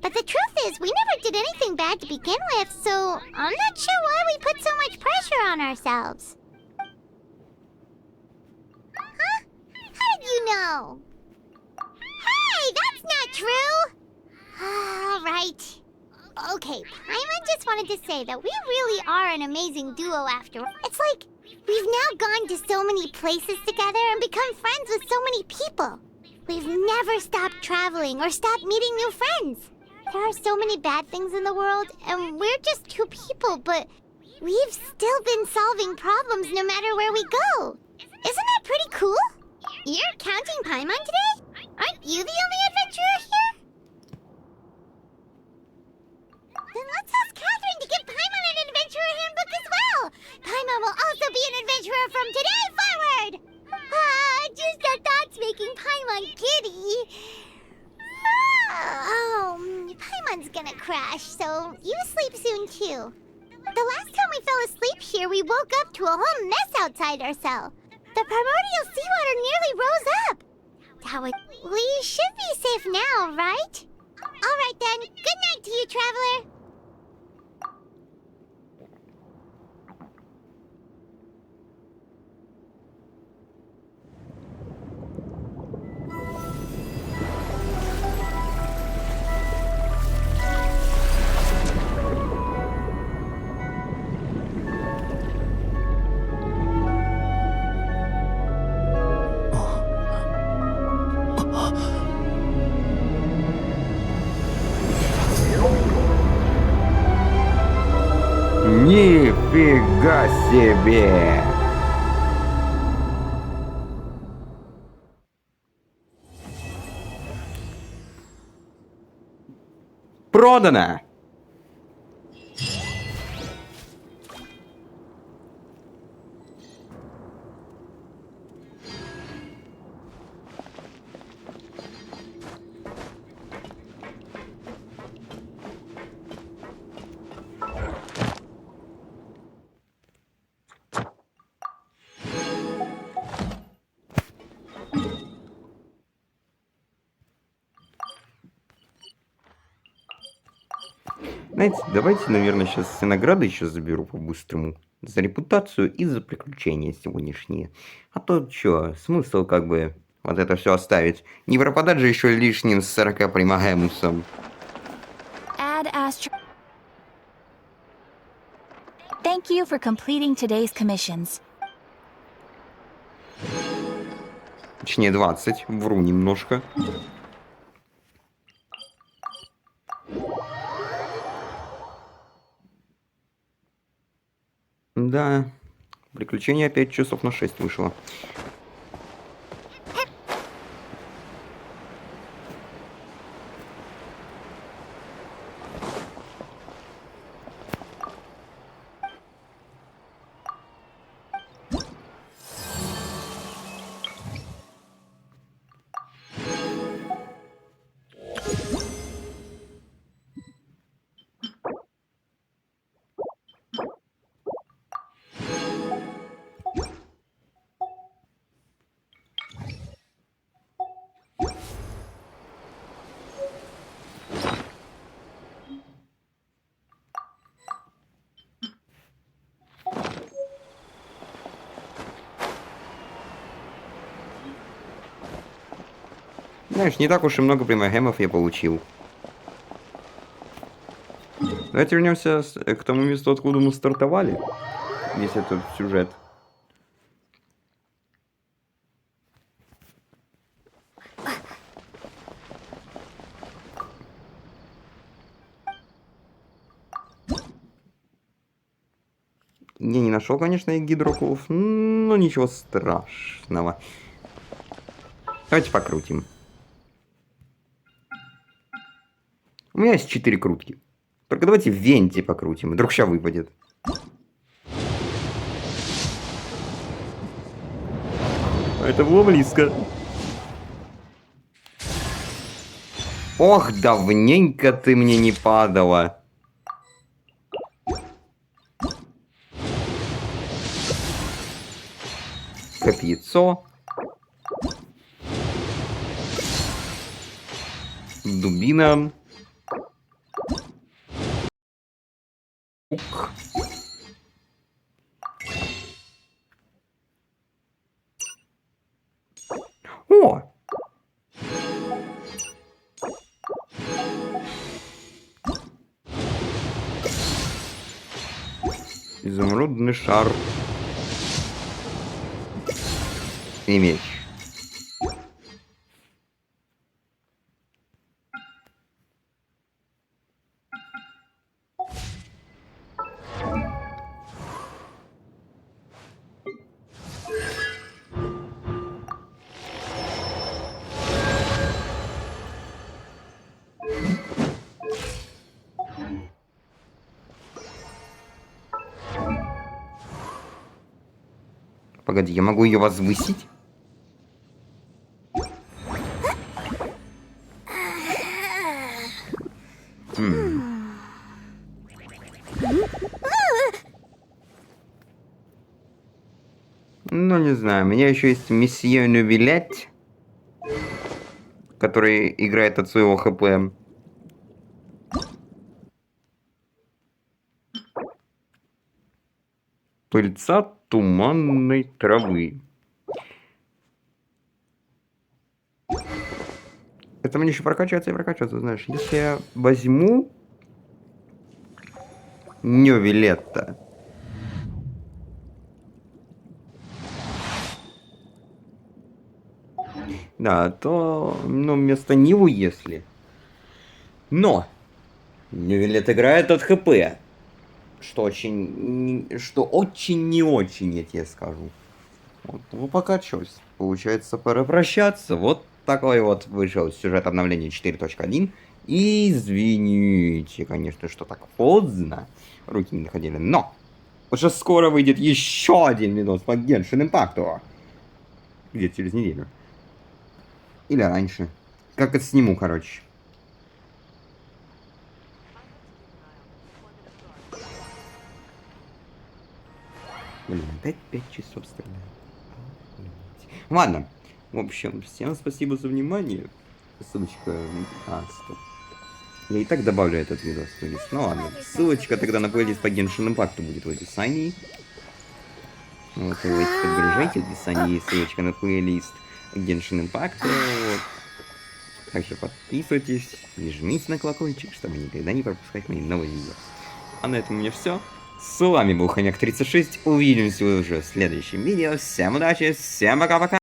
But the truth is, we never did anything bad to begin with, so I'm not sure why we put so much pressure on ourselves. Huh? How did you know? Hey, that's not true! All right. Okay, Paimon just wanted to say that we really are an amazing duo after. It's like we've now gone to so many places together and become friends with so many people. We've never stopped traveling or stopped meeting new friends. There are so many bad things in the world, and we're just two people, but we've still been solving problems no matter where we go. Isn't that pretty cool? You're counting Paimon today? Aren't you the only adventurer here? Then let's ask Catherine to give Paimon an adventurer handbook as well. Paimon will also be an adventurer from today forward. Just the thoughts making Paimon giddy. Paimon's gonna crash, so you sleep soon too. The last time we fell asleep here, we woke up to a whole mess outside our cell. The primordial seawater nearly rose up. We should be safe now, right? All right then. Good night to you, traveler. Нифига себе! Продано! Знаете, давайте, наверное, сейчас все награды еще заберу по-быстрому. За репутацию и за приключения сегодняшние. А то чё, смысл как бы вот это все оставить. Не пропадать же еще лишним с 40 примагемусом. Thank you for completing today's commissions. Точнее 20, вру немножко. Да, приключение опять часов на 6 вышло. Знаешь, не так уж и много примагемов я получил. Давайте вернемся к тому месту, откуда мы стартовали. Весь этот сюжет. Я не нашел, конечно, и гидроков, но ничего страшного. Давайте покрутим. У меня есть 4 крутки. Только давайте в венте покрутим, вдруг сейчас выпадет. Это было близко. Ох, давненько ты мне не падала. Копьецо. Дубина. Ук. О! Изумрудный шар. И меч. Погоди, я могу ее возвысить? Ну, не знаю, у меня еще есть месье Нювилет, который играет от своего ХП. Пыльца туманной травы. Это мне еще прокачиваться и прокачиваться, знаешь. Если я возьму Нювилетта, да, то, ну, вместо него, если. Но Нювилет играет от ХП. Что очень не очень, я тебе скажу. Вот, ну, пока чёсь. Получается, пора прощаться. Вот такой вот вышел сюжет обновления 4.1. Извините, конечно, что так поздно. Руки не доходили. Но уже скоро выйдет еще один видос по Genshin Impact. Где-то через неделю. Или раньше. Как это сниму, короче. Блин, опять 5 часов стреляю. Ладно. В общем, всем спасибо за внимание. Ссылочка... стоп. Я и так добавлю этот видос в плейлист. Ну ладно. Ссылочка тогда на плейлист по Genshin Impact будет в описании. Вот, давайте подгружайте в описании. Ссылочка на плейлист Genshin Impact. Вот. Также подписывайтесь и жмите на колокольчик, чтобы никогда не пропускать мои новые видео. А на этом у меня все. С вами был Хомяк 36. Увидимся уже в следующем видео. Всем удачи, всем пока-пока.